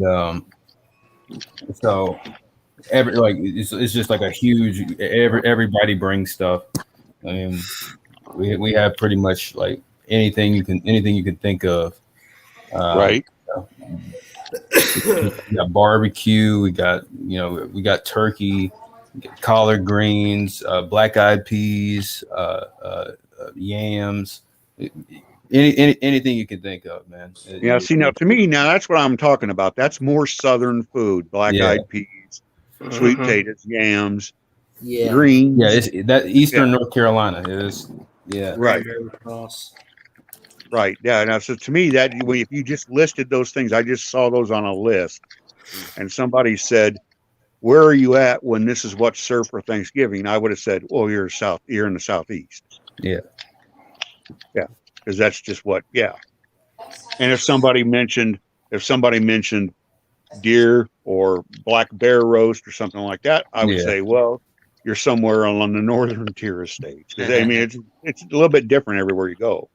so it's just like a huge everybody brings stuff. I mean, we have pretty much like anything you can think of. Right. We got barbecue. We got turkey, we got collard greens, black-eyed peas, yams, anything you can think of, man. Yeah. See, now to me, that's what I'm talking about. That's more Southern food: black-eyed peas, sweet potatoes, yams, greens. Yeah, it's that Eastern North Carolina is. Yeah. Right. Right. Yeah. Now, so to me, that if you just listed those things, I just saw those on a list, and somebody said, where are you at when this is what's served for Thanksgiving? I would have said, well, you're in the Southeast. Yeah. Yeah. Because that's just what, yeah. And if somebody mentioned deer or black bear roast or something like that, I would say, well, you're somewhere along the northern tier of states. Because I mean, it's a little bit different everywhere you go.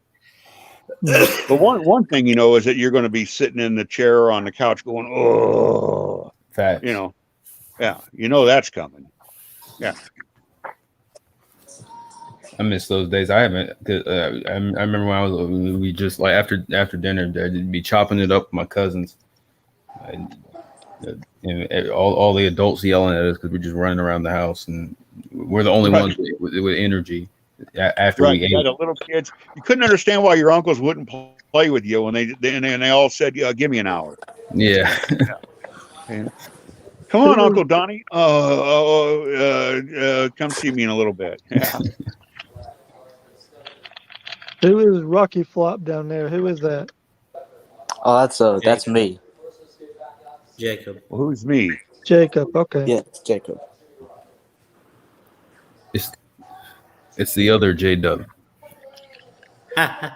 But one thing you know is that you're going to be sitting in the chair or on the couch going, oh, Facts. you know, yeah, you know that's coming. Yeah. I miss those days. I haven't. I remember when we just like after dinner, I'd be chopping it up with my cousins, and all the adults yelling at us because we're just running around the house, and we're the only ones with energy. After we ate, the little kids, you couldn't understand why your uncles wouldn't play with you when they all said, "Give me an hour." Yeah. Come on, Uncle Donnie. Come see me in a little bit. Yeah. Who is Rocky Flop down there? Who is that? Oh, that's me. Jacob. Well, who's me? Jacob. Okay. Yeah, it's Jacob. It's the other J-Dub. Well,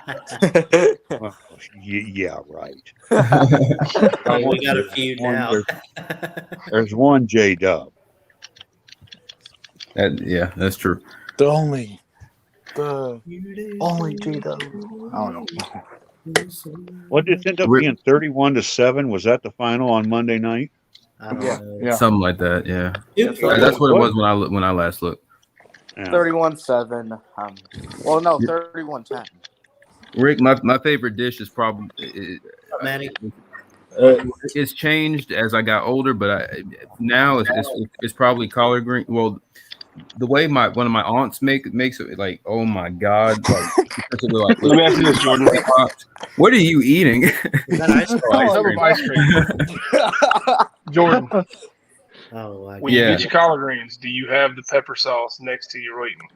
yeah, right. Oh, we got a few now. There's one J-Dub. Yeah, that's true. The only J-Dub. I don't know. What did it end up being? 31-7. Was that the final on Monday night? Yeah. Something like that. Yeah. That's what it was when I last looked. Yeah. 31-7. Well, no, 31-10. Rick, my favorite dish is probably it's changed as I got older, but now it's probably collard green. Well, the way one of my aunts makes it, like, oh my god! Like, let me ask you this, Jordan. What are you eating? Is that ice cream? Jordan. Oh, when you get your collard greens, do you have the pepper sauce next to your eating?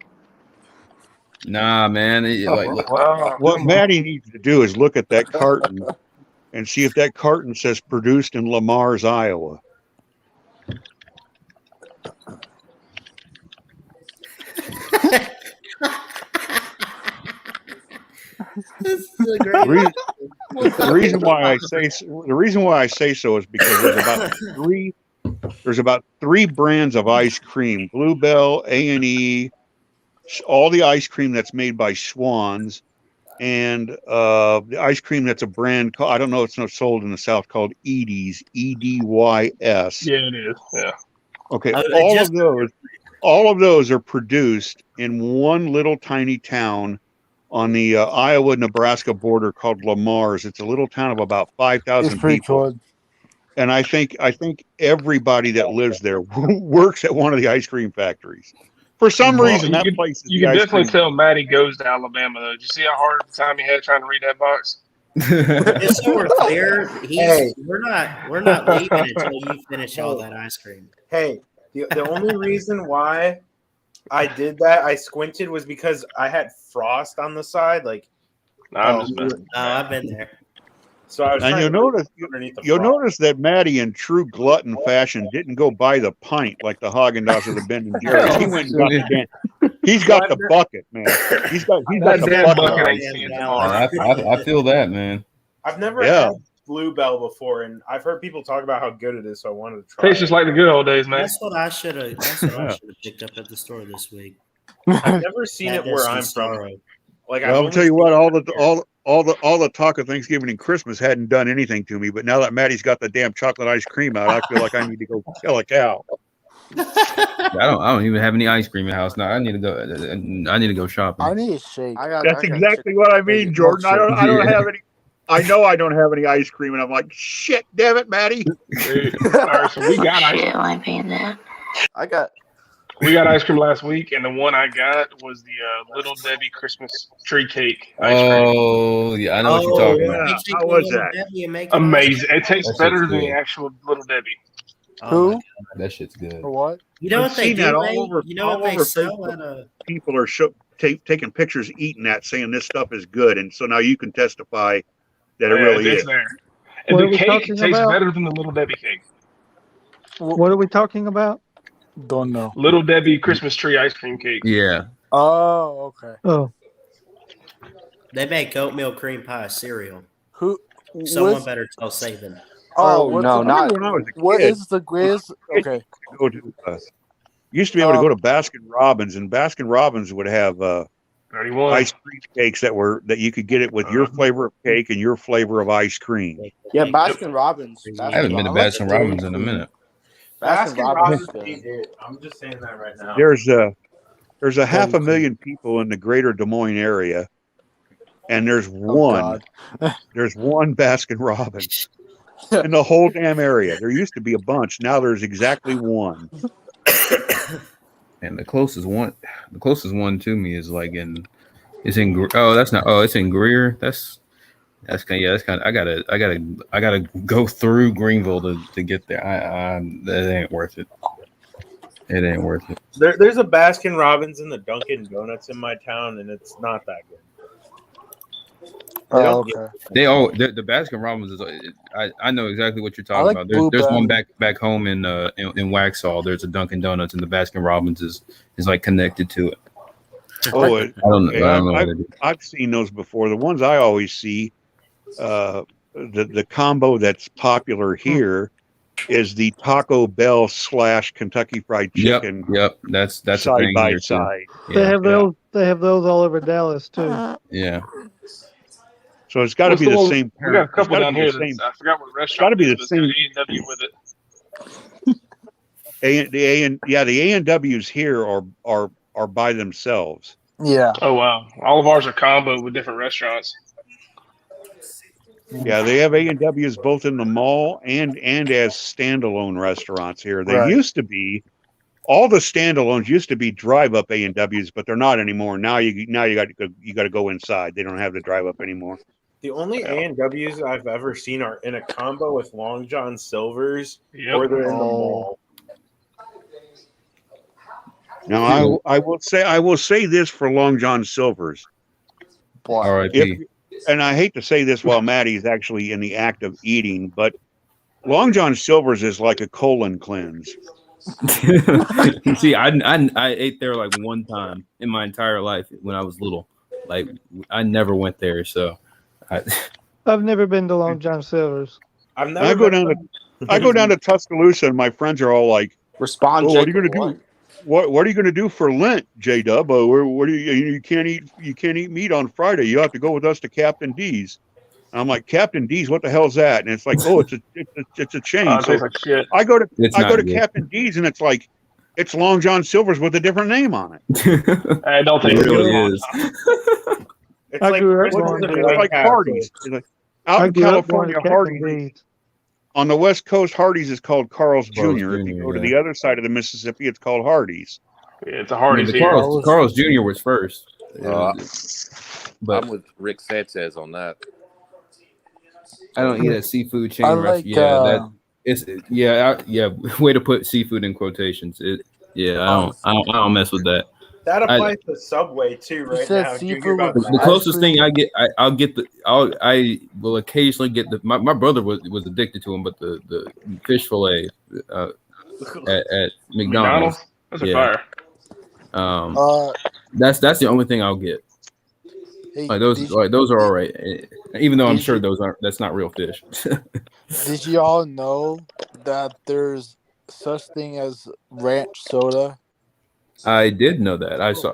Nah, man. What Maddie needs to do is look at that carton and see if that carton says produced in Lamar's, Iowa. This is a great. The reason why I say so is because there's about three brands of ice cream: Bluebell, A&E, all the ice cream that's made by Schwann's, and the ice cream that's a brand called, I don't know, it's not sold in the South, called Edie's, EDYS. Yeah, it is. Yeah. Okay, all of those are produced in one little tiny town on the Iowa-Nebraska border called Lamar's. It's a little town of about 5,000 people. Cool. And I think everybody that lives there works at one of the ice cream factories. For some reason, that place is you can definitely tell Maddie goes to Alabama, though. Did you see how hard the time he had trying to read that box? Just so we're clear, we're not leaving until you finish all that ice cream. Hey, the only reason why I did that, I squinted, was because I had frost on the side. Like, I've been there. So I was. And you'll notice that Maddie, in true glutton fashion, didn't go buy the pint like the Haagen-Dazs or the Ben and Jerry's. He went and got the He's got the bucket, man. He's got the bucket. I feel that, man. I've never had Bluebell before, and I've heard people talk about how good it is, so I wanted to try. Tastes just like the good old days, man. That's what I should have picked up at the store this week. I've never seen it where I'm from. Like, I'll tell you what, all the talk of Thanksgiving and Christmas hadn't done anything to me, but now that Maddie's got the damn chocolate ice cream out, I feel like I need to go kill a cow. I don't even have any ice cream in the house now. I need to go shopping. I need a shake. That's exactly what I mean, Jordan. I don't have any. I know I don't have any ice cream, and I'm like, shit, damn it, Maddie. All right, so we got ice cream. We got ice cream last week, and the one I got was the Little Debbie Christmas tree cake ice cream. Oh, yeah, I know what you're talking about. How was that? Amazing. It tastes better than the actual Little Debbie. Who? That shit's good. For what? You know what they do? All over, you know what they sell at a. People are taking pictures eating that, saying this stuff is good, and so now you can testify that it really is. There. And the cake tastes better than the Little Debbie cake. What are we talking about? Don't know. Little Debbie Christmas tree ice cream cake. Yeah. Oh, okay. Oh, They make oatmeal cream pie cereal. Who? Someone What's, better tell Saban. oh, Oh what's no, the, not When I was a what kid, is the greatest? Okay. go to used to be able to go to Baskin Robbins, and Baskin Robbins would have 31. ice cream cakes that you could get it with your flavor of cake and your flavor of ice cream. Yeah, Baskin Robbins. I haven't been to Baskin Robbins in a minute. Baskin Robbins. Robbins made it. I'm just saying that right now. There's a 500,000 people in the greater Des Moines area, and there's one Baskin Robbins in the whole damn area. There used to be a bunch. Now there's exactly one. And the closest one to me is like it's in Greer. That's kind of I gotta go through Greenville to get there. That ain't worth it. It ain't worth it. There's a Baskin Robbins and the Dunkin' Donuts in my town, and it's not that good. Oh, okay. The Baskin Robbins is. I know exactly what you're talking like about. There's one Blueberry. back home in Waxhaw. There's a Dunkin' Donuts, and the Baskin Robbins is like connected to it. Oh, I don't know. What it is. I've seen those before. The ones I always see, the combo that's popular here is the Taco Bell / Kentucky Fried Chicken. Yep. That's a side thing by here, too. side. they have those. They have those all over Dallas too. Yeah. So it's got to What's be the one- same. We got a It's couple gotta down be here. the same. I forgot what restaurant. Gotta be the it is, but it's same. got A&W with it. The A&Ws here are by themselves. Yeah. Oh wow! All of ours are combo with different restaurants. Yeah, they have A&Ws both in the mall and as standalone restaurants here. They Right. used to be all the standalones used to be drive up A&Ws, but they're not anymore. Now you got to go inside. They don't have the drive up anymore. The only A&Ws I've ever seen are in a combo with Long John Silver's, Yep. or they're in the mall. Now I will say this for Long John Silver's. R.I.P. And I hate to say this while Maddie's actually in the act of eating, but Long John Silver's is like a colon cleanse. See, I ate there like one time in my entire life when I was little. Like I never went there, so I've never been to Long John Silver's. I've never. I go down to Tuscaloosa, and my friends are all like, Respond. "Oh, what are you Jacob, going to do? What are you going to do for Lent, J Dub? What do you can't eat meat on Friday? You have to go with us to Captain D's." And I'm like, Captain D's, what the hell's that? And it's like, oh, it's a chain. It So tastes like shit. I go to good. Captain D's, and it's like, it's Long John Silver's with a different name on it. I don't think It it's really good. is. It's I like grew up Christmas going and to- White Like Castle. Hardee's. It's like, out I in grew up going California, to Captain Hardee's. D's. On the West Coast, Hardee's is called Carl's Carl's Jr. If you Jr., go to yeah. the other side of the Mississippi, it's called Hardee's. Yeah, it's a I mean, Hardee's the here. Carl's Jr. was first. But I'm with Rick Sanchez on that. I don't eat at seafood chain I restaurant. like. Way to put seafood in quotations. I don't mess with that. That applies to Subway too, right said now. seafood You're about with to- The ice closest cream. thing I get, I will occasionally get my brother was addicted to them, but the fish fillet at McDonald's. That's a Yeah. fire. That's the only thing I'll get. Hey, Like those are all right, even though I'm did sure you- that's not real fish. Did you all know that there's such thing as ranch soda? I did know that. I saw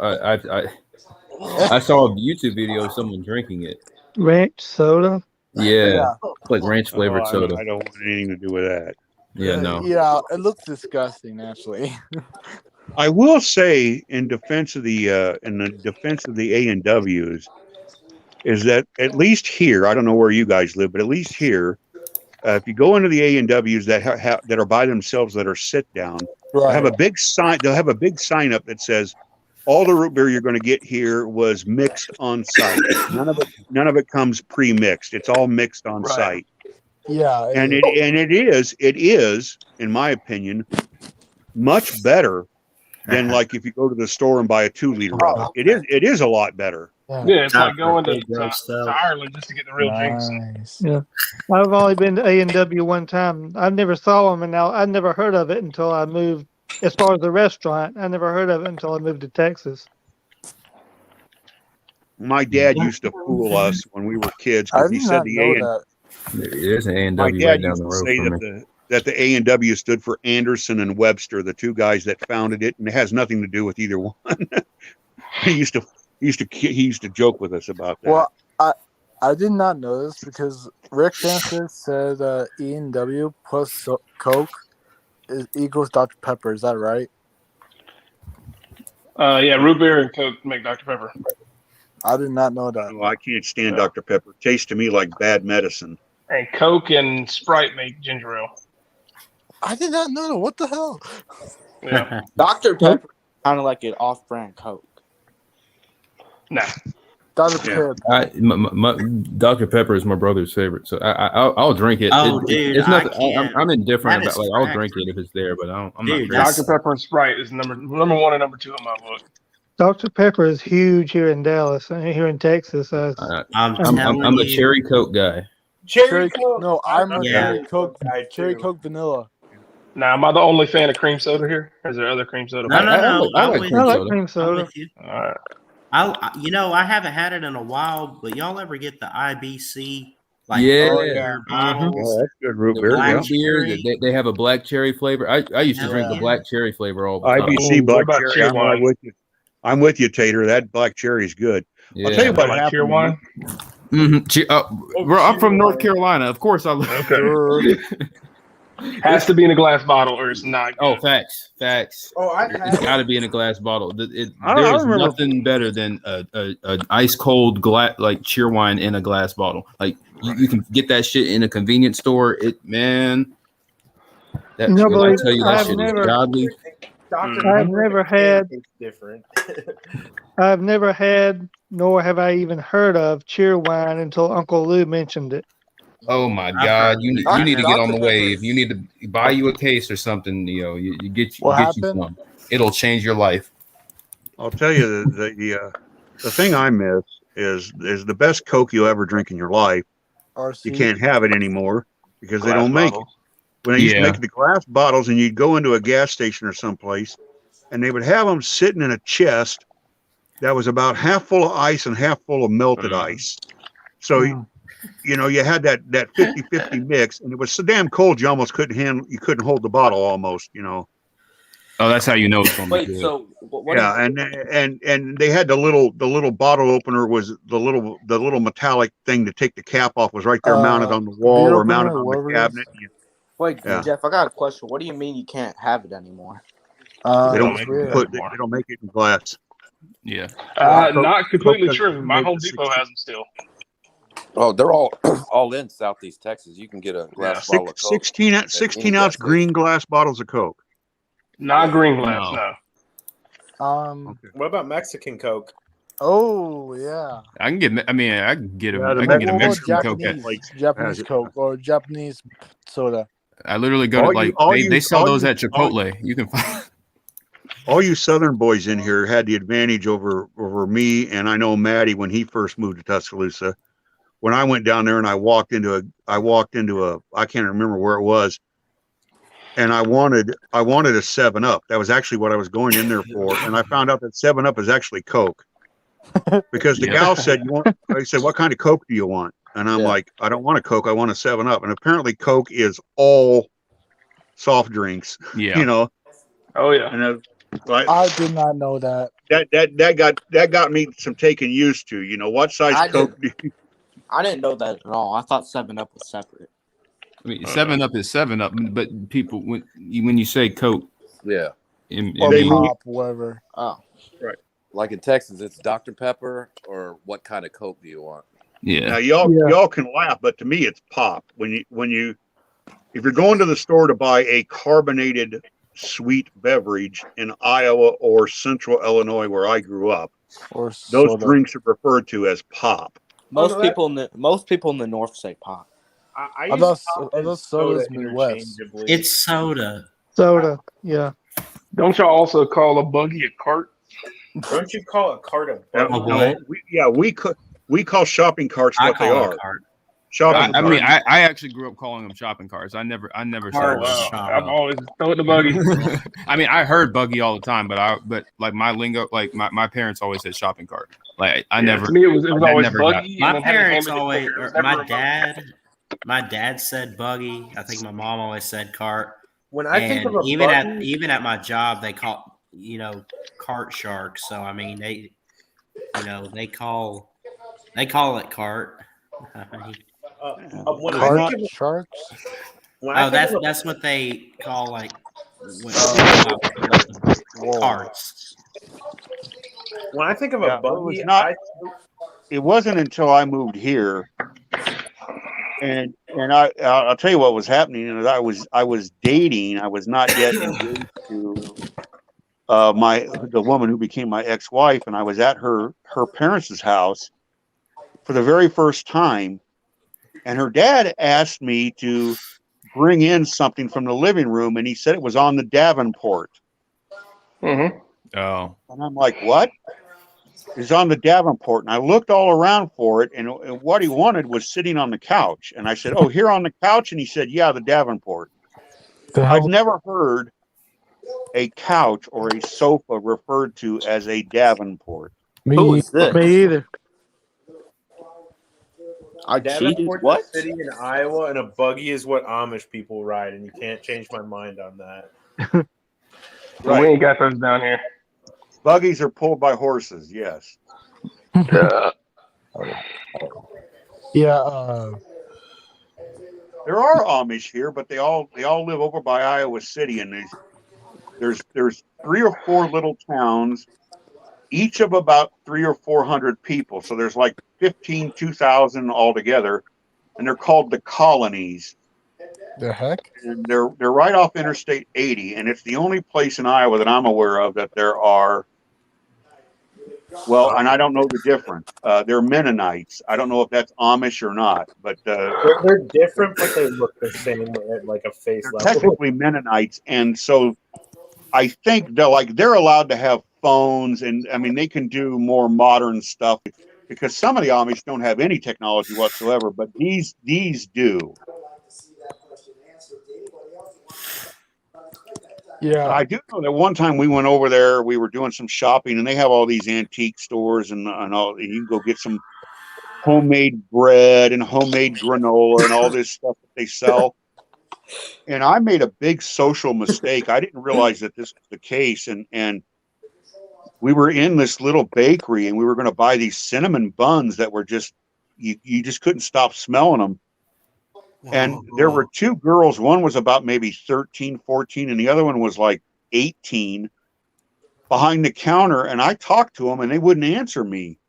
a YouTube video of someone drinking it. Ranch soda. Yeah, it's like ranch flavored Oh, soda. I don't want anything to do with that. Yeah, no. Yeah, it looks disgusting actually. I will say, in defense of the A&Ws, is that at least here, I don't know where you guys live, but at least here, if you go into the A&Ws that that are by themselves that are sit down, they'll have a big sign. They'll have a big sign up that says, "All the root beer you're going to get here was mixed on site. None of it comes pre-mixed. It's all mixed on site." Yeah, And it is, in my opinion, much better than like if you go to the store and buy a 2 liter of it. It is a lot better. Yeah, it's Not like for going to big gross stuff. Ireland just to get the real drinks. Nice. Yeah, I've only been to A&W one time. I never saw them, and now I never heard of it until I moved. As far as the restaurant, I never heard of it until I moved to Texas. My dad used to fool us when we were kids I because he did said not the know A and that. There's an my A&W dad right down used the to road say from me. that the A and W stood for Anderson and Webster, the two guys that founded it, and it has nothing to do with either one. he used to joke with us about that. Well, I did not know this because Rick Sanchez said E&W plus Coke equals Dr. Pepper. Is that right? Yeah, root beer and Coke make Dr. Pepper. I did not know that. Oh, I can't stand Dr. Pepper. It tastes to me like bad medicine. And Coke and Sprite make ginger ale. I did not know that. What the hell? Yeah. Dr. Pepper kind of like an off-brand Coke. Nah. Dr. Pepper. Dr. Pepper is my brother's favorite, so I'll drink it. Oh, dude, it's I nothing. can't. I'm indifferent That about is I'll crack. drink it if it's there, but I'm Dude, not crazy. Dr. Pepper and Sprite is number one and number two in my book. Dr. Pepper is huge here in Dallas and here in Texas. I'm a cherry Coke guy. Cherry Coke. No, I'm a Yeah. cherry Coke. Cherry Coke vanilla. Now, am I the only fan of cream soda here? Or is there other cream soda? No, I I'm like with cream you. soda. cream I'm soda. with you. All right. I haven't had it in a while, but y'all ever get the IBC Yeah. beer bottles? Oh, that's good root The beer. black Yeah. root beer, cherry. they have a black cherry flavor. I used to Hell drink the yeah. black cherry flavor all the time. IBC Ooh, what black about cherry. cheer I'm right wine? with you. I'm with you, Tater. That black cherry is good. Yeah. I'll tell you what Like happened. cheer to me. wine? Bro, I'm from North Carolina. Of course I love Okay. Has to be in a glass bottle or it's not good. Oh, facts. Oh, I've It's had got to be in a glass bottle. I There is remember- nothing better than a ice cold glass like cheer wine in a glass bottle. Like you can get that shit in a convenience store. That No, shit, but I tell you, that I've shit never- is godly. Dr. I've Pepper never and the can had- tastes different. I've never had, nor have I even heard of cheer wine until Uncle Lou mentioned it. Oh my I've God! heard You of need it. to get on Dr. the wave. Pepper. You need to buy you a case or something. You get What you happened? some. It'll change your life. I'll tell you the thing I miss is the best Coke you'll ever drink in your life. RC. You can't have it anymore because they Glass don't make it. bottles. When they used to Yeah. make the glass bottles, and you'd go into a gas station or someplace, and they would have them sitting in a chest that was about half full of ice and half full of melted ice. So you had that 50-50 mix, and it was so damn cold you almost you couldn't hold the bottle almost. Oh, that's how you know it's gonna be Wait, good. so what? Yeah, and they had the little bottle opener was the little metallic thing to take the cap off was right there mounted on the wall beer or mounted opener, on whatever the it is. cabinet. Wait, Yeah. Jeff, I got a question. What do you mean you can't have it anymore? They don't don't make it weird. put they anymore. don't make it in glass. Yeah. Not completely Coke true. doesn't My make Home the Depot 60. has them still. Oh, they're all in Southeast Texas. You can get a glass bottle of Coke. 16 ounce green glass bottles of Coke. Not green glass, No. no. What about Mexican Coke? Oh yeah. I can get. I mean, I can get a. Yeah, the I can get a What about Mexican Coke. Japanese Coke or Japanese soda? I literally go to they sell those at Chipotle. You can find. All you Southern boys in here had the advantage over me, and I know Maddie when he first moved to Tuscaloosa. When I went down there and I walked into a I can't remember where it was, and I wanted a 7-Up. That was actually what I was going in there for, and I found out that 7-Up is actually Coke, because the gal said I said, what kind of Coke do you want? And I'm like, I don't want a Coke, I want a 7-Up. And apparently Coke is all soft drinks. Yeah. Oh yeah. And I did not know that. That got me some taking used to. What size Coke do you? I didn't know that at all. I thought 7-Up was separate. I mean, 7-Up is 7-Up, but people when you say Coke, Yeah. Or They pop, whatever. Oh, right. Like in Texas, it's Dr. Pepper or what kind of Coke do you want? Yeah. Now y'all can laugh, but to me it's pop. If you're going to the store to buy a carbonated sweet beverage in Iowa or Central Illinois, where I grew up, Or those soda. drinks are referred to as pop. most people in the north say pop. I I thought pop I and thought soda soda's Midwest. interchangeably. It's soda. Soda, yeah. Don't y'all also call a buggy a cart? Don't you call a cart a No, buggy? we call shopping carts I what they call it are. a cart. Shopping I mean, carts. I actually grew up calling them shopping carts. I never said Oh, buggy. wow. I've always throw it the buggy. I mean, I heard buggy all the time, but like my lingo, like my parents always said shopping cart. Like I never. To me, it was I always never got- buggy. My and then had a hand parents in the always, quicker. It was or never my dad said buggy. I think my mom always said cart. When I think And of a even at my job, they call cart sharks. So I mean they call it cart. I mean, when I think of Sharks. when I think of a, that's what they call like Whoa. carts. when I think of a Yeah, buggy, it wasn't until I moved here, and I'll tell you what was happening. Is I was dating. I was not yet engaged to the woman who became my ex-wife, and I was at her parents' house for the very first time, and her dad asked me to bring in something from the living room, and he said it was on the Davenport. Mm-hmm. Oh. And I'm like, what? It's on the Davenport. And I looked all around for it, and what he wanted was sitting on the couch. And I said, oh, here on the couch? And he said, yeah, the Davenport. I've never heard a couch or a sofa referred to as a Davenport. Who is this? Me either. I cheated. Davenport's What? a city in Iowa, and a buggy is what Amish people ride, and you can't change my mind on that. Right. We ain't got those down here. Buggies are pulled by horses, yes. Yeah. There are Amish here, but they all live over by Iowa City, and there's 3 or 4 little towns, each of about 300 or 400 people. So there's like 2,000 altogether, and they're called the colonies. The heck? And they're right off Interstate 80, and it's the only place in Iowa that I'm aware of that there are. Well, and I don't know the difference. They're Mennonites. I don't know if that's Amish or not, but They're different, but they look the same at like a face they're level. technically Mennonites, and so I think they're allowed to have phones, and I mean they can do more modern stuff because some of the Amish don't have any technology whatsoever, but these do. Yeah. I do know that one time we went over there, we were doing some shopping, and they have all these antique stores and all. And you can go get some homemade bread and homemade granola and all this stuff that they sell. And I made a big social mistake. I didn't realize that this was the case. And we were in this little bakery, and we were going to buy these cinnamon buns that were just you just couldn't stop smelling them. And there were 2 girls. One was about maybe 13, 14, and the other one was like 18 behind the counter. And I talked to them, and they wouldn't answer me.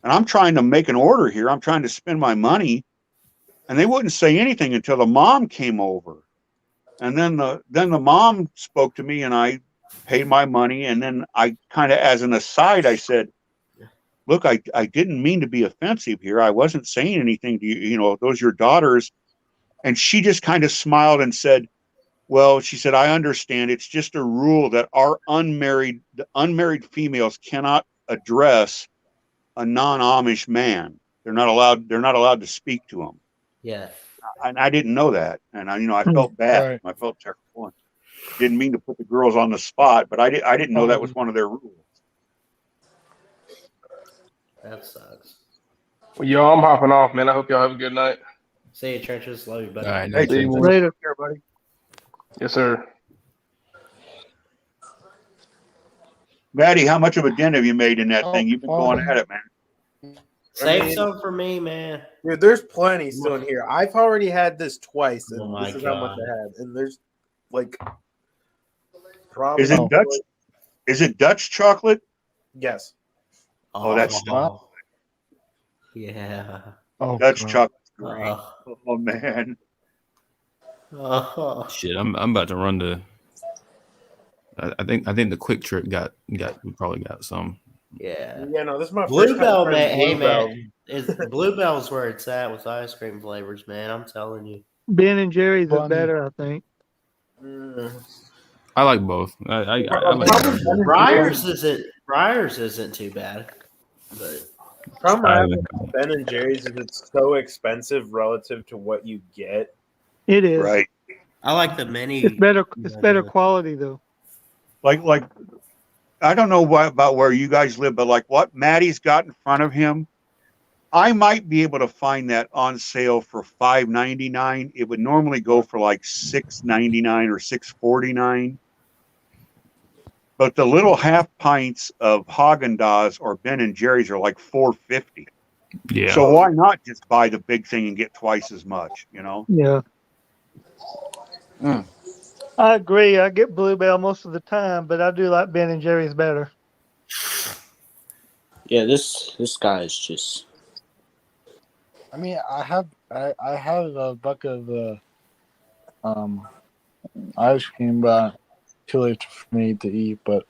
And I'm trying to make an order here. I'm trying to spend my money. And they wouldn't say anything until the mom came over. And then the mom spoke to me, and I paid my money. And then I kind of, as an aside, I said, look, I didn't mean to be offensive here. I wasn't saying anything to you. You know, those are your daughters. And she just kind of smiled and said, well, she said, I understand. It's just a rule that the unmarried females cannot address a non-Amish man. They're not allowed to speak to him. Yeah. And I didn't know that. And I felt bad. Right. I felt terrible. Didn't mean to put the girls on the spot, but I didn't know that was one of their rules. That sucks. Well, y'all, I'm hopping off, man. I hope y'all have a good night. See you, Trenches. Love you, buddy. All right, Hey, see you. Later. Everybody. Yes, sir. Maddie, how much of a dent have you made in that thing? You've been going at it, man. Save some for me, man. Dude, there's plenty still in here. I've already had this twice, and Oh my this is how much God. I had. And there's like probably Is it Dutch? Is it Dutch chocolate? Yes. Oh, that's Yeah. Oh, Dutch God. chocolate's great. Oh man. Shit, I'm about to run the. I think the Quick Trip got we probably got some. Yeah. Yeah, no, this is my first Bluebell, time man. trying Hey, Bluebell. man. Bluebell's where it's at with ice cream flavors, man. I'm telling you. Ben and Jerry's is Bunny. better, I think. Mm. I like both. I like both. Briars isn't Briars isn't too bad, but Problem I I have haven't- with Ben and Jerry's is it's so expensive relative to what you get. It is. Right. I like the mini. It's better. you It's know, better the- quality though. Like I don't know about where you guys live, but like what Maddie's got in front of him, I might be able to find that on sale for $5.99. It would normally go for like $6.99 or $6.49. But the little half pints of Haagen-Dazs or Ben and Jerry's are like $4.50. Yeah. So why not just buy the big thing and get twice as much? You know? Yeah. I agree. I get Bluebell most of the time, but I do like Ben and Jerry's better. Yeah, this guy is just. I mean, I have a bucket of ice cream, but too late for me to eat. But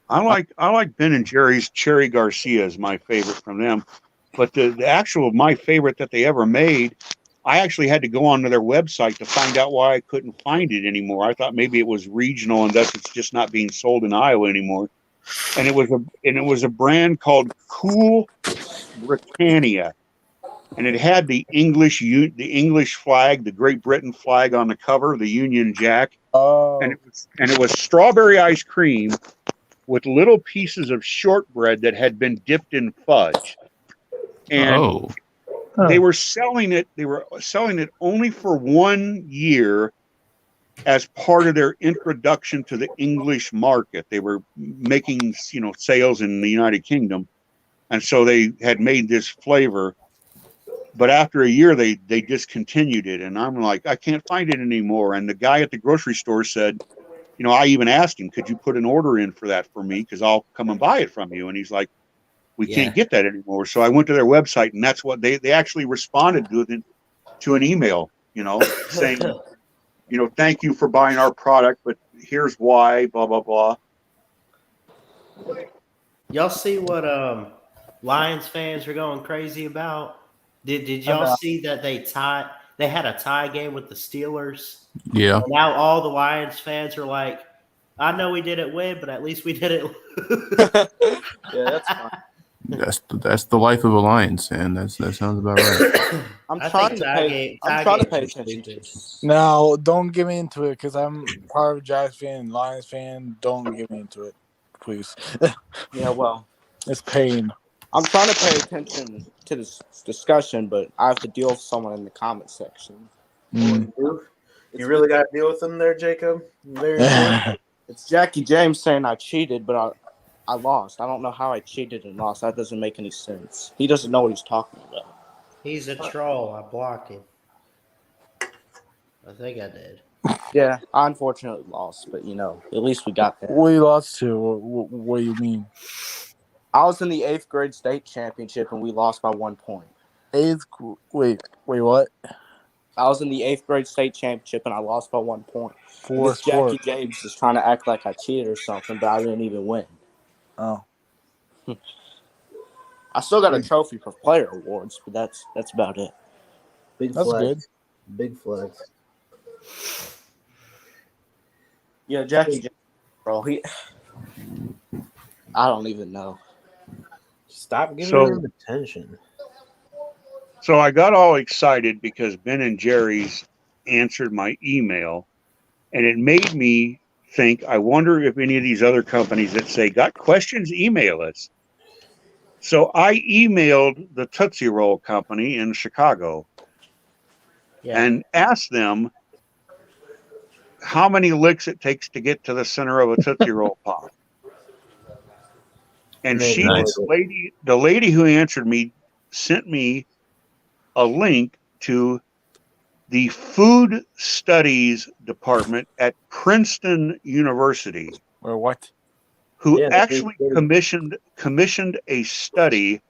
I like Ben and Jerry's Cherry Garcia is my favorite from them. But the actual my favorite that they ever made, I actually had to go onto their website to find out why I couldn't find it anymore. I thought maybe it was regional and thus it's just not being sold in Iowa anymore. And it was a brand called Cool Britannia. And it had the English flag, the Great Britain flag on the cover, the Union Jack. oh, And it was strawberry ice cream with little pieces of shortbread that had been dipped in fudge. And they were selling it only for 1 year as part of their introduction to the English market. They were making, sales in the United Kingdom. And so they had made this flavor. But after a year, they discontinued it. And I'm like, I can't find it anymore. And the guy at the grocery store said, I even asked him, could you put an order in for that for me? Because I'll come and buy it from you. And he's like, we can't get that anymore. So I went to their website, and that's what they actually responded to an email, saying, thank you for buying our product, but here's why, blah, blah, blah. Y'all see what Lions fans are going crazy about? Did y'all see that they had a tie game with the Steelers? Yeah. And now all the Lions fans are like, I know we didn't win, but at least we didn't lose. Yeah, that's fine. That's the life of a Lions fan. That sounds about right. I'm trying to pay attention to. now don't get me into it because I'm part of a Jags fan and Lions fan. Don't get me into it, please. Yeah, well, it's pain. I'm trying to pay attention to this discussion, but I have to deal with someone in the comment section. You really got to deal with them there, Jacob? It's Jackie James saying I cheated, but I lost. I don't know how I cheated and lost. That doesn't make any sense. He doesn't know what he's talking about. He's a troll. I blocked him. I think I did. Yeah, I unfortunately lost, but at least we got there. What you lost to? What do you mean? I was in the 8th grade state championship and we lost by 1 point. Wait, what? I was in the 8th grade state championship and I lost by 1 point. For Jackie James is trying to act like I cheated or something, but I didn't even win. Oh. I still got a trophy for player awards, but that's about it. Big That's flex. good. Big flex. Yeah, Jackie James, bro, I don't even know. Stop giving him attention. So I got all excited because Ben and Jerry's answered my email, and it made me think, I wonder if any of these other companies that say, got questions, email us. So I emailed the Tootsie Roll company in Chicago and asked them how many licks it takes to get to the center of a Tootsie Roll pop. And the lady who answered me sent me a link to the Food Studies Department at Princeton University. Or what? Who actually commissioned a study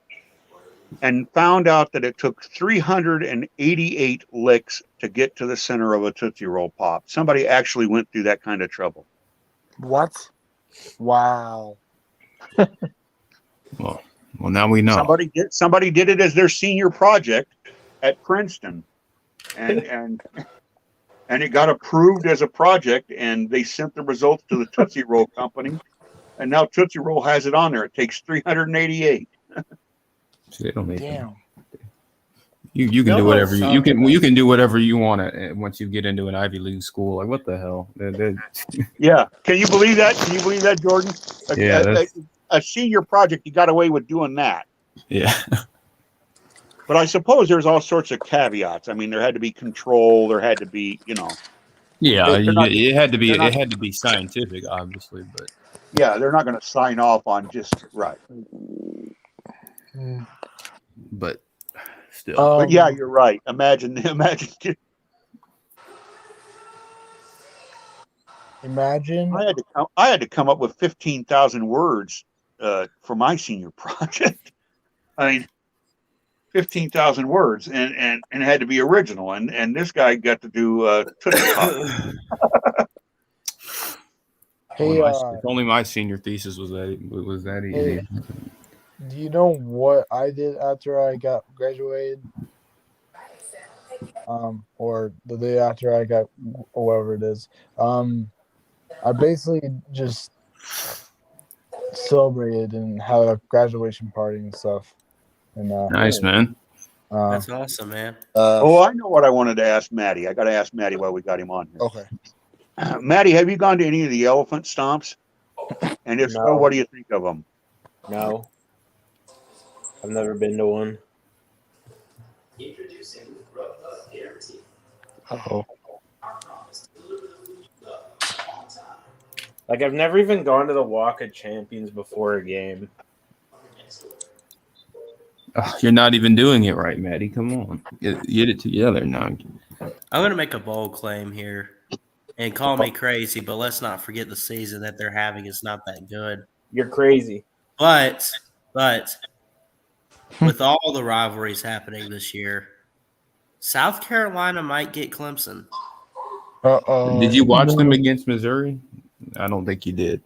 and found out that it took 388 licks to get to the center of a Tootsie Roll Pop. Somebody actually went through that kind of trouble. What? Wow. Well, now we know. Somebody did it as their senior project at Princeton, and it got approved as a project, and they sent the results to the Tootsie Roll company, And now Tootsie Roll has it on there. It takes 388. They don't make Damn. You can do whatever you can do whatever you want once you get into an Ivy League school. Like what the hell? Yeah. Can you believe that? Can you believe that, Jordan? A senior project, you got away with doing that. Yeah. But I suppose there's all sorts of caveats. I mean, there had to be control. There had to be, Yeah, it had to be scientific, obviously, but yeah, they're not going to sign off on just right. But still, but yeah, you're right. Imagine. I had to come up with 15,000 words for my senior project. I mean, 15,000 words, and it had to be original. And this guy got to do Tootsie Pop. Hey, if only my senior thesis was that easy. Hey, do you know what I did after I got graduated? Or the day after I got whatever it is. I basically just celebrated and had a graduation party and stuff. And nice, man. That's awesome, man. I know what I wanted to ask Maddie. I got to ask Maddie while we got him on here. Okay. Maddie, have you gone to any of the elephant stomps? And if so, what do you think of them? No. I've never been to one. Uh-oh. Like, I've never even gone to the Walk of Champions before a game. You're not even doing it right, Maddie. Come on. Get it together now. I'm going to make a bold claim here and call me crazy, but let's not forget the season that they're having is not that good. You're crazy. But with all the rivalries happening this year, South Carolina might get Clemson. Uh-oh. Did you watch them against Missouri? I don't think you did.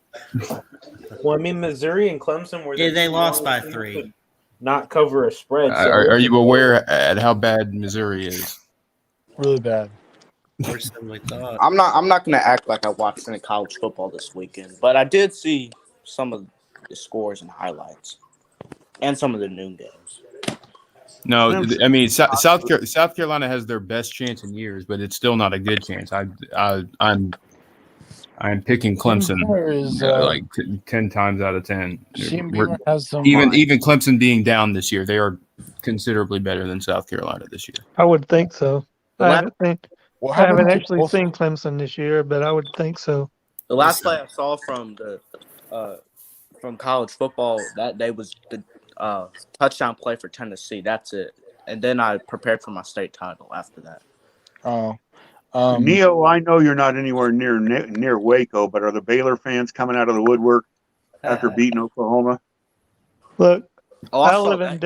Well, I mean, Missouri and Clemson were they lost by 3. Not cover a spread. So Are you aware at how bad Missouri is? Really bad. Worse than we thought. I'm not gonna act like I watched any college football this weekend, but I did see some of the scores and highlights, and some of the noon games. No, I mean South Carolina has their best chance in years, but it's still not a good chance. I'm picking Clemson like 10 times out of 10. Even Clemson being down this year, they are considerably better than South Carolina this year. I would think so. I haven't actually both- seen Clemson this year, but I would think so. The last play I saw from college football that day was the touchdown play for Tennessee. That's it. And then I prepared for my state title after that. Neo, I know you're not anywhere near Waco, but are the Baylor fans coming out of the woodwork after beating Oklahoma? Look, I saw live in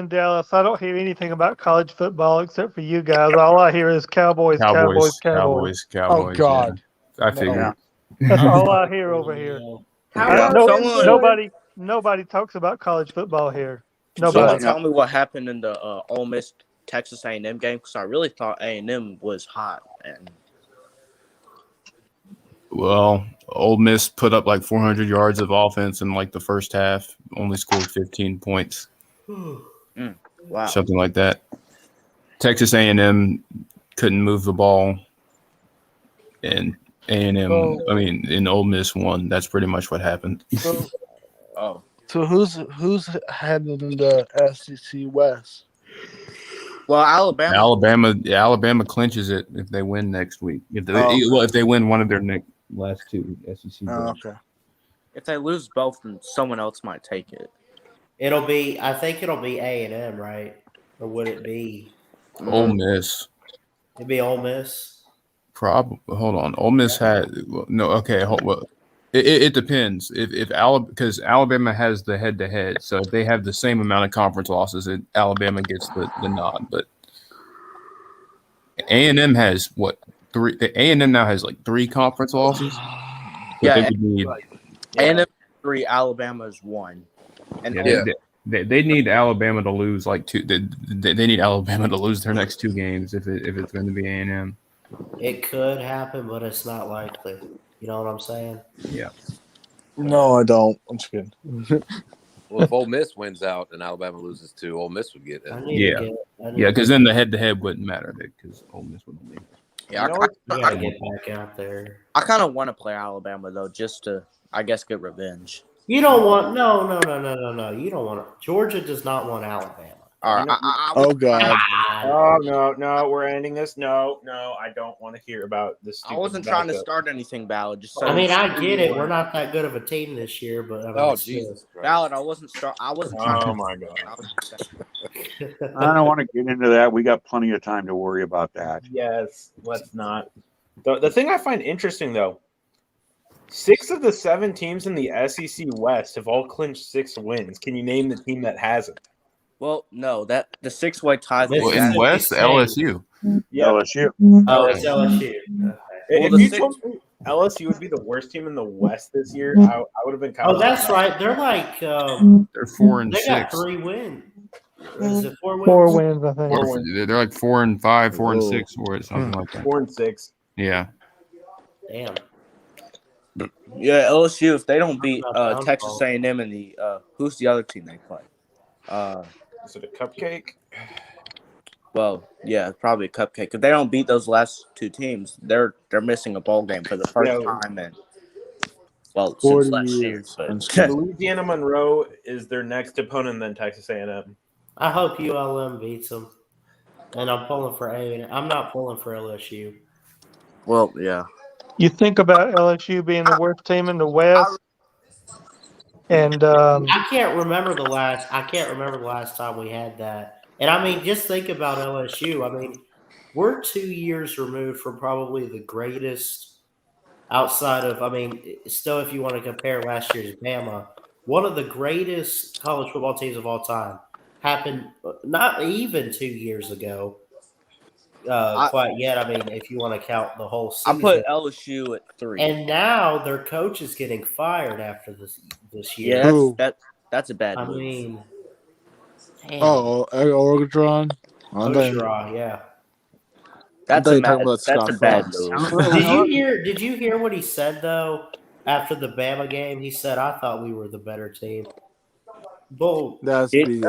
Dallas. I don't hear anything about college football except for you guys. All I hear is Cowboys. Oh God. Yeah. I figured. That's all I hear over here. Nobody talks about college football here. Nobody. Tell me what happened in the Ole Miss Texas A&M game, because I really thought A&M was hot. And well, Ole Miss put up like 400 yards of offense in like the first half, only scored 15 points. Wow. Something like that. Texas A&M couldn't move the ball, and A&M, and Ole Miss won. That's pretty much what happened. So who's headed in the SEC West? Well, Alabama clinches it if they win next week. If they win one of their last 2 SEC games. Okay. If they lose both, then someone else might take it. I think it'll be A&M, right? Or would it be Ole Miss? It'd be Ole Miss. Probably. Hold on. Ole Miss It depends. Because Alabama has the head-to-head, so if they have the same amount of conference losses, Alabama gets the nod. But A&M has what? 3? A&M now has like 3 conference losses. Yeah, A&M 3, Alabama's 1. And they need Alabama to lose like 2. They need Alabama to lose their next 2 games if it's going to be A&M. It could happen, but it's not likely. You know what I'm saying? Yeah. No, I don't. I'm just kidding. Well, if Ole Miss wins out and Alabama loses too, Ole Miss would get it. Yeah, because then the head-to-head wouldn't matter because Ole Miss wouldn't be. Yeah, You gotta get back out there. I kind of want to play Alabama though, just to, I guess, get revenge. You don't want no. You don't want Georgia does not want Alabama. All right. Oh God. Oh no, we're ending this. No, I don't want to hear about this. I wasn't trying to start anything, Ballard. Just I mean, I get it. We're not that good of a team this year, but I mean, Jesus Christ. Ballard, I wasn't trying. Oh my God. I don't want to get into that. We got plenty of time to worry about that. Yes, let's not. The thing I find interesting though, 6 of the 7 teams in the SEC West have all clinched 6 wins. Can you name the team that hasn't? Well, no, that the 6-way tie. Well, in West, LSU. Yeah. LSU. Oh, it's LSU. If you told me LSU would be the worst team in the West this year, I would have been kind of. Oh, that's right. They're like They're 4 and they 6. got 3 wins. Is it 4 wins? 4 wins, I think. They're like 4 and 5, 4 and 6, or something like that. 4 and 6. Yeah. Damn. Yeah, LSU. If they don't beat Texas A&M in the who's the other team they play? Is it a cupcake? Well, yeah, probably a cupcake. If they don't beat those last 2 teams, they're missing a bowl game for the first time in since last year. But Louisiana Monroe is their next opponent, then Texas A&M. I hope ULM beats them, and I'm pulling for A. I'm not pulling for LSU. Well, yeah. You think about LSU being the worst team in the West, and I can't remember the last time we had that. And I mean, just think about LSU. I mean, we're 2 years removed from probably the greatest outside of. I mean, still, if you want to compare last year's Bama, one of the greatest college football teams of all time happened not even 2 years ago. Quite yet. I mean, if you want to count the whole season, I put LSU at 3. and now their coach is getting fired after this year. Yeah, that's a bad I move. mean, damn. Orgatron. Oshira, yeah. That's a bad move. Did you hear what he said though after the Bama game? He said, "I thought we were the better team." Bull. That's Did he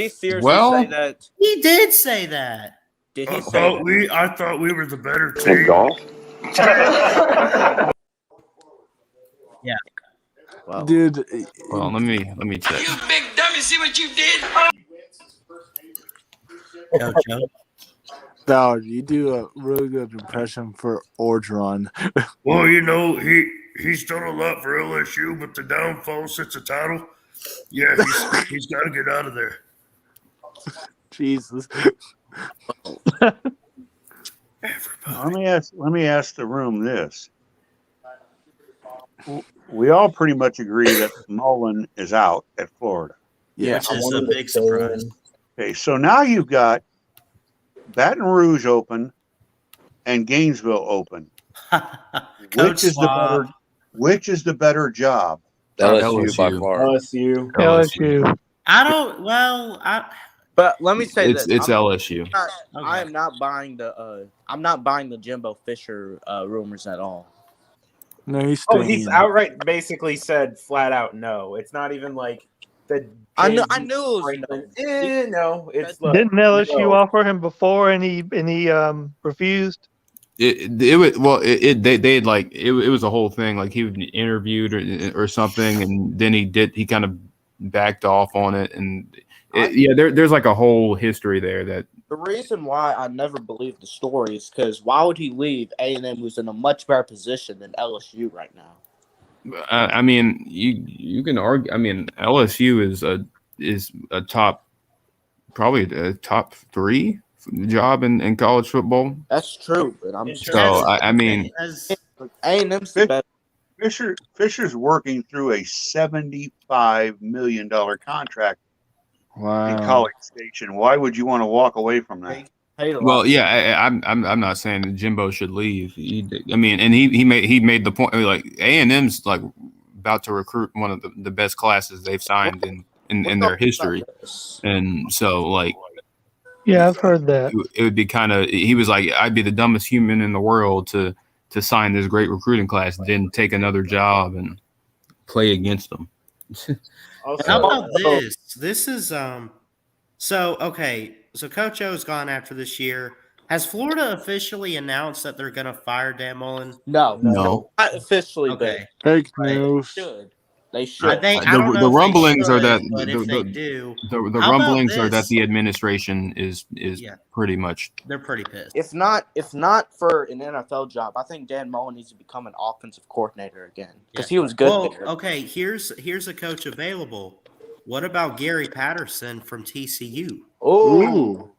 seriously say that? He did say that. Did he say that? I thought we were the better team. Yeah. Wow. Dude. Well, let me check. You big dummy, see what you did? Ballard, you do a really good impression for Orgeron. Well, he's done a lot for LSU, but the downfall since the title, yeah, he's got to get out of there. Jesus. Let me ask the room this. We all pretty much agree that Mullen is out at Florida. Yeah, which is a big surprise. Okay, so now you've got Baton Rouge open and Gainesville open. Which is the better job? LSU by far. LSU. I don't. Well, But let me say It's this: LSU. I am not buying the. I'm not buying the Jimbo Fisher rumors at all. No, he's he's outright basically said flat out no. It's not even like the. I knew it was no. No, it's didn't LSU offer him before and he refused? It was a whole thing. Like he was interviewed or something, and then he kind of backed off on it, and there's like a whole history there that. The reason why I never believed the story is because why would he leave A&M, who's in a much better position than LSU right now? I mean, you can argue. I mean, LSU is a top, probably a top 3 job in college football. That's true, but I'm I mean, A&M's the better. Fisher's working through a $75 million contract in College Station. Why would you want to walk away from that? Well, yeah, I'm not saying that Jimbo should leave. I mean, and he made the point, like A&M's like about to recruit one of the best classes they've signed in their history, and so like. Yeah, I've heard that. It would be kind of. He was like, "I'd be the dumbest human in the world to to sign this great recruiting class than take another job and play against them. How about this? This is so Coach O's gone after this year. Has Florida officially announced that they're gonna fire Dan Mullen? No. Not officially, Okay. Fake but news. they should. I don't know The if rumblings they are that should, but if they do, the how about rumblings are that this? the administration is pretty much. They're pretty pissed. If not for an NFL job, I think Dan Mullen needs to become an offensive coordinator again because he was good there. Okay, here's a coach available. What about Gary Patterson from TCU? Oh,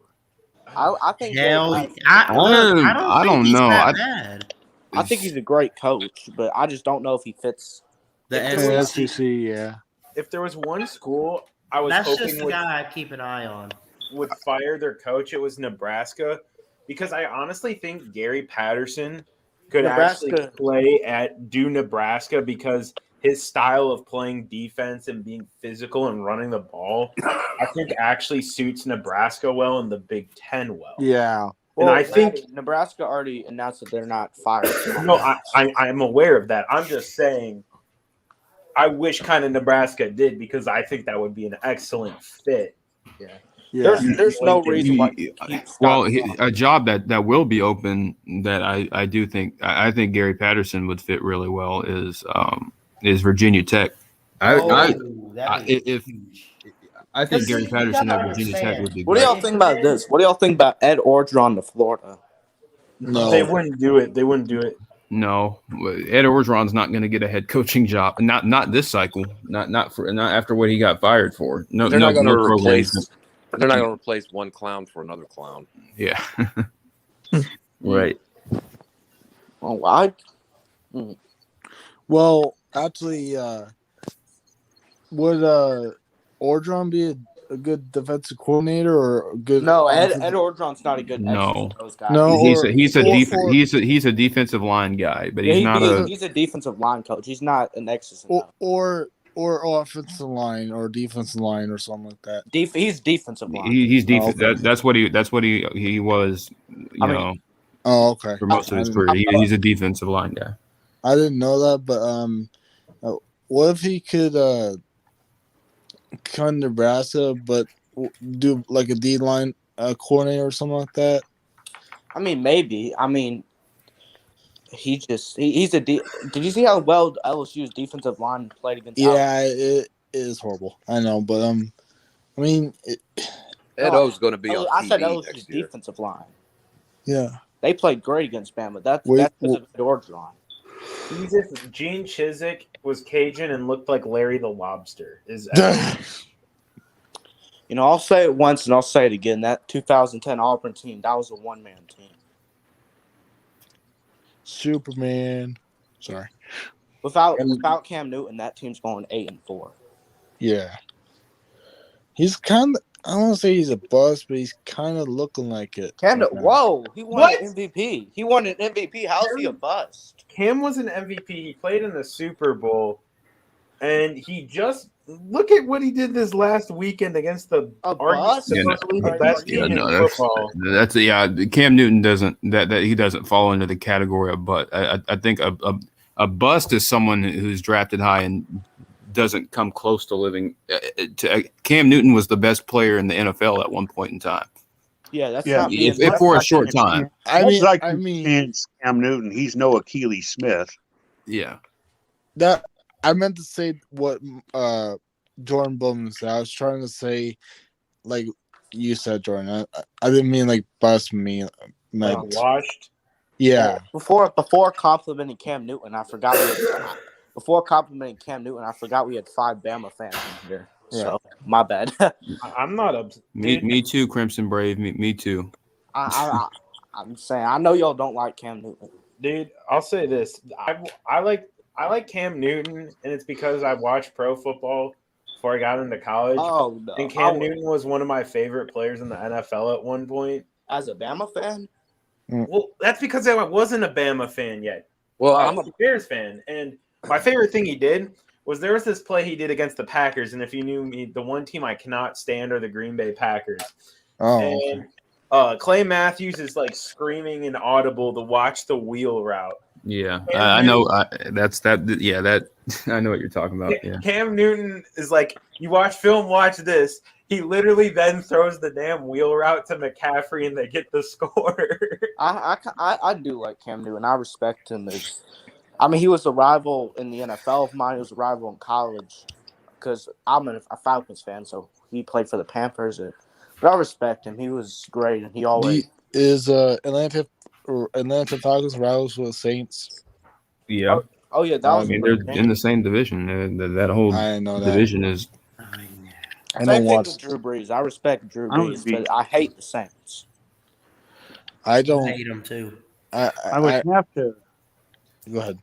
I think. Hell, Gary I don't think he's know. that bad. I think he's a great coach, but I just don't know if he fits The SEC. Yeah. If there was one school I was That's hoping just the guy I keep an eye on. would fire their coach, it was Nebraska, because I honestly think Gary Patterson could actually do Nebraska because his style of playing defense and being physical and running the ball, I think actually suits Nebraska well and the Big Ten well. Yeah. Well, and I think Nebraska already announced that they're not firing. No, I'm aware of that. I'm just saying I wish kind of Nebraska did because I think that would be an excellent fit. Yeah. There's no reason why. A job that will be open that I do think I think Gary Patterson would fit really well is Virginia Tech. I think Gary Patterson at Virginia Tech would be. What do y'all think about this? What do y'all think about Ed Orgeron to Florida? No, they wouldn't do it. They wouldn't do it. No, Ed Orgeron's not going to get a head coaching job. Not this cycle. Not after what he got fired for. No, they're not going to replace. They're not going to replace one clown for another clown. Yeah. Right. Well, actually, would Orgeron be a good defensive coordinator or a good? No, Ed Orgeron's not a good. No, guy. No, he's a defensive line guy, but he's a defensive line coach. He's not an X's or offensive line or defensive line or something like that. He's defensive line. He's defense. Okay. That's what he was. You know. Oh, okay. For most of his career, he's a defensive line guy. I didn't know that, but what if he could come to Nebraska, but do like a D line coordinator or something like that? I mean, maybe. I mean, he's a D. Did you see how well LSU's defensive line played against? Yeah, it is horrible. I know, but I mean, Ed O's going to be on I said TV LSU's defensive line. Yeah, they played great against Bama. That's because of Orgeron. Gene Chizik was Cajun and looked like Larry the Lobster. You know, I'll say it once and I'll say it again. That 2010 Auburn team, that was a one-man team. Superman. Sorry. Without Cam Newton, that team's going 8-4. Yeah. He's kind of, I don't want to say he's a bust, but he's kind of looking like it. Whoa, he won an MVP. He won an MVP. How's he a bust? Cam was an MVP. He played in the Super Bowl, and he just look at what he did this last weekend against the best team in football. That's Cam Newton doesn't he doesn't fall into the category of butt. I think a bust is someone who's drafted high and doesn't come close to living. Cam Newton was the best player in the NFL at one point in time. Yeah, that's not if for a short time. Cam Newton. He's no Achilles Smith. Yeah. That I meant to say what Jordan Bowman said. I was trying to say, like you said, Jordan. I didn't mean like bust me. Washed. Yeah. Before complimenting Cam Newton, I forgot we had 5 Bama fans in here. So my bad. I'm not upset. Me too, Crimson Brave. Me too. I'm saying I know y'all don't like Cam Newton. Dude, I'll say this. I like Cam Newton, and it's because I watched pro football before I got into college. Oh no. And Cam Newton was one of my favorite players in the NFL at one point. As a Bama fan? Well, that's because I wasn't a Bama fan yet. Well, I'm a Bears fan, and my favorite thing he did was there was this play he did against the Packers, and if you knew me, the one team I cannot stand are the Green Bay Packers. Oh. And Clay Matthews is like screaming inaudible to watch the wheel route. Yeah, I know. That I know what you're talking about. Yeah. Cam Newton is like, you watch film, watch this. He literally then throws the damn wheel route to McCaffrey, and they get the score. I do like Cam Newton. I respect him. He was a rival in the NFL of mine. He was a rival in college because I'm a Falcons fan, so he played for the Panthers. But I respect him. He was great, and he always is Atlanta Falcons rivals with the Saints. Yeah. Oh yeah, that was. They're in the same division. That whole division is. Same thing with Drew Brees. I respect Drew Brees, but I hate the Saints. I hate them too. I would have to. Go ahead.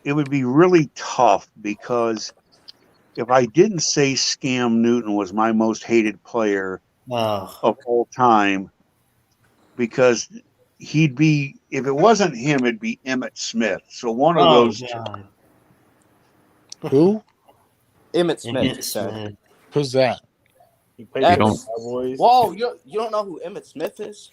It would be really tough because if I didn't say Scam Newton was my most hated player of all time, because he'd be, if it wasn't him, it'd be Emmitt Smith. So one of those. God. Who? Emmitt Smith. Who's that? He played for the Cowboys. Whoa, you don't know who Emmitt Smith is?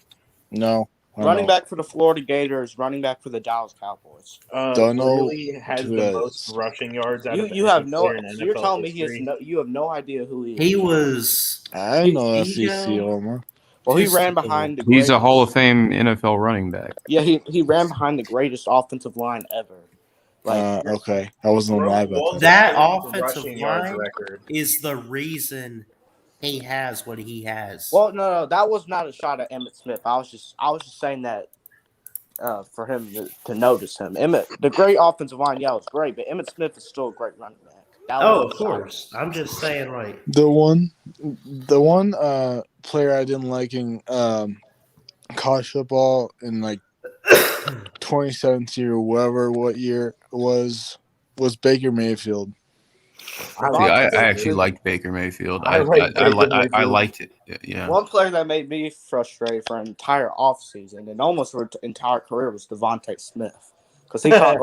No. Running back for the Florida Gators, running back for the Dallas Cowboys. Don't know. Really has the most rushing yards out of You have no. player in So you're NFL telling me history. you have no idea who he is. He was. I know SEC Omar. Well, he ran behind the. He's a Hall of Fame NFL running back. Yeah, he ran behind the greatest offensive line ever. Okay, I wasn't alive about That Rushing offensive yards line record. is the reason he has what he has. Well, no, that was not a shot at Emmitt Smith. I was just saying that for him to notice him. The great offensive line, yeah, was great, but Emmitt Smith is still a great running back. Of course. I'm just saying, like the one player I didn't like in college football in like 2017 or what year was Baker Mayfield. I actually liked Baker Mayfield. I liked it. Yeah. One player that made me frustrated for an entire offseason and almost for an entire career was Devontae Smith, because he caught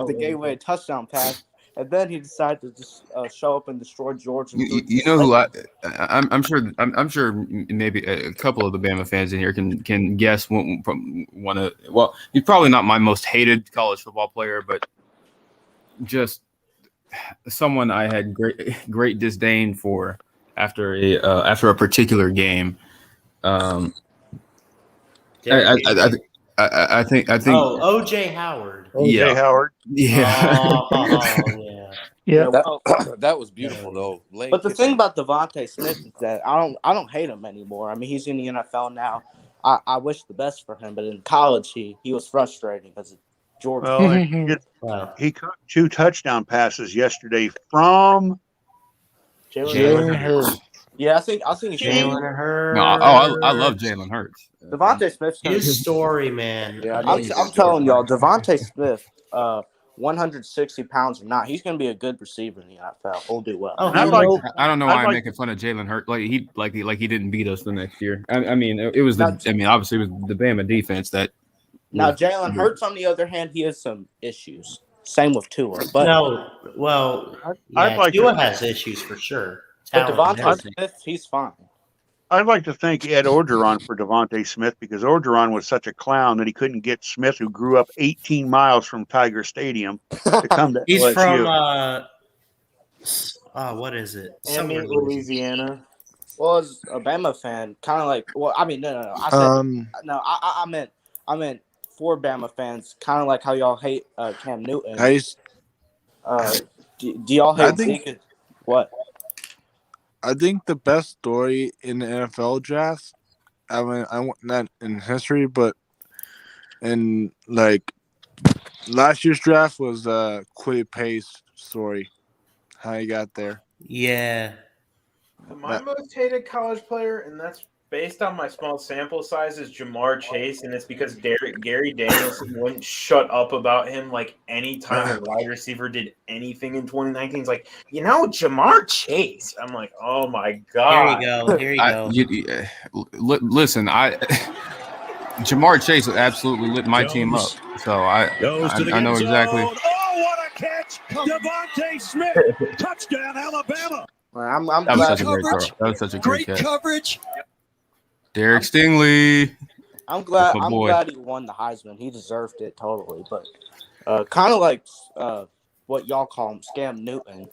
the gateway touchdown pass, and then he decided to just show up and destroy Georgia. You know who I'm sure maybe a couple of the Bama fans in here can guess one of. Well, he's probably not my most hated college football player, but just someone I had great disdain for after a particular game. I think. Oh, OJ Howard. O.J. Howard. Yeah. Yeah. That was beautiful though. But the thing about Devontae Smith is that I don't hate him anymore. I mean, he's in the NFL now. I wish the best for him, but in college he was frustrating because of Georgia. Well, he caught 2 touchdown passes yesterday from Jalen Hurts. Yeah, I think Jalen Hurts. No, I love Jalen Hurts. Devontae Smith. His story, man. Yeah, I'm telling y'all, Devontae Smith, 160 pounds or not, he's going to be a good receiver in the NFL. He'll do well. I don't know why I'm making fun of Jalen Hurts. Like he didn't beat us the next year. I mean, it was obviously it was the Bama defense that. Now, Jalen Hurts, on the other hand, he has some issues. Same with Tua. But Tua has issues for sure. But Devontae Smith, he's fine. I'd like to thank Ed Orgeron for Devontae Smith, because Orgeron was such a clown that he couldn't get Smith, who grew up 18 miles from Tiger Stadium, to come to He's LSU. From what is it? Somewhere in Louisiana. Well, as a Bama fan, kind of like. Well, I mean, no. I meant for Bama fans, kind of like how y'all hate Cam Newton. Do y'all hate Zeke? What? I think the best story in the NFL draft, I mean, I want not in history, but in like last year's draft was Quiddy Pay's story, how he got there. Yeah. My most hated college player, and that's based on my small sample size, is Jamar Chase, and it's because Gary Danielson wouldn't shut up about him like any time a wide receiver did anything in 2019. He's like, Jamar Chase. I'm like, oh my god. Here you go. Listen, Jamar Chase absolutely lit my team up, so I know exactly. Oh, what a catch! Devontae Smith, touchdown, Alabama. I'm That was glad. such a great throw. That was such a great catch. coverage. Derek Stingley. I'm glad. That's my I'm boy. glad he won the Heisman. He deserved it totally. But kind of like what y'all call him, Scam Newton.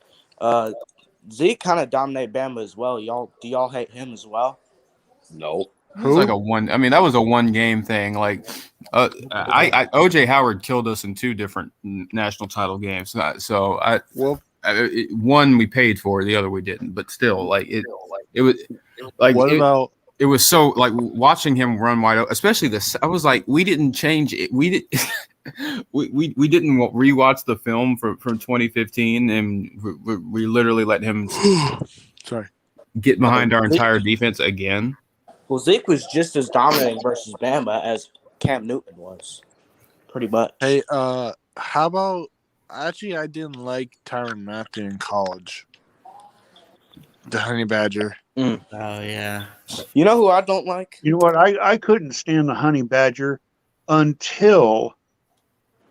Zeke kind of dominated Bama as well. Do y'all hate him as well? No. It was like a one. I mean, that was a one game thing. Like, OJ Howard killed us in 2 different national title games. So one we paid for, the other we didn't. But still, like it was like What about? It was so like watching him run wide open, especially this. I was like, we didn't change it. We did. we didn't rewatch the film from 2015, and we literally let him get behind our entire defense again. Well, Zeke was just as dominating versus Bama as Cam Newton was, pretty much. Hey, how about? Actually, I didn't like Tyrann Mathieu in college. The Honey Badger. Oh yeah. You know who I don't like? You know what? I couldn't stand the Honey Badger until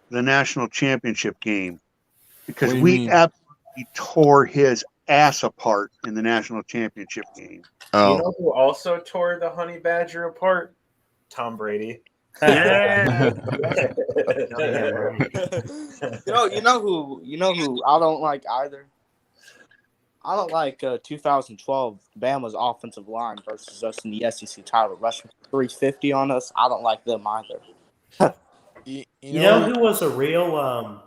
the national championship game because What do you we mean? absolutely tore his ass apart in the national championship game. Oh. You know who also tore the Honey Badger apart? Tom Brady. Yeah. You know who I don't like either. I don't like 2012 Bama's offensive line versus us in the SEC title, rushing 350 on us. I don't like them either. You know who was a real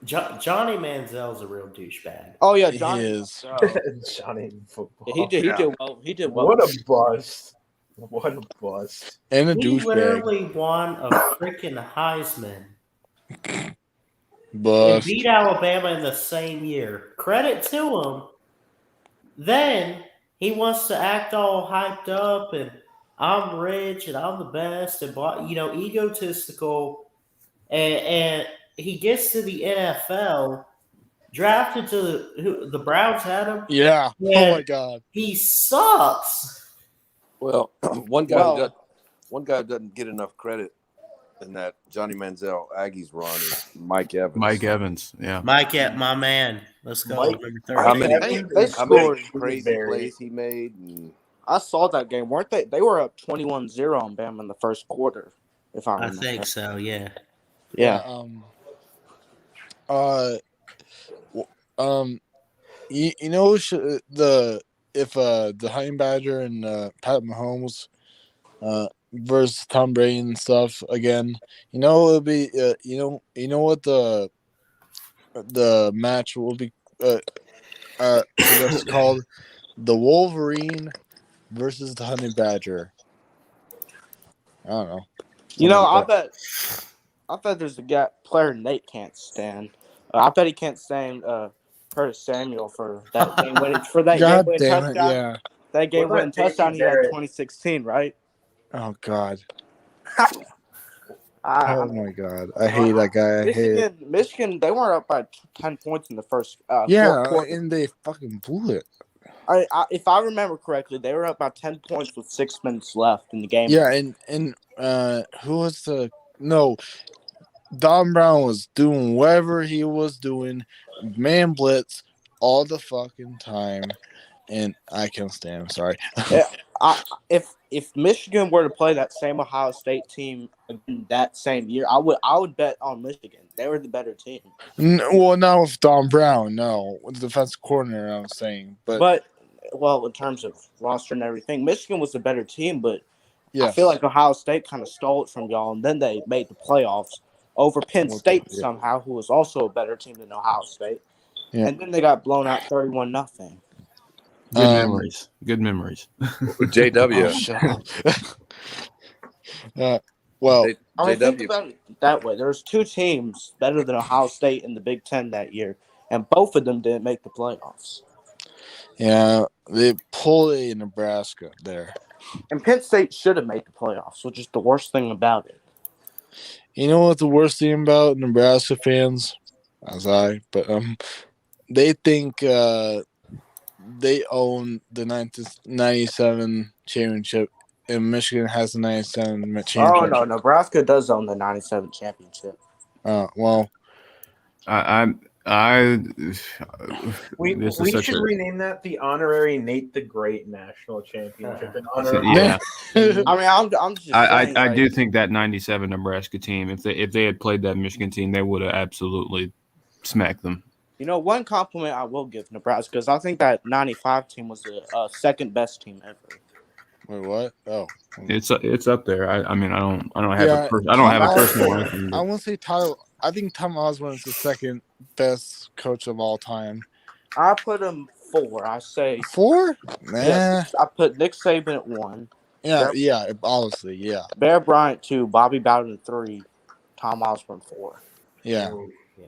Johnny Manziel's a real douchebag. Oh yeah, He Johnny is. Johnny football. He did well. He did well. What a bust! What a bust! And a He douchebag. literally won a freaking Heisman and Bust. beat Alabama in the same year. Credit to him. Then he wants to act all hyped up and I'm rich and I'm the best and egotistical, and he gets to the NFL, drafted to the Browns had him. Yeah. Oh my God. He sucks. Well, one guy doesn't get enough credit in that Johnny Manziel Aggies run is Mike Evans. Mike Evans, yeah. Mike, my man. Let's go. Mike- Number How 30. many, They how many scored crazy plays he made? And I saw that game, weren't they? They were up 21-0 on Bama in the first quarter, if I I remember. think so, yeah. Yeah. You know the Honey Badger and Pat Mahomes versus Tom Brady and stuff again. You know it'll be you know what the match will be what's called the Wolverine versus the Honey Badger. I don't know. You know, I Something like bet there's a player Nate can't stand. I bet he can't stand Curtis Samuel for that game winning God game-winning damn it, touchdown. yeah. That game-winning What about touchdown he J.C. had in Barrett? 2016, right? Oh God. I Oh mean, my God. I hate that guy. I hate it. Michigan, they weren't up by 10 points in the first Yeah, fourth quarter. and they fucking blew it. If I remember correctly, they were up by 10 points with 6 minutes left in the game. Yeah, and who was Don Brown was doing whatever he was doing, man blitz all the fucking time, and I can't stand him. Sorry. If Michigan were to play that same Ohio State team again that same year, I would bet on Michigan. They were the better team. Well, not with Don Brown. No, with the defensive coordinator. I'm saying, but in terms of roster and everything, Michigan was the better team. But I yes. feel like Ohio State kind of stole it from y'all, and then they made the playoffs over Penn State somehow, who was also a better team than Ohio State. Yeah. And then they got blown out 31-0. Good memories. Good memories. JW. Oh, shut up. Well, I mean, think about it that way. There's 2 teams better than Ohio State in the Big Ten that year, and both of them didn't make the playoffs. yeah, they pulled a Nebraska there. And Penn State should have made the playoffs, which is the worst thing about it. You know what the worst thing about Nebraska fans, they think they own the 1997 championship, and Michigan has the 97 championship. Oh no, Nebraska does own the 97 championship. Well, We This is we such should a rename that the honorary Nate the Great National Championship in honor of yeah. I mean, I'm just saying. I like, do think that '97 Nebraska team, if they had played that Michigan team, they would have absolutely smacked them. You know, one compliment I will give Nebraska is I think that '95 team was the second best team ever. Wait, what? Oh, It's up there. I mean, I don't have yeah. I don't have a personal ranking. I But won't say Tyler. I think Tom Osborne is the second best coach of all time. I put him 4. I say 4? Nah. Yeah, I put Nick Saban at 1. Yeah, obviously, yeah. Bear Bryant 2, Bobby Bowden 3, Tom Osborne 4. Yeah. Yeah.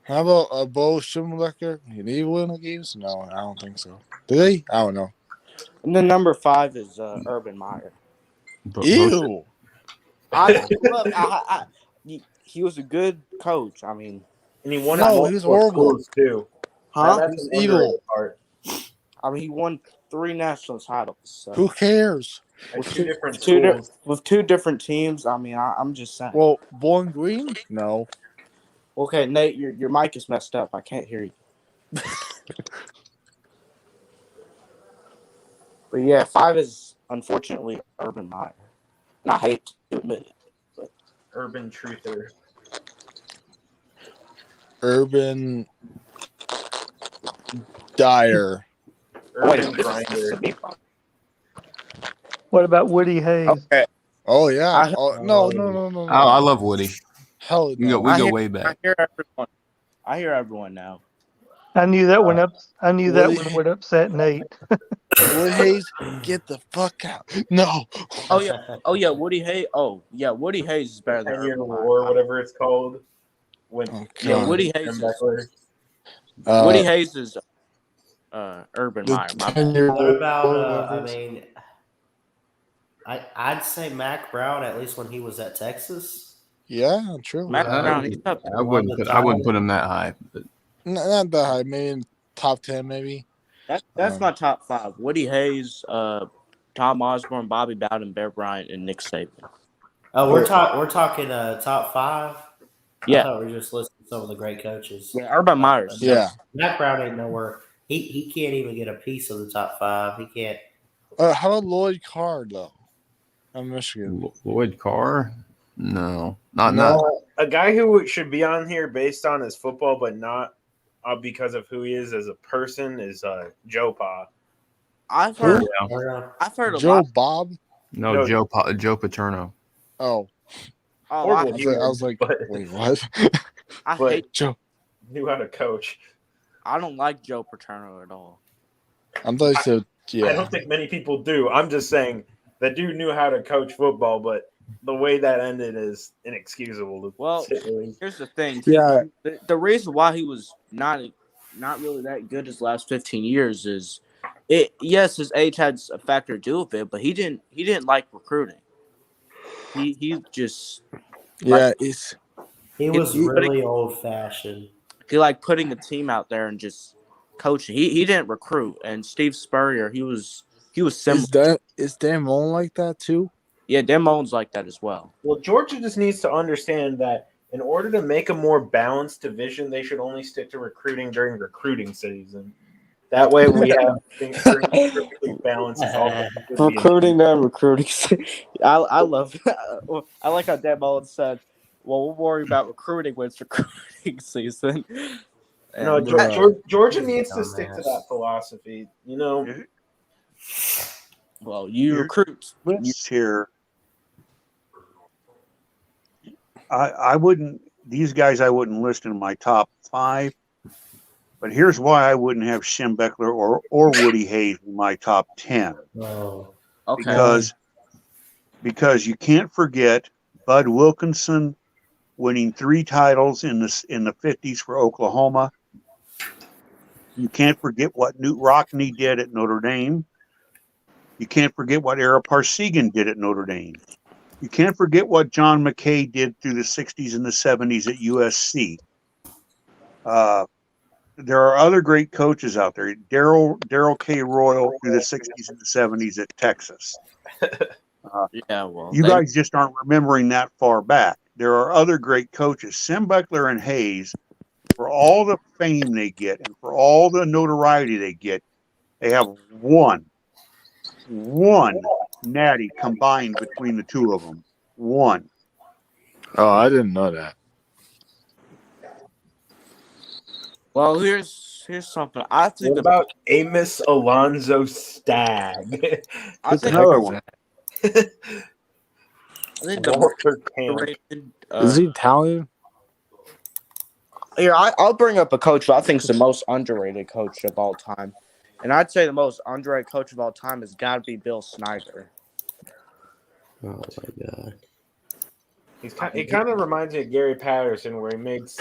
How about Bo Schembechler? Did he win the games? No, I don't think so. Did he? I don't know. And then number 5 is Urban Meyer. Ew. He was a good coach. I mean, and he won. No, he was horrible too. Huh? That's He was evil. part. I mean, he won 3 national titles. So. Who cares? With two different with 2 different teams. I mean, I'm just saying. Well, Bowling Green? No. Okay, Nate, your mic is messed up. I can't hear you. But yeah, 5 is unfortunately Urban Meyer. And I hate to admit it. But. Urban Truther. Urban Dyer. Urban Grinder. What about Woody Hayes? Okay. Oh yeah. No. I love Woody. Hell no. We go way back. I hear everyone now. I knew that one would upset Nate. Woody Hayes, get the fuck out! No. Oh yeah, Woody Hayes. Oh yeah, Woody Hayes is better than 10-year Urban war, Meyer. whatever it's called. Woody Hayes. Woody Hayes is Urban Meyer. What about? I mean, I'd say Mac Brown, at least when he was at Texas. Yeah, true. Mac Brown, he's up. I wouldn't put him that high. But. Not that high. Maybe top 10, maybe. That's my top 5. Woody Hayes, Tom Osborne, Bobby Bowden, Bear Bryant, and Nick Saban. Oh, we're talking top 5. Yeah, I thought we were just listing some of the great coaches. Yeah, Urban Meyers. Yeah, Mac Brown ain't nowhere. He can't even get a piece of the top 5. He can't. How about Lloyd Carr though? I'm Michigan. Lloyd Carr? No, not. A guy who should be on here based on his football, but not because of who he is as a person is Joe Pa. I've heard a Joe lot. Bob. No, Joe Paterno. Oh. I was like, wait, what? I hate Joe. Knew how to coach. I don't like Joe Paterno at all. I thought you said, yeah. I don't think many people do. I'm just saying that dude knew how to coach football, but the way that ended is inexcusable. Well, here's the thing. Yeah. The reason why he was not really that good his last 15 years is yes, his age had a factor to do with it, but he didn't like recruiting. He just he was really old fashioned. He liked putting a team out there and just coaching. He didn't recruit. And Steve Spurrier, he was similar. Is Dan Mullen like that too? Yeah, Dan Mullen's like that as well. Well, Georgia just needs to understand that in order to make a more balanced division, they should only stick to recruiting during recruiting season. That way we have things perfectly balanced. Recruiting and recruiting. I love it. I like how Dan Mullen said, well, we'll worry about recruiting when it's recruiting season. No, Georgia needs to stick to that philosophy. You know. Well, you recruit. Here. I wouldn't. These guys I wouldn't list in my top 5. But here's why I wouldn't have Schembechler or Woody Hayes in my top 10. Oh, okay. Because you can't forget Bud Wilkinson winning 3 titles in the 50s for Oklahoma. You can't forget what Newt Rockne did at Notre Dame. You can't forget what Ara Parsegan did at Notre Dame. You can't forget what John McKay did through the 60s and the 70s at USC. There are other great coaches out there. Darrell K. Royal through the 60s and the 70s at Texas. You guys just aren't remembering that far back. There are other great coaches. Schembechler and Hayes for all the fame they get and for all the notoriety they get, they have one natty combined between the two of them. One. Oh, I didn't know that. Well, here's something. I think What about Amos Alonzo Stagg? I Who's think another one? I think the most Walter Camp. underrated, Is he Italian? Here, I'll bring up a coach who I think is the most underrated coach of all time. And I'd say the most underrated coach of all time has got to be Bill Snyder. Oh my god. He kind of reminds me of Gary Patterson, where he makes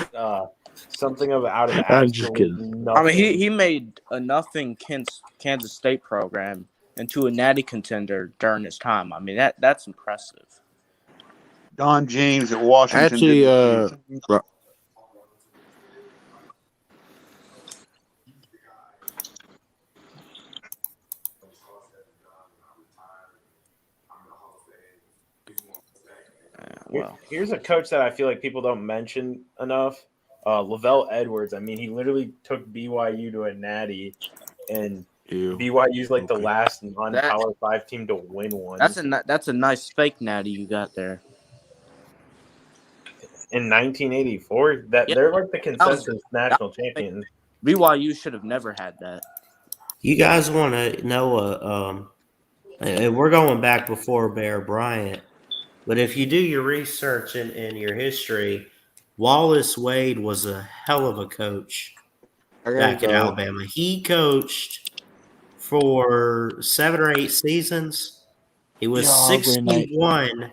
something out of I'm just absolutely kidding. nothing. I mean, he made a nothing Kansas State program into a natty contender during his time. I mean, that's impressive. Don James at Washington. Actually, Here's a coach that I feel like people don't mention enough. Lavelle Edwards. I mean, he literally took BYU to a natty, and BYU's like the last non-Power 5 team to win one. That's a nice fake natty you got there. In 1984, they're like the consensus national champions. BYU should have never had that. You guys want to know? And we're going back before Bear Bryant, but if you do your research in your history, Wallace Wade was a hell of a coach back in Alabama. He coached for 7 or 8 seasons. He was 61,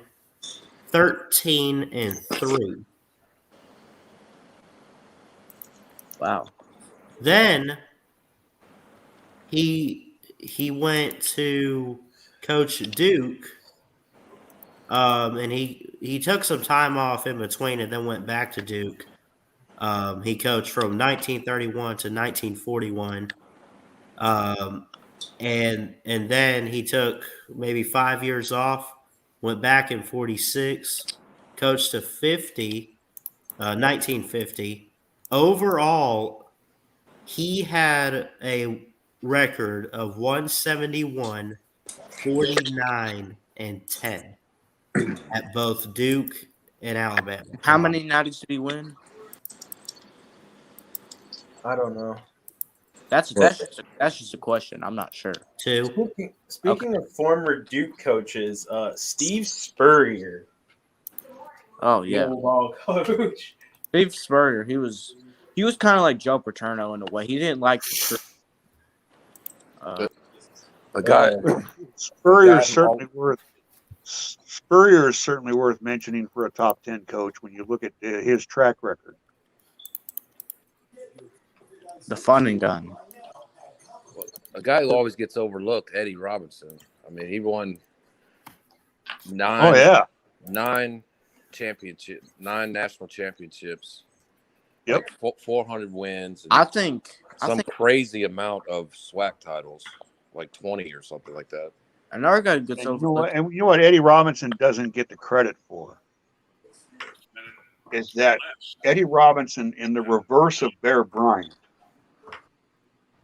13, and 3. Wow. Then he went to coach Duke, and he took some time off in between and then went back to Duke. He coached from 1931 to 1941, and then he took maybe 5 years off, went back in 46, coached to 1950. Overall, he had a record of 171, 49, and 10 at both Duke and Alabama. How many natties did he win? I don't know. That's just a question. I'm not sure. 2. Speaking of former Duke coaches, Steve Spurrier. Oh yeah, ball coach. Steve Spurrier. He was kind of like Joe Paterno in a way. He didn't like the truth. A guy. Spurrier is certainly worth mentioning for a top 10 coach when you look at his track record. The funding gun. A guy who always gets overlooked, Eddie Robinson. I mean, he won 9 national championships. Yep. Like 400 wins. And I think crazy amount of SWAC titles, like 20 or something like that. Another guy gets overlooked. And you know what Eddie Robinson doesn't get the credit for is that Eddie Robinson, in the reverse of Bear Bryant,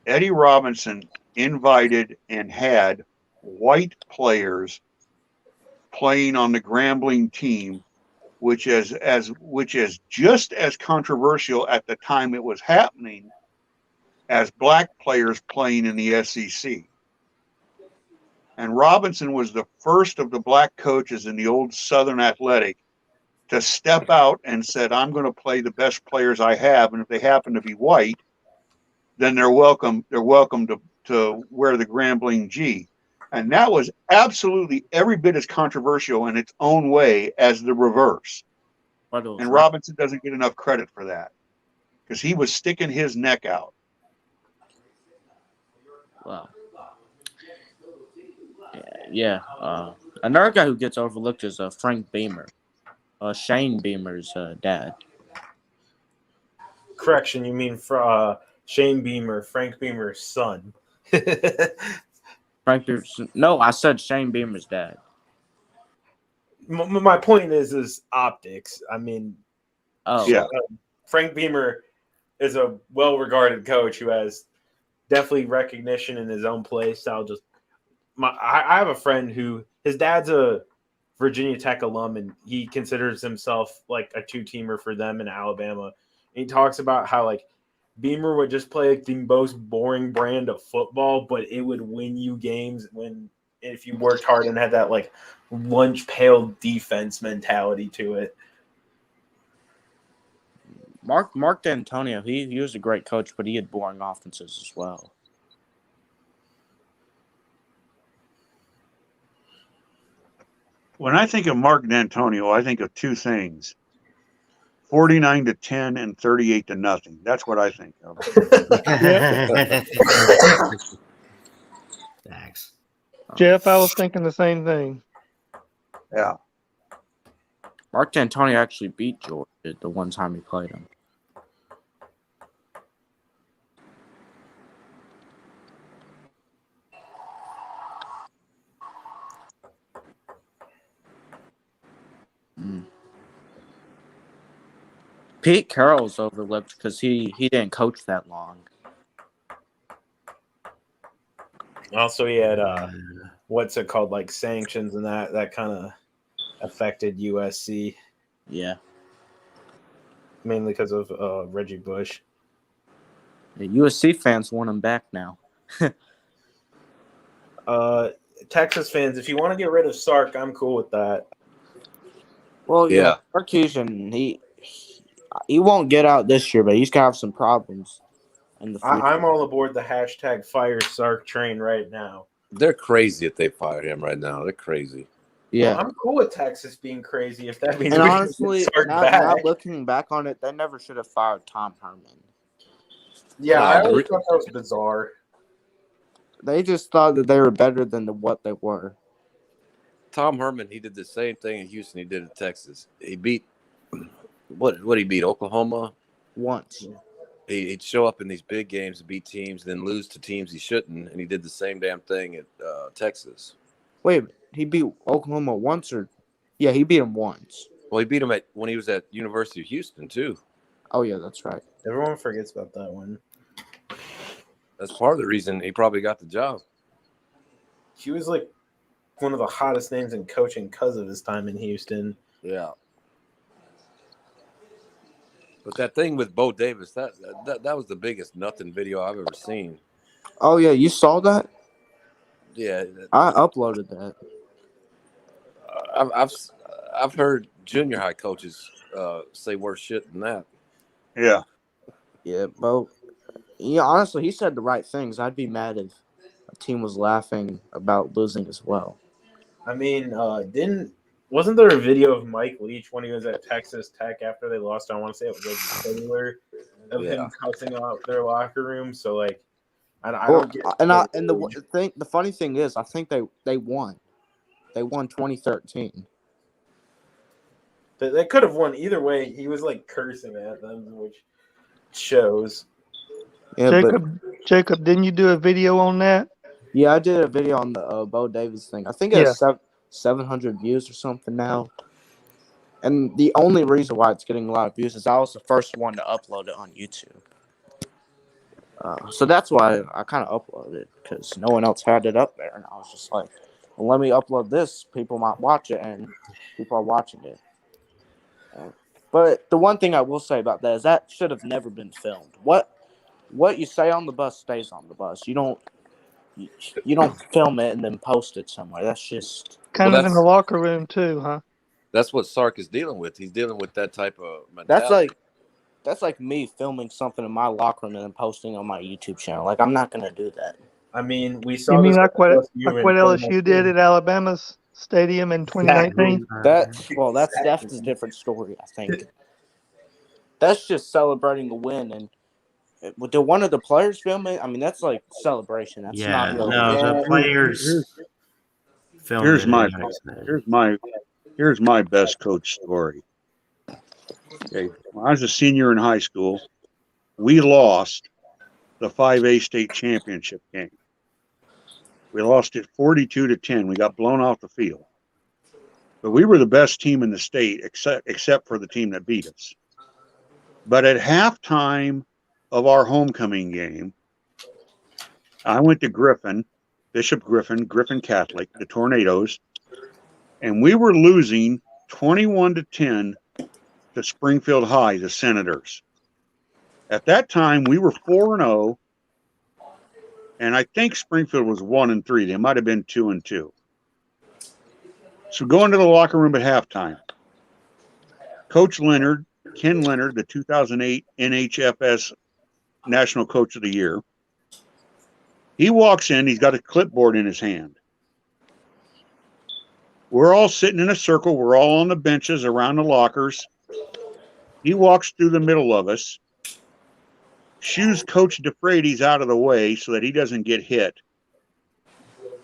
Eddie Robinson invited and had white players playing on the Grambling team, which is just as controversial at the time it was happening as black players playing in the SEC. And Robinson was the first of the black coaches in the old Southern Athletic to step out and said, I'm going to play the best players I have, and if they happen to be white, then they're welcome to wear the Grambling G. And that was absolutely every bit as controversial in its own way as the reverse. And Robinson doesn't get enough credit for that because he was sticking his neck out. Wow. Yeah. Another guy who gets overlooked is Frank Beamer, Shane Beamer's dad. Correction, you mean Shane Beamer, Frank Beamer's son. No, I said Shane Beamer's dad. My point is optics. I mean, yeah. Frank Beamer is a well-regarded coach who has definitely recognition in his own play style. I have a friend who his dad's a Virginia Tech alum, and he considers himself like a two-teamer for them in Alabama. And he talks about how like Beamer would just play like the most boring brand of football, but it would win you games if you worked hard and had that like lunch pail defense mentality to it. Mark D'Antonio, he was a great coach, but he had boring offenses as well. When I think of Mark D'Antonio, I think of two things: 49-10 and 38-0. That's what I think of. Thanks. Jeff, I was thinking the same thing. Yeah. Mark D'Antonio actually beat Georgia the one time he played him. Pete Carroll's overlooked because he didn't coach that long. Also, he had what's it called, like sanctions, and that kind of affected USC. Yeah, mainly because of Reggie Bush. The USC fans want him back now. Texas fans, if you want to get rid of Sark, I'm cool with that. Well, yeah, Sarkisian, he won't get out this year, but he's gonna have some problems in the future. I'm all aboard the hashtag fire Sark train right now. They're crazy if they fire him right now. They're crazy. Yeah, I'm cool with Texas being crazy if that means and we honestly, can get Sark now back. looking back on it, they never should have fired Tom Herman. Yeah, I always thought that was bizarre. They just thought that they were better than what they were. Tom Herman, he did the same thing in Houston he did in Texas. He beat what he beat Oklahoma once. He'd show up in these big games and beat teams, then lose to teams he shouldn't, and he did the same damn thing at Texas. Wait, he beat Oklahoma once, or he beat him once. Well, he beat him when he was at University of Houston too. Oh yeah, that's right. Everyone forgets about that one. That's part of the reason he probably got the job. He was like one of the hottest names in coaching because of his time in Houston. Yeah. But that thing with Bo Davis, that was the biggest nothing video I've ever seen. Oh yeah, you saw that? Yeah, I uploaded that. I've heard junior high coaches say worse shit than that. Yeah. Yeah, Bo. Yeah, honestly, he said the right things. I'd be mad if a team was laughing about losing as well. I mean, wasn't there a video of Mike Leach when he was at Texas Tech after they lost? I want to say it was like February of him cussing out their locker room. So like, I don't get. The funny thing is, I think they won. They won 2013. They could have won either way. He was like cursing at them, which shows. Yeah, Jacob, didn't you do a video on that? Yeah, I did a video on the Bo Davis thing. I think it has 700 views or something now. And the only reason why it's getting a lot of views is I was the first one to upload it on YouTube. So that's why I kind of uploaded it, because no one else had it up there. And I was just like, well, let me upload this. People might watch it, and people are watching it. But the one thing I will say about that is that should have never been filmed. What you say on the bus stays on the bus. You don't film it and then post it somewhere. That's just kind of in the locker room too, huh? That's what Sark is dealing with. He's dealing with that type of mentality. That's like me filming something in my locker room and then posting on my YouTube channel. Like, I'm not gonna do that. I mean, we saw. You mean this like what LSU LSU did at Alabama's stadium in 2019? That's a different story. I think that's just celebrating a win. And did one of the players film it? I mean, that's like celebration. That's not real. The players. Here's my best coach story. Okay, when I was a senior in high school, we lost the 5A state championship game. We lost it 42-10. We got blown off the field. But we were the best team in the state, except for the team that beat us. But at halftime, of our homecoming game, I went to Griffin, Bishop Griffin, Griffin Catholic, the Tornadoes, and we were losing 21-10 to Springfield High, the Senators. At that time, we were 4-0, and I think Springfield was 1-3. They might have been 2-2. So going to the locker room at halftime, Coach Leonard, Ken Leonard, the 2008 NHFS National Coach of the Year, he walks in, he's got a clipboard in his hand. We're all sitting in a circle. We're all on the benches around the lockers. He walks through the middle of us, shoos Coach DeFrades out of the way so that he doesn't get hit,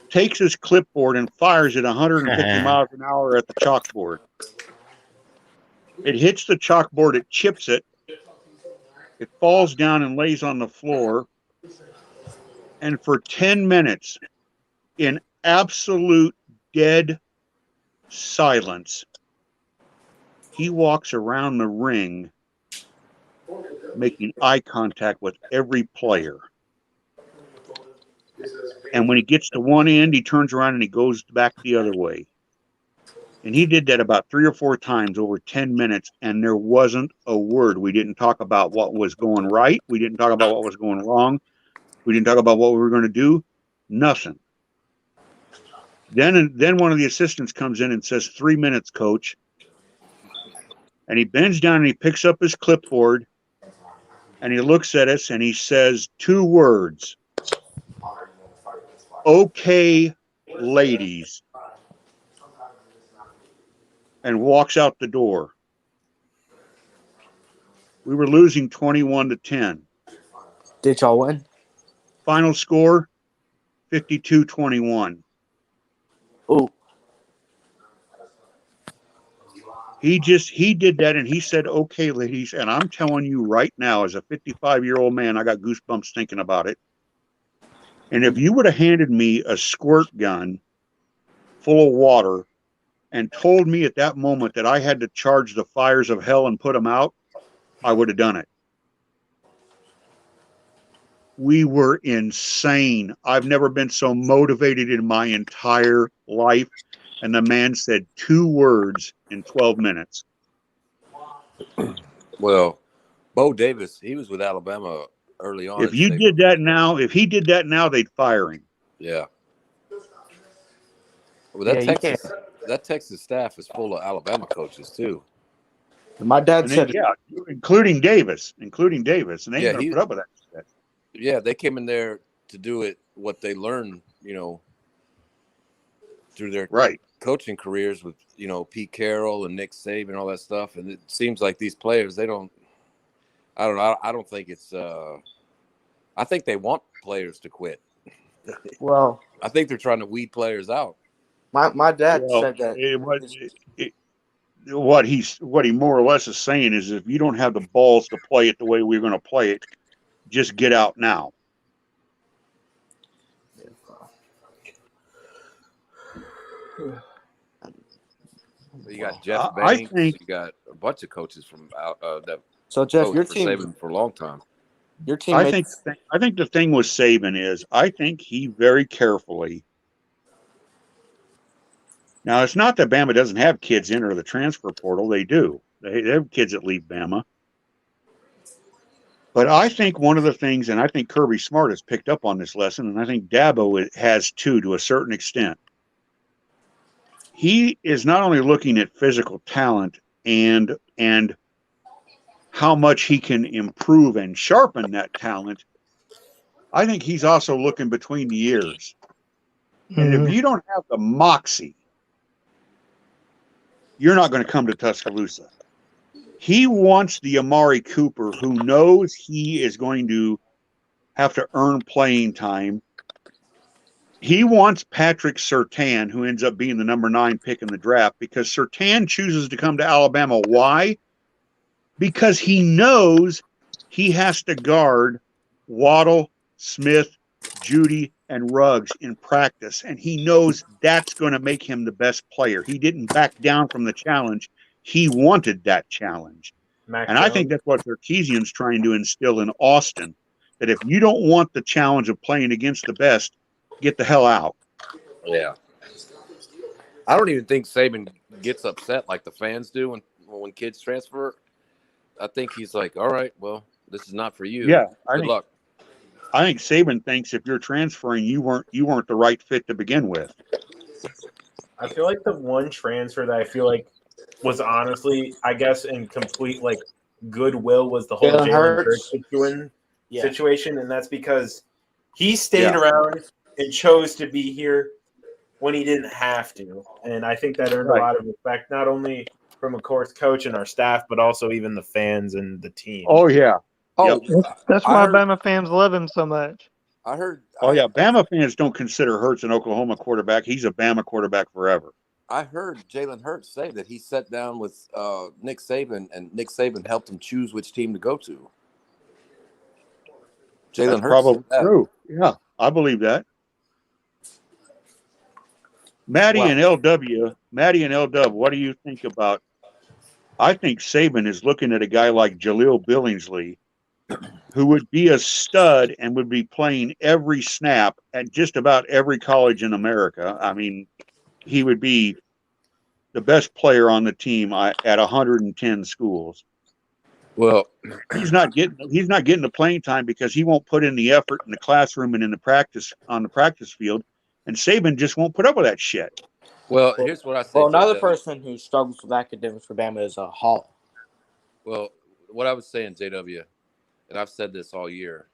takes his clipboard and fires it 150 miles an hour at the chalkboard. It hits the chalkboard, it chips it, it falls down and lays on the floor. And for 10 minutes, in absolute dead silence, he walks around the ring making eye contact with every player. And when he gets to one end, he turns around and he goes back the other way. And he did that about 3 or 4 times over 10 minutes, and there wasn't a word. We didn't talk about what was going right. We didn't talk about what was going wrong. We didn't talk about what we were going to do. Nothing. Then one of the assistants comes in and says, 3 minutes, coach. And he bends down and he picks up his clipboard and he looks at us and he says 2 words. Okay, ladies. And walks out the door. We were losing 21-10. Did y'all win? Final score, 52-21. Oh. He did that and he said, okay, ladies. And I'm telling you right now, as a 55-year-old man, I got goosebumps thinking about it. And if you would have handed me a squirt gun full of water and told me at that moment that I had to charge the fires of hell and put them out, I would have done it. We were insane. I've never been so motivated in my entire life. And the man said 2 words in 12 minutes. Well, Bo Davis, he was with Alabama early on. If he did that now, they'd fire him. Yeah. Well, that Texas staff is full of Alabama coaches too. My dad said, including Davis, and they ain't going to put up with that shit. Yeah, they came in there to do it what they learned, through their coaching careers with, Pete Carroll and Nick Saban and all that stuff. And it seems like these players, I don't think it's I think they want players to quit. Well, I think they're trying to weed players out. My dad said that what he more or less is saying is, if you don't have the balls to play it the way we're going to play it, just get out now. You got Jeff Banks. You got a bunch of coaches from that. So Jeff, your team Saban for a long time. Your team. I think the thing with Saban is, I think he very carefully. Now, it's not that Bama doesn't have kids enter the transfer portal. They do. They have kids that leave Bama. But I think one of the things, and I think Kirby Smart has picked up on this lesson, and I think Dabo has too, to a certain extent. He is not only looking at physical talent and how much he can improve and sharpen that talent. I think he's also looking between the ears. And if you don't have the moxie, you're not going to come to Tuscaloosa. He wants the Amari Cooper who knows he is going to have to earn playing time. He wants Patrick Surtain, who ends up being the number 9 pick in the draft, because Surtain chooses to come to Alabama. Why? Because he knows he has to guard Waddle, Smith, Judy, and Ruggs in practice, and he knows that's going to make him the best player. He didn't back down from the challenge. He wanted that challenge. Mac And I think Jones. that's what Sarkisian's trying to instill in Austin, that if you don't want the challenge of playing against the best, get the hell out. Yeah. I don't even think Saban gets upset like the fans do when kids transfer. I think he's like, all right, well, this is not for you. Yeah, Good luck. I think Saban thinks if you're transferring, you weren't the right fit to begin with. I feel like the one transfer that I feel like was honestly, I guess, in complete like goodwill was the whole Jalen Jalen Hurts. Hurts Yeah. situation, and that's because he stayed around and chose to be here when he didn't have to, and I think that earned a lot of respect, not only from, of course, coach and our staff, but also even the fans and the team. Oh yeah. Oh, That's I why heard- Bama fans love him so much. I heard. Oh yeah, Bama fans don't consider Hurts an Oklahoma quarterback. He's a Bama quarterback forever. I heard Jalen Hurts say that he sat down with Nick Saban, and Nick Saban helped him choose which team to go to. Jalen That's Hurts probably said that. true. Yeah, I believe that. Maddie and LW, what do you think about? I think Saban is looking at a guy like Jaleel Billingsley, who would be a stud and would be playing every snap at just about every college in America. I mean, he would be the best player on the team at 110 schools. Well, he's not getting the playing time because he won't put in the effort in the classroom and in the practice on the practice field, and Saban just won't put up with that shit. Well, here's what I say. Well, another JW. person who struggles with academics for Bama is Hall. Well, what I was saying, JW, and I've said this all year,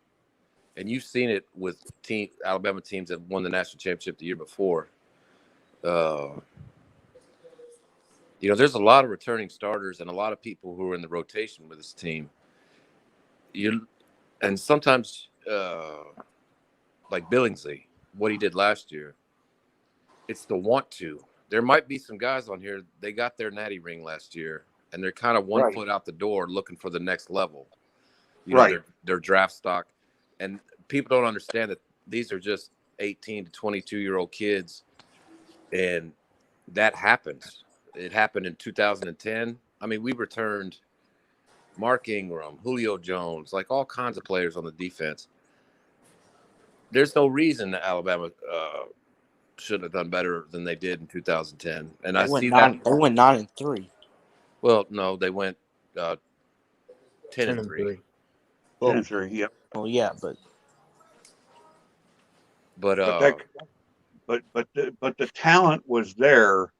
and you've seen it with Alabama teams that won the national championship the year before. There's a lot of returning starters and a lot of people who are in the rotation with this team. And sometimes, like Billingsley, what he did last year, it's the want to. There might be some guys on here, they got their natty ring last year, and they're kind of one foot out the door looking for the next level. Their draft stock. And people don't understand that these are just 18 to 22-year-old kids, and that happens. It happened in 2010. I mean, we returned Mark Ingram, Julio Jones, like all kinds of players on the defense. There's no reason that Alabama should have done better than they did in 2010. And I see that. They went 9-3. Well, no, they went 10-3. 10-3, yep. Well, yeah, but the talent was there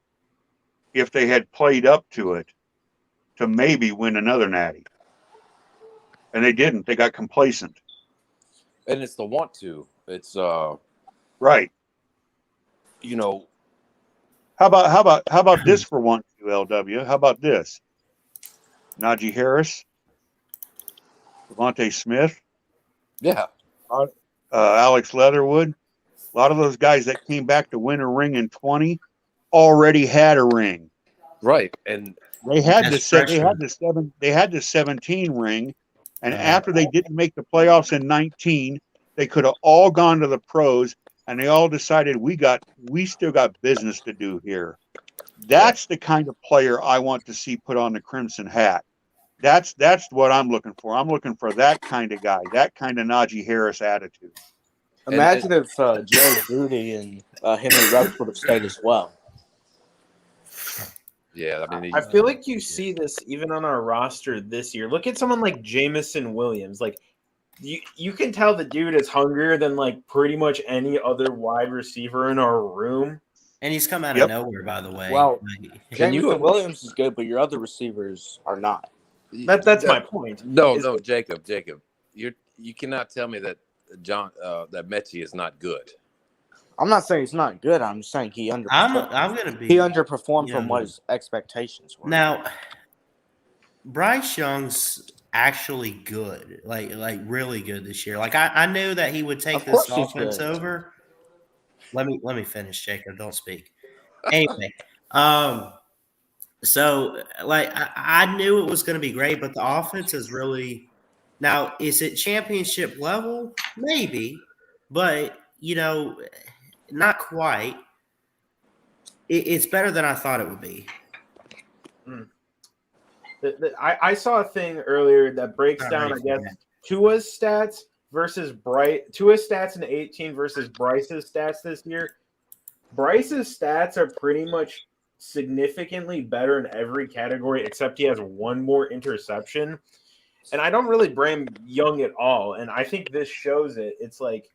if they had played up to it to maybe win another natty. And they didn't. They got complacent. And it's the want to. It's right. How about this for want to, LW? How about this? Najee Harris, Devontae Smith, Alex Leatherwood. A lot of those guys that came back to win a ring in 20 already had a ring. Right. And they had the 17 ring, and after they didn't make the playoffs in 19, they could have all gone to the pros, and they all decided we still got business to do here. That's the kind of player I want to see put on the crimson hat. That's what I'm looking for. I'm looking for that kind of guy, that kind of Najee Harris attitude. Imagine if Jerry Judy and Henry Ruggs would have stayed as well. Yeah, I mean, I feel like you see this even on our roster this year. Look at someone like Jamison Williams. Like you can tell the dude is hungrier than like pretty much any other wide receiver in our room. And he's come out of nowhere, by the way. Well, Jamison Williams is good, but your other receivers are not. That's my point. No, Jacob, you cannot tell me that that Mechie is not good. I'm not saying he's not good. I'm just saying he underperformed. He underperformed from what his expectations were. Now, Bryce Young's actually good, like really good this year. Like I knew that he would take this offense over. Let me finish, Jacob. Don't speak. Anyway, so like I knew it was going to be great, but the offense is really now. Is it championship level? Maybe, but not quite. It's better than I thought it would be. I saw a thing earlier that breaks down, I guess, Tua's stats versus Tua's stats in 18 versus Bryce's stats this year. Bryce's stats are pretty much significantly better in every category except he has one more interception. And I don't really blame Young at all. And I think this shows it. It's like,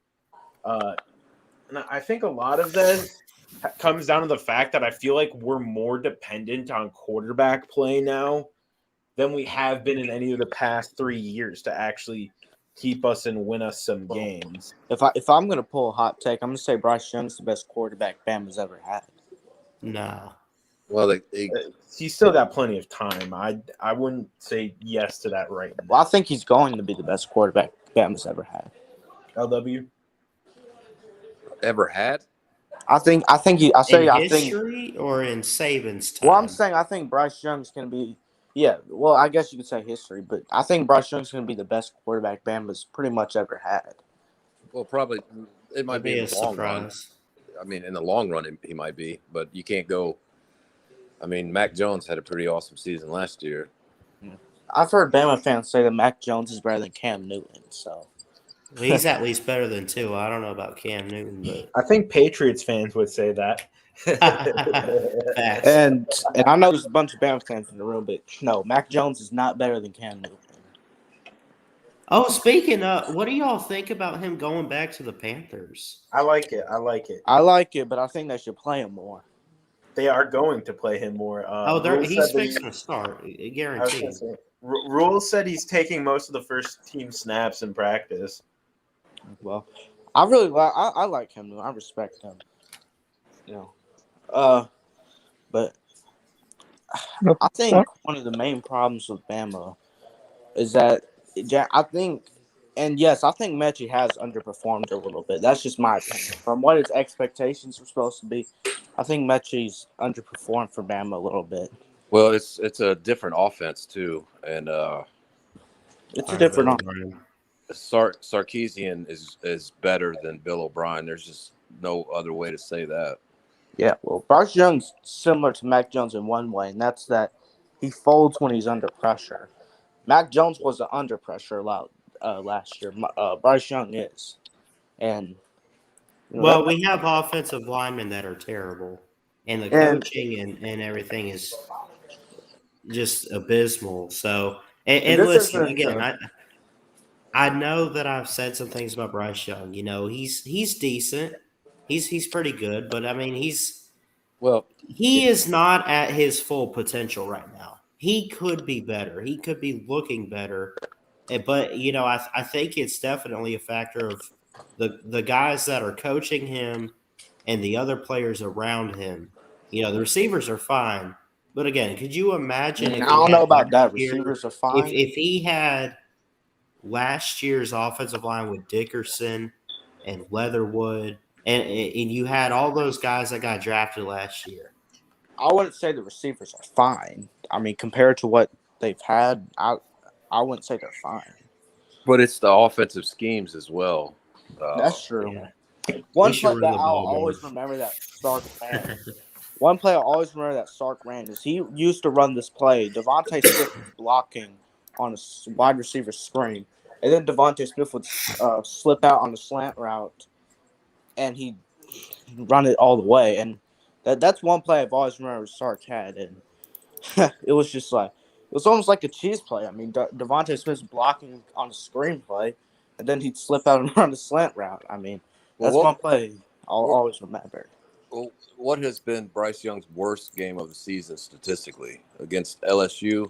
and I think a lot of this comes down to the fact that I feel like we're more dependent on quarterback play now than we have been in any of the past 3 years to actually keep us and win us some games. If I'm gonna pull a hot take, I'm gonna say Bryce Young's the best quarterback Bama's ever had. No. Well, he's still got plenty of time. I wouldn't say yes to that right now. Well, I think he's going to be the best quarterback Bama's ever had. LW ever had? I think history or in Saban's time. Well, I'm saying I think Bryce Young's gonna be. Yeah, well, I guess you could say history, but I think Bryce Young's going to be the best quarterback Bama's pretty much ever had. Well, probably it might be in the long run. I mean, in the long run, he might be, but you can't go. I mean, Mac Jones had a pretty awesome season last year. I've heard Bama fans say that Mac Jones is better than Cam Newton. So he's at least better than Tua. I don't know about Cam Newton, but I think Patriots fans would say that. and I know there's a bunch of Bama fans in the room, but no, Mac Jones is not better than Cam Newton. Oh, speaking of, what do y'all think about him going back to the Panthers? I like it. I like it, but I think they should play him more. They are going to play him more. He's fixing to start, guaranteed. Rule said he's taking most of the first team snaps in practice. Well, I like him. I respect him. You know. But I think one of the main problems with Bama is that I think Mechie has underperformed a little bit. That's just my opinion. From what his expectations were supposed to be, I think Mechie's underperformed for Bama a little bit. Well, it's a different offense too, and it's a different offense. Sarkisian is better than Bill O'Brien. There's just no other way to say that. Yeah, well, Bryce Young's similar to Mac Jones in one way, and that's that he folds when he's under pressure. Mac Jones wasn't under pressure last year. Bryce Young is. And we have offensive linemen that are terrible, and the coaching and everything is just abysmal. So, and listen, again, I know that I've said some things about Bryce Young. You know, he's decent. He's pretty good, but I mean, he is not at his full potential right now. He could be better. He could be looking better, but you know, I think it's definitely a factor of the guys that are coaching him and the other players around him. You know, the receivers are fine, but again, could you imagine? I don't know about that. Receivers are fine. If he had last year's offensive line with Dickerson and Leatherwood. And you had all those guys that got drafted last year. I wouldn't say the receivers are fine. I mean, compared to what they've had, I wouldn't say they're fine. But it's the offensive schemes as well. That's true. Yeah. One play that I'll always remember that Sark ran. One play I always remember that Sark ran is he used to run this play. Devontae Smith was blocking on a wide receiver screen, and then Devontae Smith would slip out on the slant route. And he'd run it all the way. And that's one play I've always remembered Sark had. And it was just like, it was almost like a cheese play. I mean, Devontae Smith's blocking on a screen play, and then he'd slip out and run a slant route. I mean, that's one play I'll always remember. Well, what has been Bryce Young's worst game of the season statistically? Against LSU,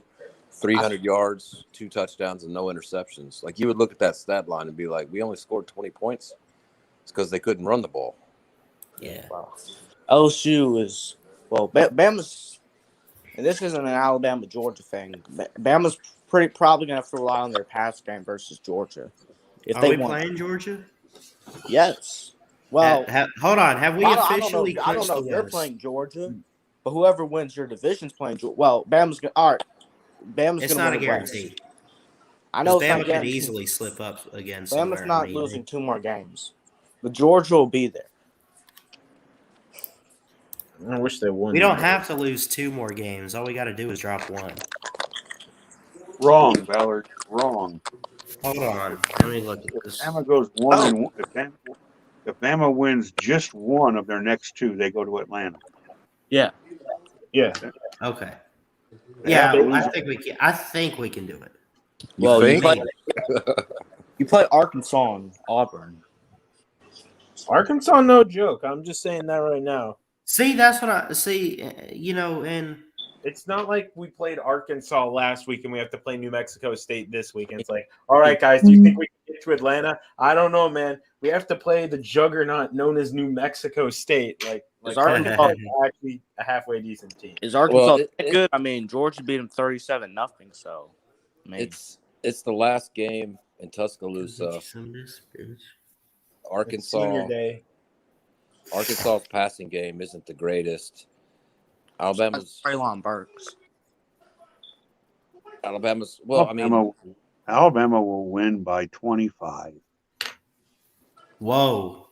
300 yards, 2 touchdowns, and no interceptions. Like, you would look at that stat line and be like, we only scored 20 points? Because they couldn't run the ball. Yeah. Wow. LSU is Bama's, and this isn't an Alabama-Georgia thing. Bama's probably going to have to rely on their pass game versus Georgia. Are we playing Georgia? Yes. Well, hold on. Have we officially? I don't know if they're playing Georgia, but whoever wins your division's playing Georgia. Well, Bama's going. All right, Bama's going to. It's not a guarantee. I know Bama could easily slip up against. Bama's not losing 2 more games. But Georgia will be there. I wish they won. We don't have to lose 2 more games. All we got to do is drop 1. Wrong, Ballard. Wrong. Hold on. Let me look at If this. Bama goes 1-1, if Bama wins just one of their next two, they go to Atlanta. Yeah. Yeah. Okay. They have Yeah, to lose. I think we can do it. Well, you Maybe. play Arkansas and Auburn. Arkansas, no joke. I'm just saying that right now. See, that's what I see. And It's not like we played Arkansas last week and we have to play New Mexico State this week. And it's like, all right, guys, do you think we can get to Atlanta? I don't know, man. We have to play the juggernaut known as New Mexico State. Like Arkansas is actually a halfway decent team. Is Arkansas good? I mean, Georgia beat them 37-0. So, maybe. It's the last game in Tuscaloosa. Arkansas's passing game isn't the greatest. Alabama's Traylon Burks. Alabama will win by 25. Whoa.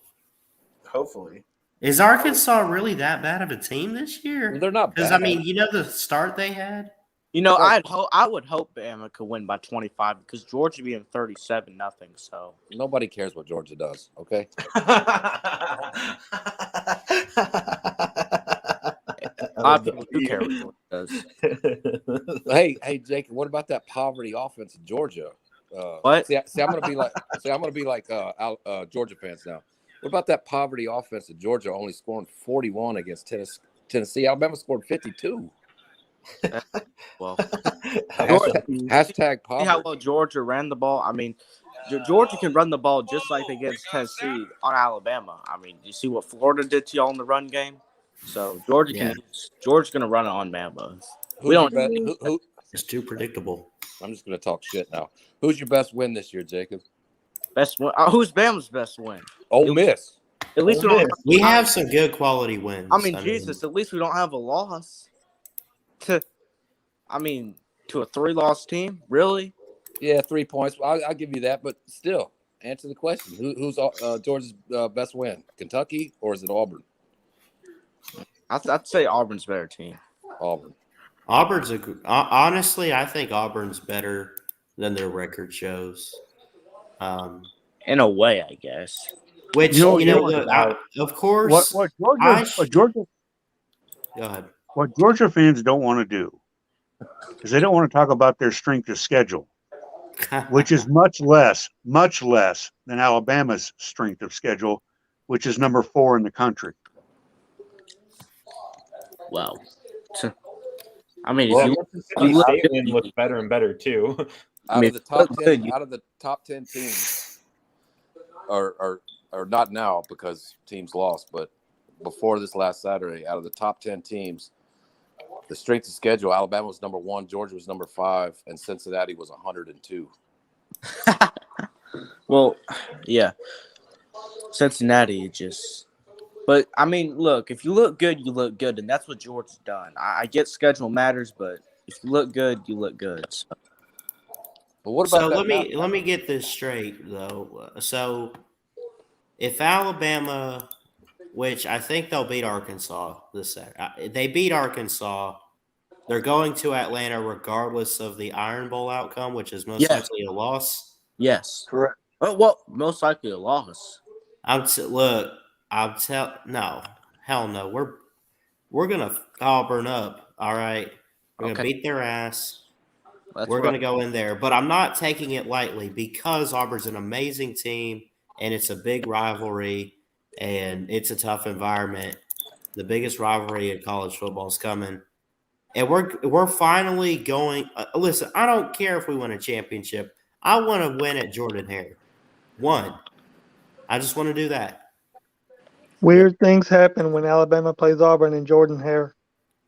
Hopefully. Is Arkansas really that bad of a team this year? Well, they're not because bad. I mean, the start they had. I would hope Bama could win by 25 because Georgia being 37-0. So nobody cares what Georgia does. Okay. A lot of people do care what Georgia does. Hey, Jake, what about that poverty offense in Georgia? What? See, I'm gonna be like Georgia fans now. What about that poverty offense in Georgia only scoring 41 against Tennessee? Alabama scored 52. Well, hashtag poverty. See how well Georgia ran the ball? I mean, Georgia can run the ball just like against Tennessee on Alabama. I mean, you see what Florida did to y'all in the run game? So Georgia's going to run it on Bama. It's too predictable. I'm just going to talk shit now. Who's your best win this year, Jacob? Best win? Who's Bama's best win? Ole Miss. At least we have some good quality wins. I mean, at least we don't have a loss. To a 3-loss team, really? Yeah, 3 points. I'll give you that, but still, answer the question. Who's Georgia's best win? Kentucky or is it Auburn? I'd say Auburn's a better team. Auburn's honestly, I think Auburn's better than their record shows. In a way, I guess. Which of course, what Georgia. Go ahead. What Georgia fans don't want to do is they don't want to talk about their strength of schedule, which is much less than Alabama's strength of schedule, which is number 4 in the country. Well, I mean, if State win looks better and better too. Out of the top 10 teams, or not now because teams lost, but before this last Saturday, out of the top 10 teams, the strength of schedule, Alabama was number 1, Georgia was number 5, and Cincinnati was 102. Well, yeah, Cincinnati just. But I mean, look, if you look good, you look good, and that's what Georgia's done. I get schedule matters, but if you look good, you look good. So. But what about let me get this straight though. So if Alabama, which I think they'll beat Arkansas this Saturday, they beat Arkansas, they're going to Atlanta regardless of the Iron Bowl outcome, which is most likely a loss. Yes, correct. Well, most likely a loss. No, hell no. We're gonna Auburn up. All right, we're gonna beat their ass. We're gonna go in there, but I'm not taking it lightly because Auburn's an amazing team and it's a big rivalry and it's a tough environment. The biggest rivalry in college football is coming, and we're finally going. Listen, I don't care if we win a championship. I want to win at Jordan-Hare. I just want to do that. Weird things happen when Alabama plays Auburn and Jordan-Hare.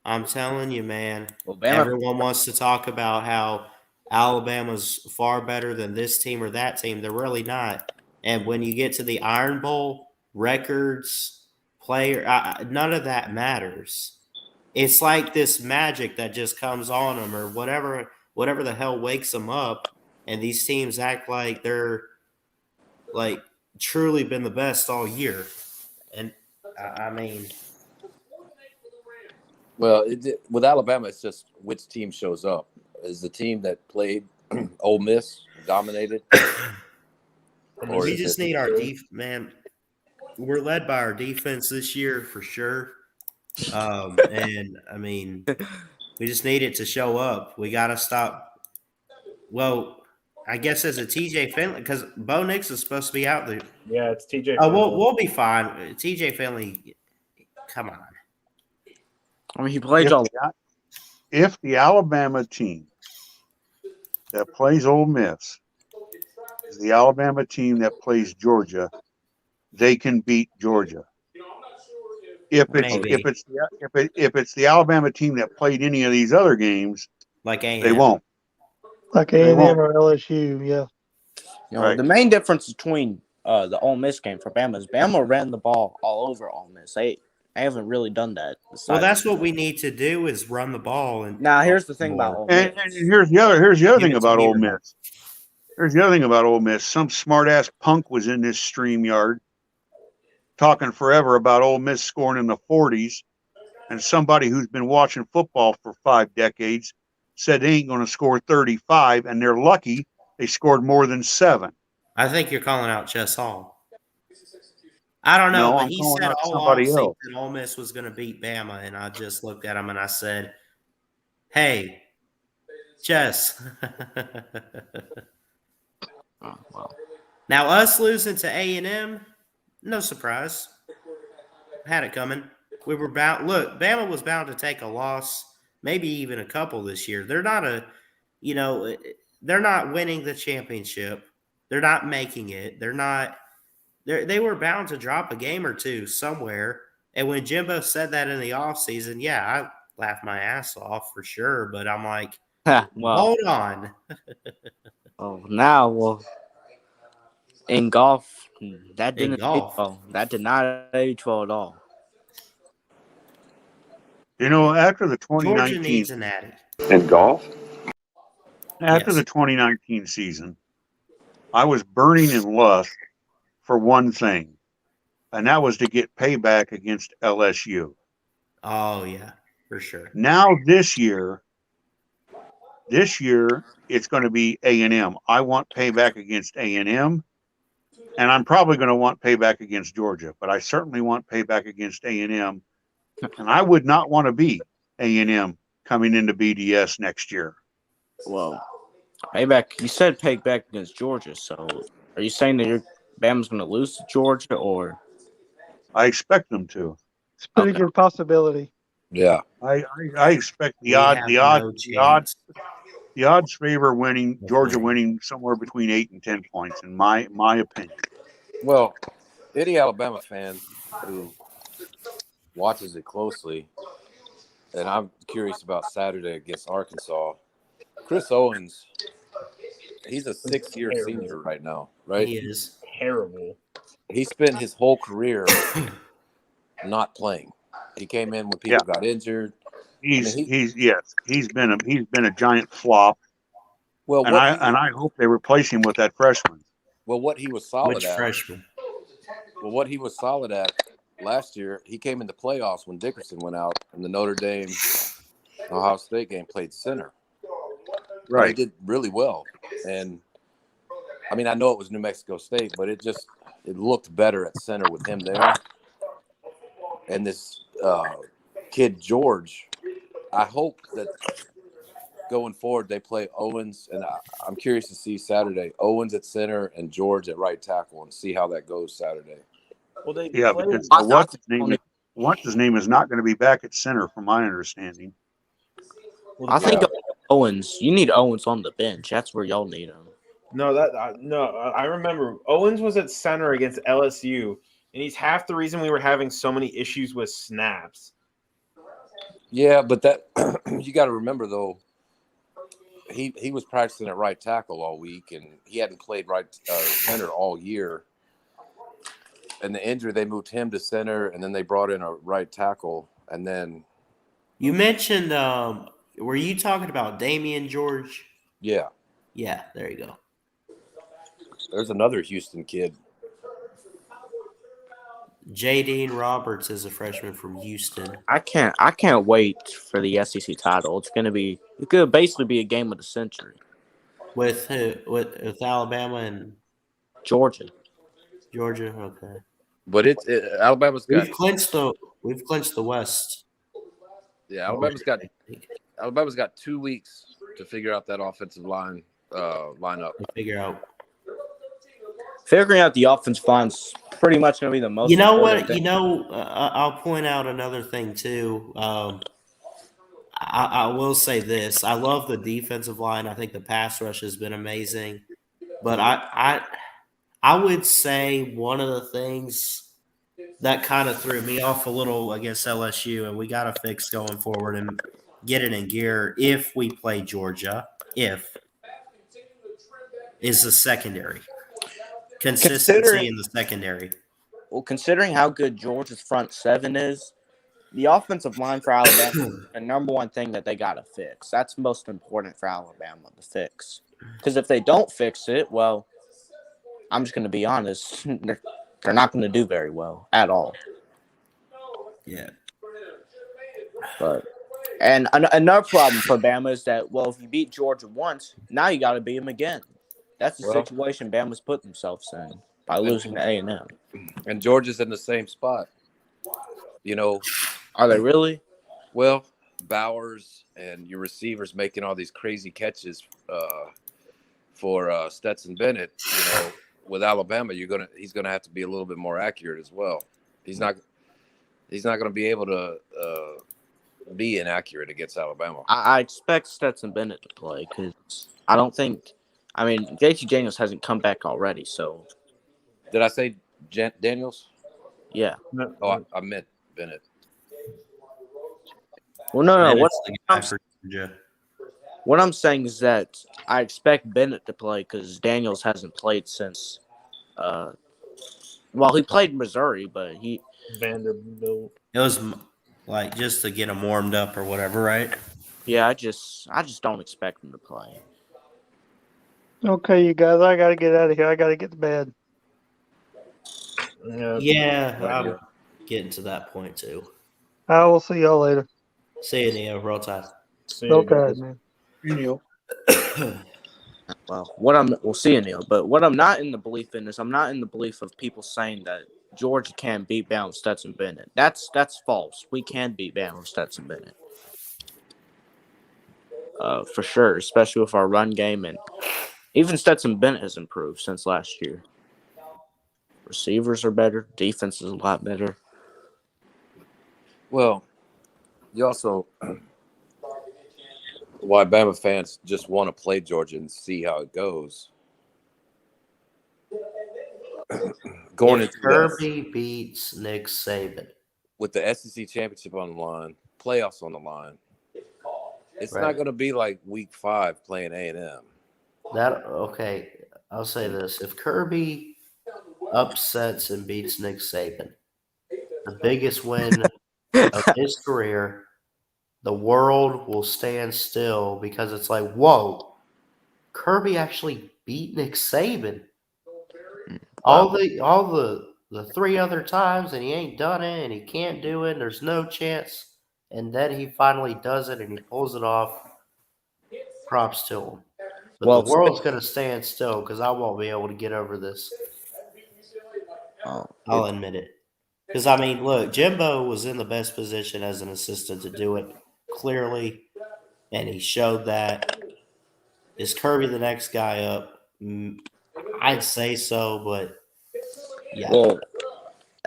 I'm telling you, man. Well, Everyone wants to talk about how Alabama's far better than this team or that team. They're really not. And when you get to the Iron Bowl, records, player, none of that matters. It's like this magic that just comes on them or whatever the hell wakes them up. And these teams act like they're like truly been the best all year. And I mean, well, with Alabama, it's just which team shows up. is the team that played Ole Miss dominated? Or We is just it- need our man. We're led by our defense this year for sure. And I mean, we just need it to show up. We got to stop. Well, I guess as a TJ Finley, because Bo Nix is supposed to be out there. Yeah, it's TJ. Oh, we'll be fine. TJ Finley, come on. I mean, he played If y'all. if the Alabama team that plays Ole Miss is the Alabama team that plays Georgia, they can beat Georgia. If it's the Alabama team that played any of these other games, like they won't. Like They A&M won't. or LSU, yeah. You know, Right. the main difference between the Ole Miss game for Bama is Bama ran the ball all over Ole Miss. They haven't really done that. Well, that's what we need to do is run the ball. And now here's the thing about Ole Miss. And here's the other Give thing it to about me Ole or not. Miss. Here's the other thing about Ole Miss. Some smart ass punk was in this stream yard talking forever about Ole Miss scoring in the 40s, and somebody who's been watching football for 5 decades said they ain't going to score 35, and they're lucky they scored more than 7. I think you're calling out Chess Hall. I don't know, No, but I'm he calling said out all somebody offseason else. that Ole Miss was going to beat Bama, and I just looked at him and I said, "Hey, Chess." Now us losing to A&M, no surprise. Had it coming. We were bound. Look, Bama was bound to take a loss, maybe even a couple this year. They're not they're not winning the championship. They're not making it. They were bound to drop a game or two somewhere. And when Jimbo said that in the offseason, yeah, I laughed my ass off for sure. But I'm like, hold on. In golf, that In didn't golf. age well. That did not age well at all. You know, after the Georgia 2019 needs an addict. In golf? after the 2019 season, I was burning in lust for one thing, and that was to get payback against LSU. Oh, yeah, for sure. Now this year it's going to be A&M. I want payback against A&M, and I'm probably going to want payback against Georgia, but I certainly want payback against A&M, and I would not want to be A&M coming into BDS next year. Well, payback. You said payback against Georgia, so are you saying that Bama's going to lose to Georgia, or? I expect them to. It's a pretty good possibility. Yeah. I expect the odds favor Georgia winning somewhere between 8 and 10 points, in my opinion. Well, any Alabama fan who watches it closely, and I'm curious about Saturday against Arkansas. Chris Owens, he's a 6-year senior right now, right? He is terrible. He spent his whole career not playing. He came in when people got injured. He's been a giant flop. Well, and I hope they replace him with that freshman. Well, what he was solid Which at. freshman? Well, what he was solid at last year, he came in the playoffs when Dickerson went out, and the Notre Dame Ohio State game played center. Right. He did really well, and I mean, I know it was New Mexico State, but it looked better at center with him there. And this kid George, I hope that going forward they play Owens, and I'm curious to see Saturday Owens at center and George at right tackle, and see how that goes Saturday. Well, Because what's his name is not going to be back at center, from my understanding. I think Owens. You need Owens on the bench. That's where y'all need him. No, I remember Owens was at center against LSU, and he's half the reason we were having so many issues with snaps. Yeah, but that you got to remember though. He was practicing at right tackle all week, and he hadn't played right center all year. And the injury, they moved him to center, and then they brought in a right tackle, and then You mentioned, were you talking about Damian George? Yeah, there you go. There's another Houston kid. J.D. Roberts is a freshman from Houston. I can't wait for the SEC title. It's gonna basically be a game of the century. With who? With Alabama and Georgia. Georgia. Okay. But Alabama's got We've clinched the West. yeah. Alabama's got 2 weeks to figure out that offensive line lineup. Figuring out the offensive line's pretty much going to be the most. You know important what? thing. You know, I'll point out another thing too. I will say this: I love the defensive line. I think the pass rush has been amazing, but I would say one of the things that kind of threw me off a little against LSU, and we got to fix going forward and get it in gear if we play Georgia. Is the secondary consistency in the secondary. Well, considering how good Georgia's front seven is, the offensive line for Alabama is the number one thing that they got to fix. That's most important for Alabama to fix. Because if they don't fix it, well, I'm just going to be honest, they're not going to do very well at all. Yeah. And another problem for Bama is that, well, if you beat Georgia once, now you got to beat them again. That's the situation Bama's put themselves in by losing to A&M. And Georgia's in the same spot. You know, are they really? Well, Bowers and your receivers making all these crazy catches for Stetson Bennett. You know, with Alabama, he's gonna have to be a little bit more accurate as well. He's not gonna be able to be inaccurate against Alabama. I expect Stetson Bennett to play because I don't think. I mean, JT Daniels hasn't come back already, so. Did I say Daniels? Yeah. Oh, I meant Bennett. Well, no. What I'm saying is that I expect Bennett to play because Daniels hasn't played since. Well, he played Missouri, but he Vanderbilt. It was like just to get him warmed up or whatever, right? Yeah, I just don't expect him to play. Okay, you guys, I got to get out of here. I got to get to bed. Yeah, I'm getting to that point too. I will see y'all later. See you, Neo. Roll Tide. Okay, man. Neil. Well, we'll see you, Neil. But what I'm not in the belief in is I'm not in the belief of people saying that Georgia can't beat Bama with Stetson Bennett. That's false. We can beat Bama with Stetson Bennett. For sure, especially with our run game, and even Stetson Bennett has improved since last year. Receivers are better. Defense is a lot better. Well, you also why Bama fans just want to play Georgia and see how it goes. Going into Kirby beats Nick Saban with the SEC championship on the line, playoffs on the line. It's not going to be like week 5 playing A&M. I'll say this: if Kirby upsets and beats Nick Saban, the biggest win of his career, the world will stand still because it's like, whoa, Kirby actually beat Nick Saban. All the 3 other times, and he ain't done it, and he can't do it, and there's no chance. And then he finally does it, and he pulls it off. Props to him. But the world's going to stand still because I won't be able to get over this. I'll admit it. Because, I mean, look, Jimbo was in the best position as an assistant to do it clearly, and he showed that. Is Kirby the next guy up? I'd say so, but yeah. Well,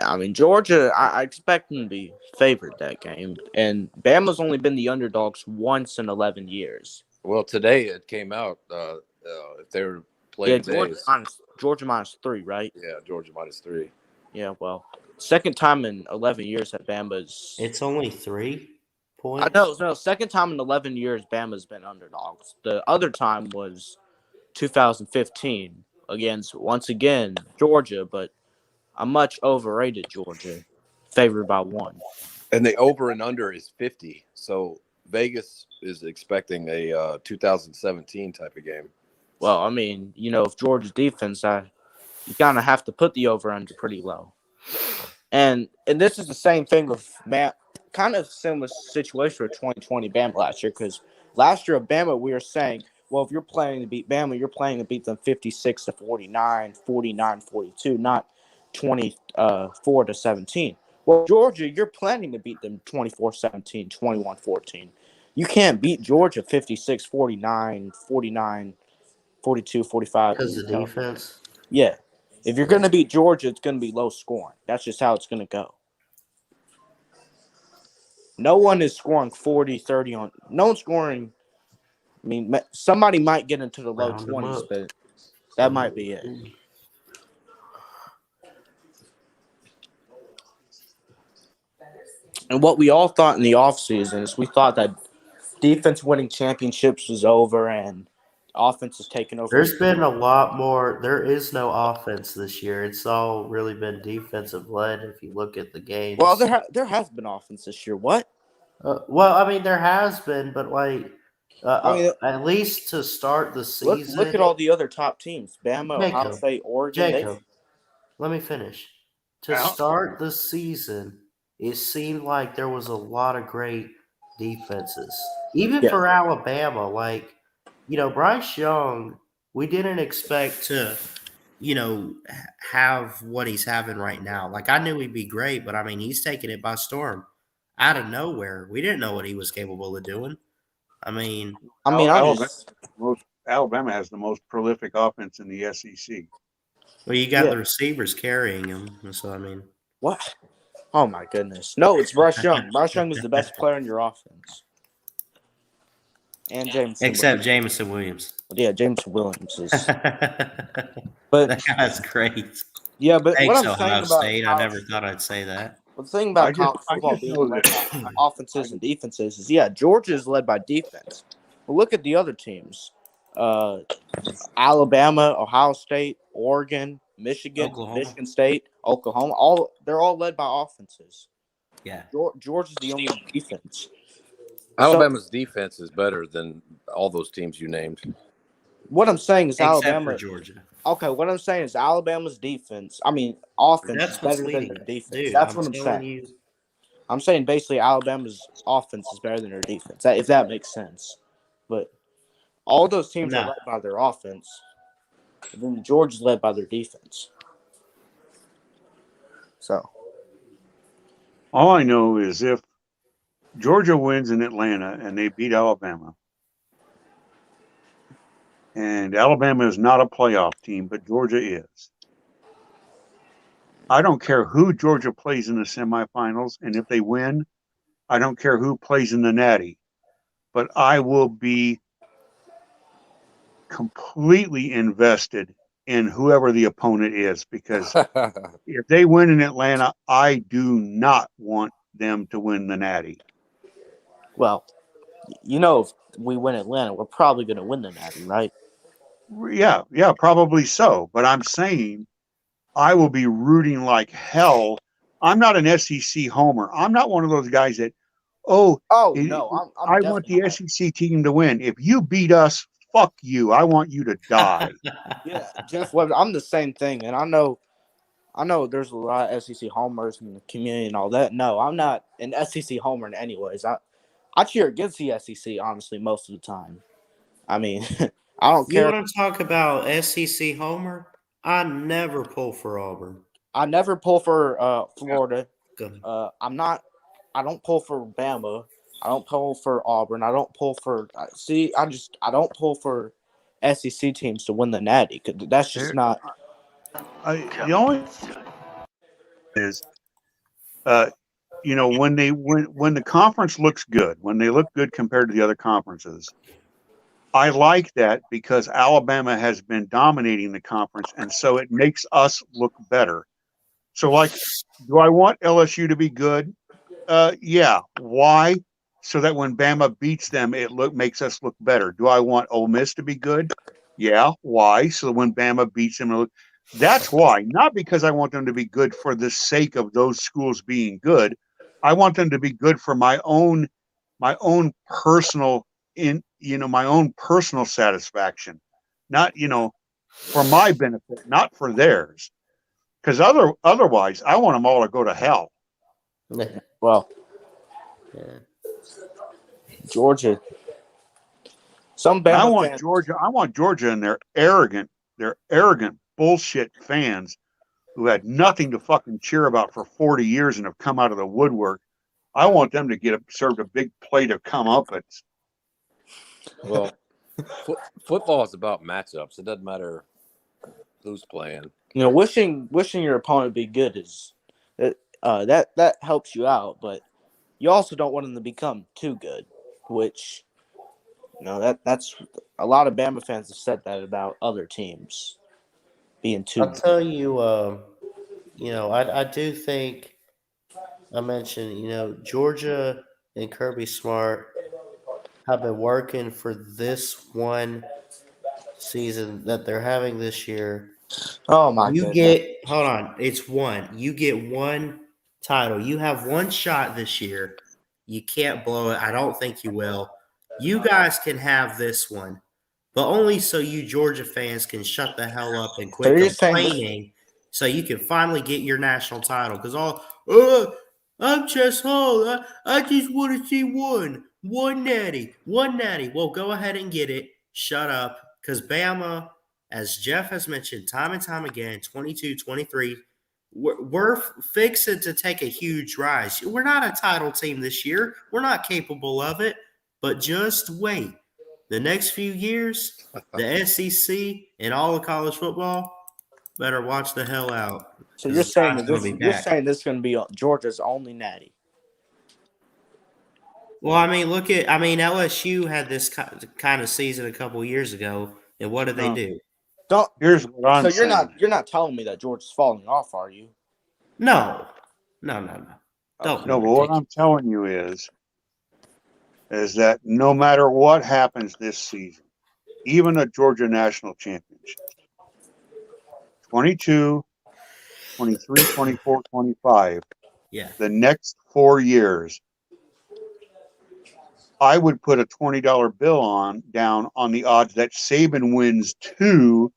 I mean, Georgia, I expect them to be favored that game. And Bama's only been the underdogs once in 11 years. Well, today it came out if they were playing Georgia minus 3, right? Yeah, Georgia minus 3. Yeah, well, second time in 11 years that Bama's... It's only 3 points? I know, no, second time in 11 years Bama's been underdogs. The other time was 2015 against, once again, Georgia, but a much overrated Georgia, favored by 1. And the over and under is 50. So Vegas is expecting a 2017 type of game. Well, I mean, you know, if Georgia's defense, you kind of have to put the over under pretty low. And this is the same thing with kind of similar situation with 2020 Bama last year, because last year of Bama we were saying, well, if you're playing to beat Bama, you're playing to beat them 56-49, 49-42, not 24-17. Well, Georgia, you're planning to beat them 24-17, 21-14. You can't beat Georgia 56-49, 49, 42, 45. Because of defense. Yeah. If you're going to beat Georgia, it's going to be low scoring. That's just how it's going to go. No one is scoring 40, 30 on. No one's scoring. I mean, somebody might get into the low 20s, but that might be it. And what we all thought in the offseason is we thought that defense winning championships was over and offense is taking over. There's been a lot more. There is no offense this year. It's all really been defensive led. If you look at the games. Well, there has been offense this year. What? Well, I mean, there has been, but like, at least to start the season. Look at all the other top teams: Bama, Ohio State, Oregon. Let me finish. To start the season, it seemed like there was a lot of great defenses, even for Alabama. Like, Bryce Young, we didn't expect to, have what he's having right now. Like, I knew he'd be great, but I mean, he's taking it by storm out of nowhere. We didn't know what he was capable of doing. Alabama has the most prolific offense in the SEC. Well, you got the receivers carrying him, so I mean, what? Oh my goodness! No, it's Bryce Young. Bryce Young is the best player in your offense, and Jameson Williams. Yeah, Jameson Williams is. But that guy's great. Yeah, but thanks, what I'm Ohio saying State. I never thought I'd say that. The thing about college football being led by offenses and defenses is, Georgia is led by defense. But look at the other teams: Alabama, Ohio State, Oregon, Michigan, Michigan State, Oklahoma. They're all led by offenses. Yeah, Georgia's the only defense. Alabama's defense is better than all those teams you named. What I'm saying is Except for Georgia. Okay, what I'm saying is Alabama's defense. I mean, offense is better than their defense. Dude, That's what I'm saying. I'm saying basically Alabama's offense is better than their defense. If that makes sense. But all those teams are led by their offense. And then Georgia's led by their defense. So. All I know is if Georgia wins in Atlanta and they beat Alabama, and Alabama is not a playoff team, but Georgia is. I don't care who Georgia plays in the semifinals, and if they win, I don't care who plays in the Natty. But I will be completely invested in whoever the opponent is, because if they win in Atlanta, I do not want them to win the Natty. Well, if we win Atlanta, we're probably going to win the Natty, right? Yeah, probably so. But I'm saying I will be rooting like hell. I'm not an SEC homer. I'm not one of those guys that, no, I want the SEC team to win. If you beat us, fuck you. I want you to die. Yeah, Jeff Webb, I'm the same thing. And I know there's a lot of SEC homers in the community and all that. No, I'm not an SEC homer in any ways. I cheer against the SEC, honestly, most of the time. I mean, I don't care. You want to talk about SEC homer? I never pull for Auburn. I never pull for Florida. I don't pull for Bama. I don't pull for Auburn. I don't pull for I don't pull for SEC teams to win the Natty. That's just not. The only is, when the conference looks good, when they look good compared to the other conferences, I like that because Alabama has been dominating the conference, and so it makes us look better. So, do I want LSU to be good? Yeah. Why? So that when Bama beats them, it makes us look better. Do I want Ole Miss to be good? Yeah. Why? So when Bama beats them, that's why. Not because I want them to be good for the sake of those schools being good. I want them to be good for my own personal my own personal satisfaction, not for my benefit, not for theirs. Because otherwise, I want them all to go to hell. Well, Yeah. Georgia. Some I Bama want fans. Georgia. I want Georgia and their arrogant bullshit fans who had nothing to fucking cheer about for 40 years and have come out of the woodwork. I want them to get served a big plate of comeuppance. Well, football is about matchups. It doesn't matter who's playing. Wishing your opponent be good is that helps you out, but you also don't want them to become too good, which that's a lot of Bama fans have said that about other teams being too I'll good. tell you, I do think I mentioned, Georgia and Kirby Smart have been working for this one season that they're having this year. Oh my goodness. Hold on, it's one. You get one title. You have one shot this year. You can't blow it. I don't think you will. You guys can have this one, but only so you Georgia fans can shut the hell up and So quit you're saying complaining so you can finally get your national title. Because I'm just Hall. I just want to see one natty. Well, go ahead and get it. Shut up. Because Bama, as Jeff has mentioned time and time again, 22, 23, we're fixing to take a huge rise. We're not a title team this year. We're not capable of it. But just wait. The next few years, the SEC and all of college football better watch the hell out. so you're saying that this is going to be Georgia's only natty. Well, LSU had this kind of season a couple years ago, and what did they do? Here's what I'm saying. So you're not telling me that Georgia's falling off, are you? No. Don't. No, but what I'm telling you is that no matter what happens this season, even a Georgia national championship, 22, 23, 24, 25, the next 4 years, I would put a $20 bill down on the odds that Saban wins 2.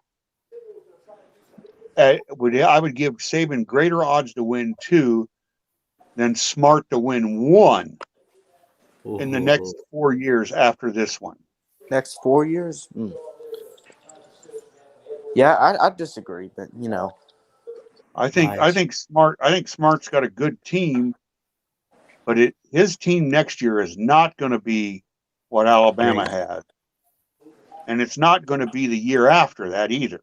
I would give Saban greater odds to win 2 than Smart to win 1 in the next 4 years after this one. Next 4 years? Yeah, I disagree, but I think Smart's got a good team, but his team next year is not going to be what Alabama had, and it's not going to be the year after that either.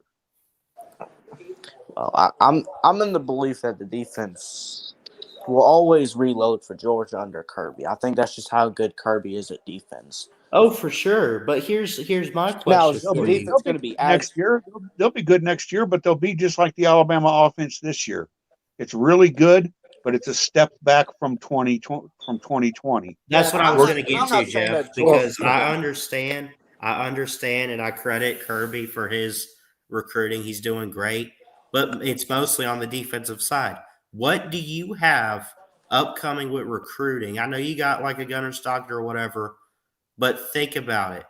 Well, I'm in the belief that the defense will always reload for Georgia under Kirby. I think that's just how good Kirby is at defense. Oh, for sure. But here's my question. Now, is the defense going to be next year? They'll be good next year, but they'll be just like the Alabama offense this year. It's really good, but it's a step back from 2020. That's what I was going to get to, Jeff, because I understand, and I credit Kirby for his recruiting. He's doing great, but it's mostly on the defensive side. What do you have upcoming with recruiting? I know you got like a Gunnar Stockton or whatever, but think about it.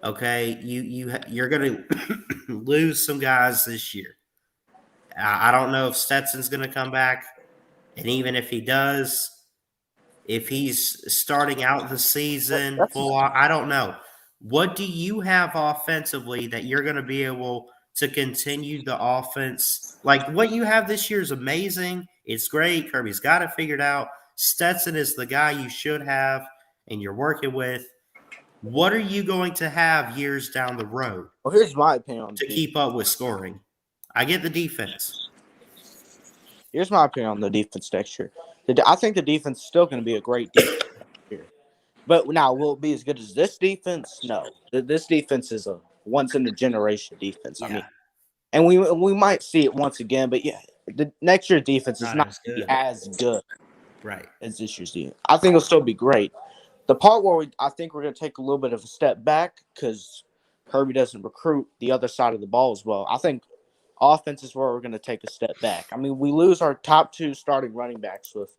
Okay, you're going to lose some guys this year. I don't know if Stetson's going to come back, and even if he does, if he's starting out the season full on, I don't know. What do you have offensively that you're going to be able to continue the offense? Like what you have this year is amazing. It's great. Kirby's got it figured out. Stetson is the guy you should have and you're working with. What are you going to have years down the road? Well, here's my opinion to keep up with scoring. I get the defense. Here's my opinion on the defense next year. I think the defense is still going to be a great defense next year. But now, will it be as good as this defense? No. This defense is a once-in-a-generation defense. Yeah. I mean, and we might see it once again, but yeah, the next year's defense is not as good as this year's defense. I think it'll still be great. The part where I think we're going to take a little bit of a step back because Kirby doesn't recruit the other side of the ball as well. I think offense is where we're going to take a step back. I mean, we lose our top 2 starting running backs with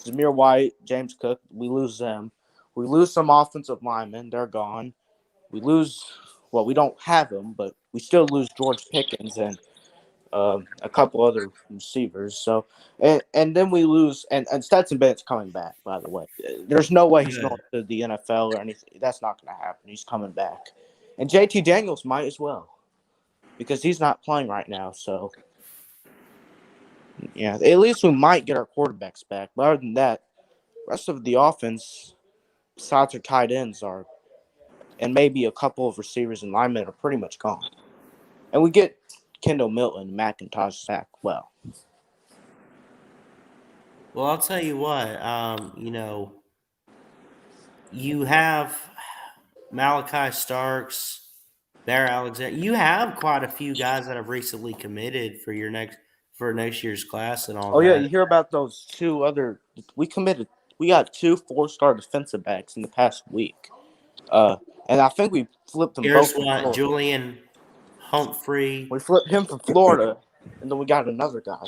Zamir White, James Cook. We lose them. We lose some offensive linemen. They're gone. We don't have them, but we still lose George Pickens. And a couple other receivers. So, and then we lose, and Stetson Bennett's coming back, by the way. There's no way he's going to the NFL or anything. That's not going to happen. He's coming back. And JT Daniels might as well, because he's not playing right now. So, yeah, at least we might get our quarterbacks back. But other than that, the rest of the offense, besides our tight ends, and maybe a couple of receivers and linemen are pretty much gone. And we get Kendall Milton and McIntosh back well. Well, I'll tell you what, you have Malachi Starks, Bear Alexander. You have quite a few guys that have recently committed for next year's class and all that. Oh, yeah, you hear about those two other – we got 2 4-star defensive backs in the past week. And I think we flipped them Here's both. what, Julian Humphrey. We flipped him from Florida, and then we got another guy.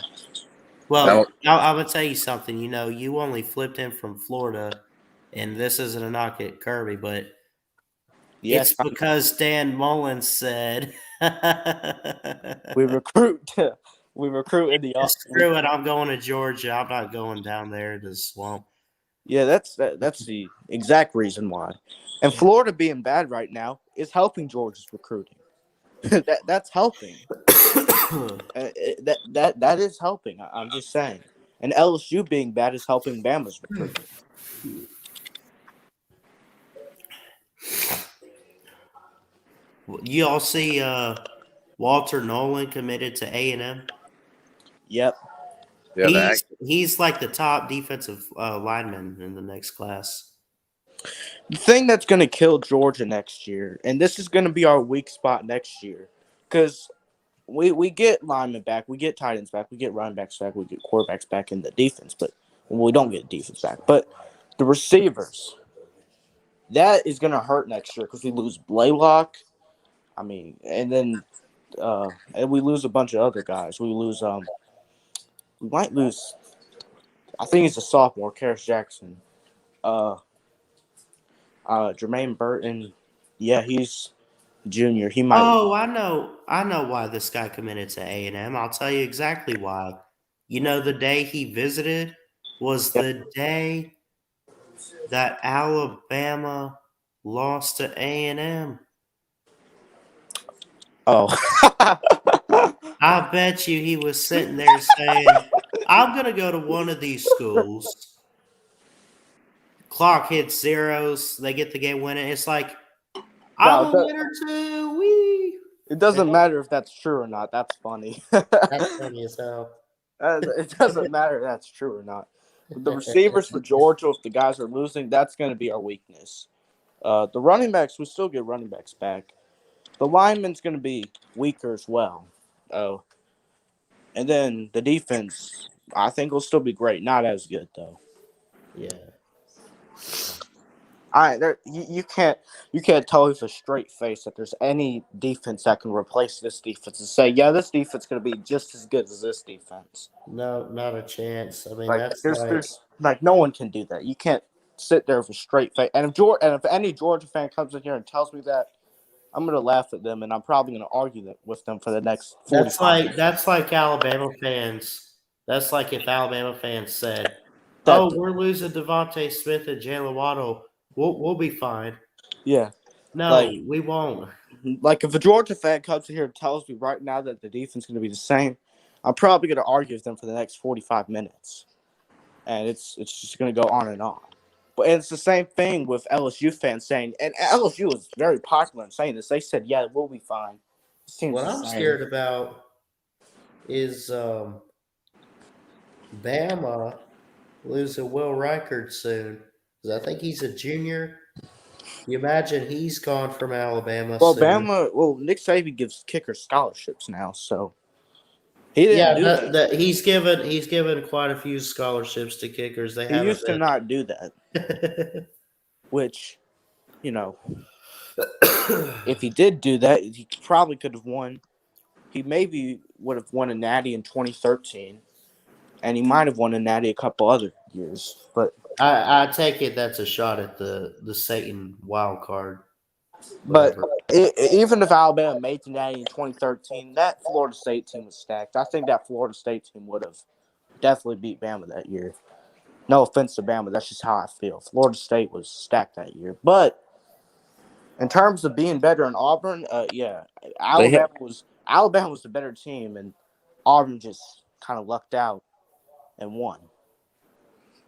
Well, I'm going to tell you something. You only flipped him from Florida, and this isn't a knock at Kirby, but it's because Dan Mullins said we recruit in the screw it, I'm going to Georgia. I'm not going down there to the swamp. Yeah, that's the exact reason why. And Florida being bad right now is helping Georgia's recruiting. That's helping. That is helping. I'm just saying. And LSU being bad is helping Bama's recruiting. You all see Walter Nolan committed to A&M? Yep. Yeah, he's like the top defensive lineman in the next class. The thing that's going to kill Georgia next year, and this is going to be our weak spot next year, because we get linemen back, we get tight ends back, we get running backs back, we get quarterbacks back in the defense, but we don't get defense back. But the receivers, that is going to hurt next year because we lose Blaylock. I mean, and then and we lose a bunch of other guys. We might lose. I think he's a sophomore, Karis Jackson. Jermaine Burton. Yeah, he's a junior. He might. Oh, I know why this guy committed to A&M. I'll tell you exactly why. The day he visited was the day that Alabama lost to A&M. Oh. I bet you he was sitting there saying, I'm going to go to one of these schools. Clock hits zeros. They get the game winning. It's like, I'm a winner too. Wee. It doesn't matter if that's true or not. That's funny. That's funny as hell. It doesn't matter if that's true or not. The receivers for Georgia, if the guys are losing, that's going to be our weakness. The running backs, we still get running backs back. The lineman's going to be weaker as well. Oh, and then the defense, I think, will still be great. Not as good though. Yeah. You can't tell with a straight face that there's any defense that can replace this defense and say, yeah, this defense is going to be just as good as this defense. No, not a chance. I mean, there's no one can do that. You can't sit there with a straight face. And if any Georgia fan comes in here and tells me that, I'm going to laugh at them, and I'm probably going to argue with them for the next 45 minutes. That's like Alabama fans. That's like if Alabama fans said, we're losing Devontae Smith and Jalen Waddle. We'll be fine. Yeah. No, we won't. Like, if a Georgia fan comes in here and tells me right now that the defense is going to be the same, I'm probably going to argue with them for the next 45 minutes. And it's just going to go on and on. But it's the same thing with LSU fans saying, and LSU was very popular in saying this. They said, yeah, we'll be fine. What I'm scared about is Bama losing Will Reichard soon. Because I think he's a junior. You imagine he's gone from Alabama. Well, soon. Nick Saban gives kickers scholarships now, so he didn't he's given quite a few scholarships to kickers. He used to not do that. Which, if he did do that, he probably could have won. He maybe would have won a Natty in 2013, and he might have won a Natty a couple other years. But I take it that's a shot at the Satan wild card. But Even if Alabama made the Natty in 2013, that Florida State team was stacked. I think that Florida State team would have definitely beat Bama that year. No offense to Bama, that's just how I feel. Florida State was stacked that year. But in terms of being better in Auburn, yeah, Alabama was the better team, and Auburn just kind of lucked out and won.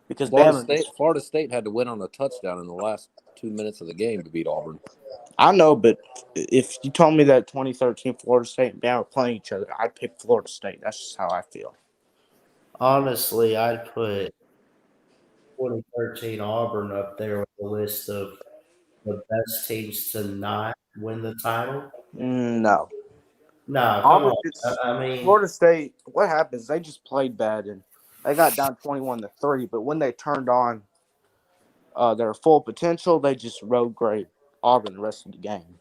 Because Florida State had to win on a touchdown in the last 2 minutes of the game to beat Auburn. I know, but if you told me that 2013 Florida State and Bama were playing each other, I'd pick Florida State. That's just how I feel. Honestly, I'd put 2013 Auburn up there with the list of the best teams to not win the title. No. No, come on. I mean, Florida State, what happens? They just played bad, and they got down 21-3. But when they turned on their full potential, they just road grade Auburn the rest of the game.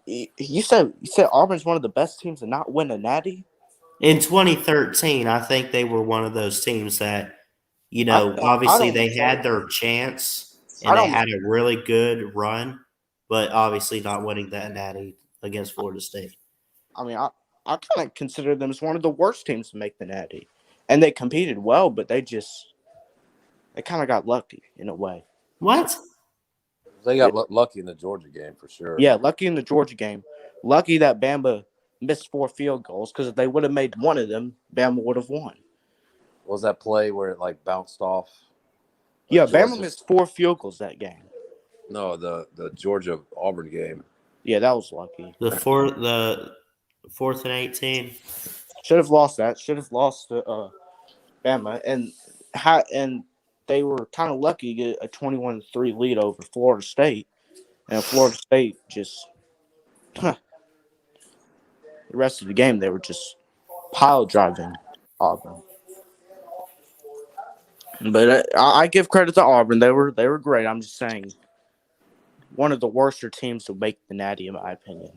You said Auburn's one of the best teams to not win a Natty? in 2013, I think they were one of those teams that, obviously they had their chance and they had a really good run, but obviously not winning that Natty against Florida State. I mean, I kind of consider them as one of the worst teams to make the Natty. And they competed well, but they kind of got lucky in a way. What? They got lucky in the Georgia game for sure. Yeah, lucky in the Georgia game. Lucky that Bama missed 4 field goals, because if they would have made one of them, Bama would have won. What was that play where it bounced off? Yeah, Bama missed 4 field goals that game. No, the Georgia Auburn game. Yeah, that was lucky. The fourth and 18. Should have lost that. Should have lost to Bama, and they were kind of lucky to get a 21-3 lead over Florida State, and Florida State just the rest of the game they were just pile driving Auburn. But I give credit to Auburn. They were great. I'm just saying, one of the worst teams to make the Natty, in my opinion.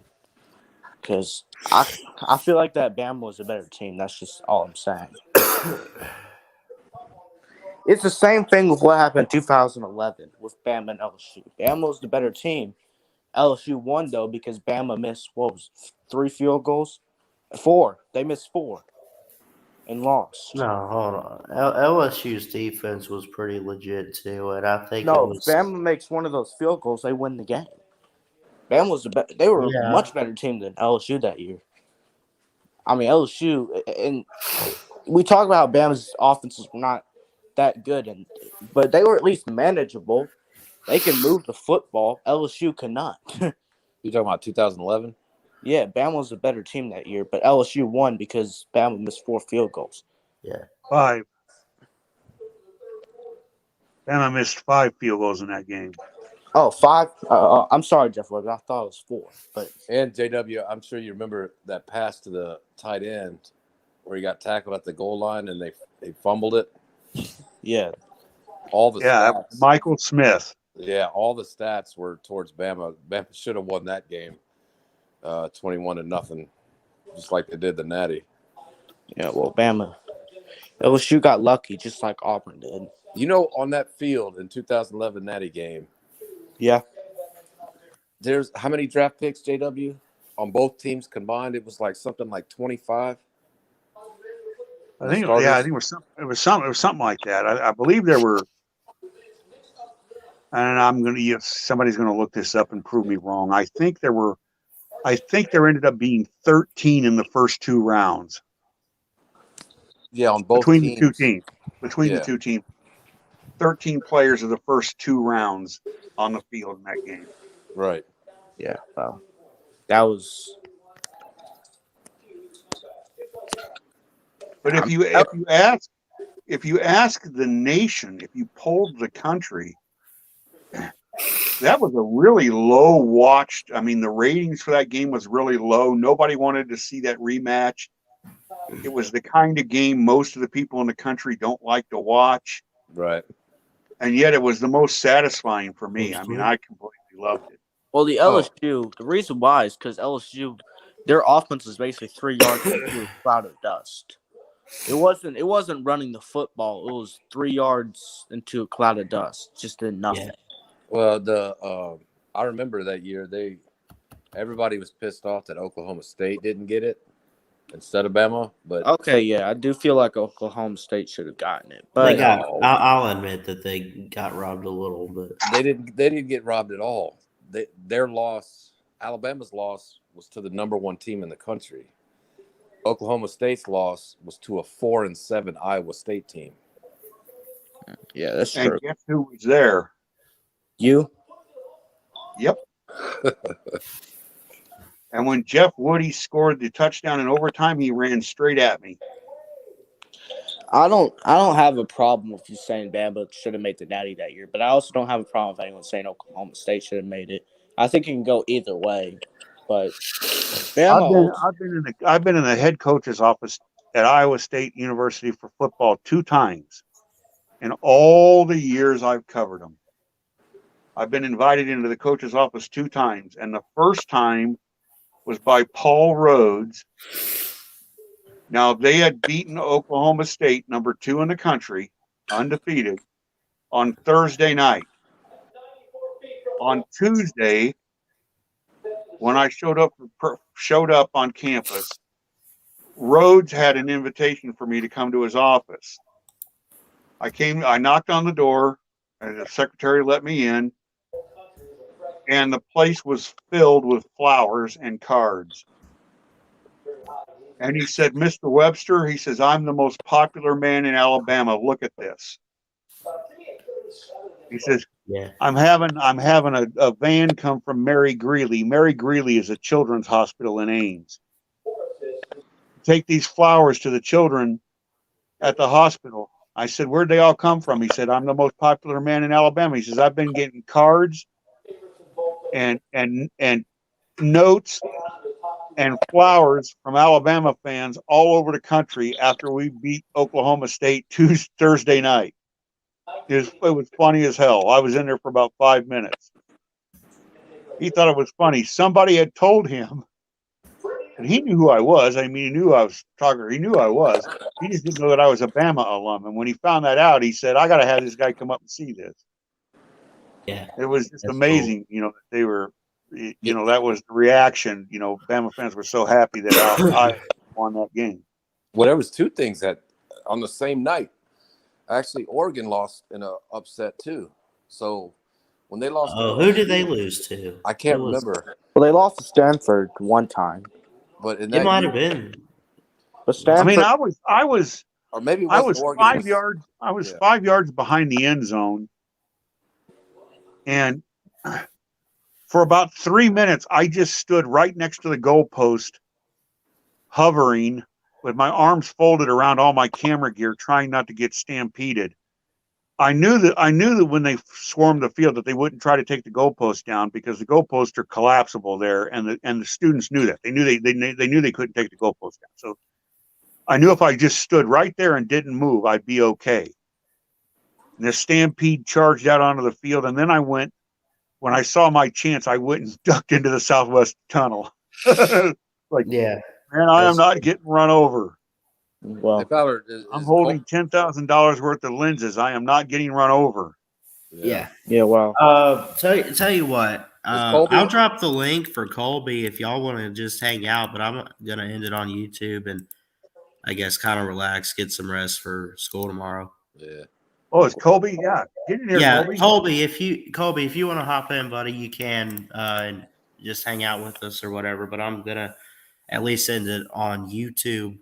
Because I feel like that Bama was a better team. That's just all I'm saying. It's the same thing with what happened in 2011 with Bama and LSU. Bama was the better team. LSU won, though, because Bama missed, 3 field goals? 4. They missed 4 and lost. No, hold on. LSU's defense was pretty legit, too, and I think if Bama makes one of those field goals, they win the game. Bama was they were a much better team than LSU that year. I mean, LSU, and we talk about how Bama's offenses were not that good, but they were at least manageable. They can move the football. LSU cannot. You talking about 2011? Yeah, Bama was a better team that year, but LSU won because Bama missed 4 field goals. Yeah. 5. Bama missed 5 field goals in that game. Oh, 5? I'm sorry, Jeff Webb. I thought it was 4. And JW, I'm sure you remember that pass to the tight end where he got tackled at the goal line and they fumbled it. Yeah. All the stats. Michael Smith. Yeah, all the stats were towards Bama. Bama should have won that game, 21-0, just like they did the Natty. Yeah, well, LSU got lucky, just like Auburn did. On that field in 2011 Natty game. Yeah. There's how many draft picks, JW? On both teams combined, it was something like 25. I think it was something like that. I believe there were, and somebody's gonna look this up and prove me wrong. I think there ended up being 13 in the first 2 rounds. Yeah, on both between teams. the 2 teams. The 2 teams. 13 players of the first 2 rounds on the field in that game. Right. Yeah. Well, that was. But if you ask the nation, if you polled the country, that was a really low watched. I mean, the ratings for that game was really low. Nobody wanted to see that rematch. It was the kind of game most of the people in the country don't like to watch. Right. And yet it was the most satisfying for me. I mean, I completely loved it. Well, the LSU, the reason why is because LSU, their offense is basically 3 yards through a cloud of dust. It wasn't running the football. It was 3 yards into a cloud of dust. Just did nothing. Well, I remember that year everybody was pissed off that Oklahoma State didn't get it instead of Bama. But Okay, yeah, I do feel like Oklahoma State should have gotten it. But They got. I'll admit that they got robbed a little, but they didn't get robbed at all. Their loss, Alabama's loss, was to the number 1 team in the country. Oklahoma State's loss was to a 4-7 Iowa State team. Yeah, that's And true. guess who was there? You? Yep. And when Jeff Woody scored the touchdown in overtime, he ran straight at me. I don't have a problem with you saying Bama should have made the Natty that year, but I also don't have a problem with anyone saying Oklahoma State should have made it. I think it can go either way, but Bama. I've been in the head coach's office at Iowa State University for football 2 times in all the years I've covered them. I've been invited into the coach's office 2 times, and the first time was by Paul Rhodes. Now, they had beaten Oklahoma State, number 2 in the country, undefeated, on Thursday night. On Tuesday, when I showed up on campus, Rhodes had an invitation for me to come to his office. I knocked on the door, and the secretary let me in, and the place was filled with flowers and cards. And he said, Mr. Webster, he says, I'm the most popular man in Alabama. Look at this. He says, yeah, I'm having a van come from Mary Greeley. Mary Greeley is a children's hospital in Ames. Take these flowers to the children at the hospital. I said, where'd they all come from? He said, I'm the most popular man in Alabama. He says, I've been getting cards and notes and flowers from Alabama fans all over the country after we beat Oklahoma State Thursday night. It was funny as hell. I was in there for about 5 minutes. He thought it was funny. Somebody had told him, and he knew who I was. I mean, he knew I was talking. He knew I was. He just didn't know that I was a Bama alum. And when he found that out, he said, I got to have this guy come up and see this. Yeah. It was just amazing, that they were, that was the reaction. Bama fans were so happy that I won that game. Well, there was 2 things that on the same night. Actually, Oregon lost in an upset too. So when they lost, who did they lose to? I can't remember. Well, they lost to Stanford one time, but it might have been. But Stanford, I mean, I was, or maybe it I was Oregon, 5 yards. I was 5 yards behind the end zone, and for about 3 minutes, I just stood right next to the goalpost, hovering, with my arms folded around all my camera gear, trying not to get stampeded. I knew that when they swarmed the field that they wouldn't try to take the goalpost down because the goalposts are collapsible there, and the students knew that. They knew they couldn't take the goalpost down. So I knew if I just stood right there and didn't move, I'd be okay. And the stampede charged out onto the field, and then when I saw my chance, I went and ducked into the southwest tunnel. Yeah. Man, I am not getting run over. Well, hey, Ballard, I'm holding $10,000 worth of lenses. I am not getting run over. Yeah. Yeah. Well. Tell you what. I'll drop the link for Colby if y'all want to just hang out, but I'm gonna end it on YouTube and I guess kind of relax, get some rest for school tomorrow. Yeah. Oh, it's Colby. Yeah. Get in here, yeah, Colby. If you want to hop in, buddy, you can and just hang out with us or whatever. But I'm gonna at least end it on YouTube.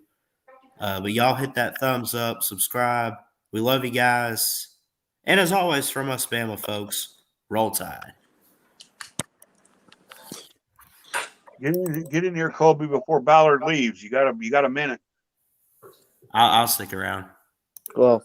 But y'all hit that thumbs up, subscribe. We love you guys. And as always, from us Bama folks, roll Tide. Get in here, Colby, before Ballard leaves. You got a minute. I'll stick around. Well.